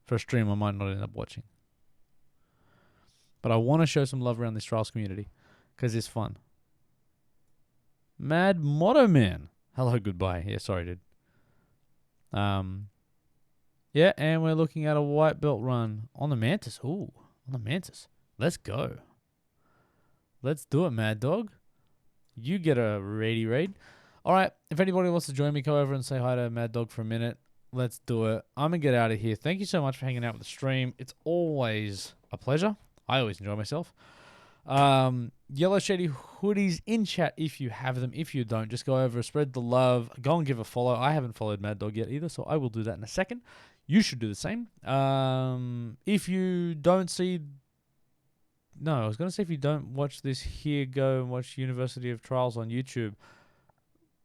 A: for a stream I might not end up watching. But I want to show some love around this Trials community because it's fun. Mad Motto Man. Hello, goodbye. Yeah, sorry, dude. Yeah, and we're looking at a white belt run on the Mantis. Ooh, on the Mantis. Let's go. Let's do it, Mad Dog. You get a raid. All right, if anybody wants to join me, go over and say hi to Mad Dog for a minute. Let's do it. I'm going to get out of here. Thank you so much for hanging out with the stream. It's always a pleasure. I always enjoy myself. Yellow Shady hoodies in chat if you have them. If you don't, just go over, spread the love, go and give a follow. I haven't followed Mad Dog yet either, so I will do that in a second. You should do the same. If you don't see... No, I was going to say if you don't watch this here, go and watch University of Trials on YouTube.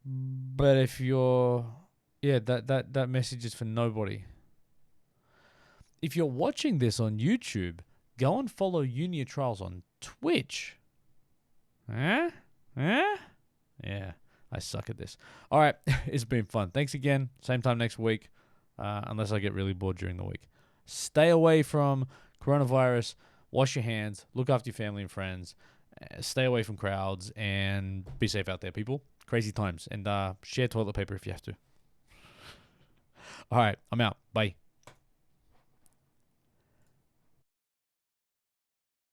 A: But if you're... Yeah, that message is for nobody. If you're watching this on YouTube, go and follow Uni of Trials on Twitch. Yeah, I suck at this. All right, it's been fun. Thanks again. Same time next week, unless I get really bored during the week. Stay away from coronavirus. Wash your hands. Look after your family and friends. Stay away from crowds and be safe out there, people. Crazy times. And share toilet paper if you have to. All right, I'm out. Bye.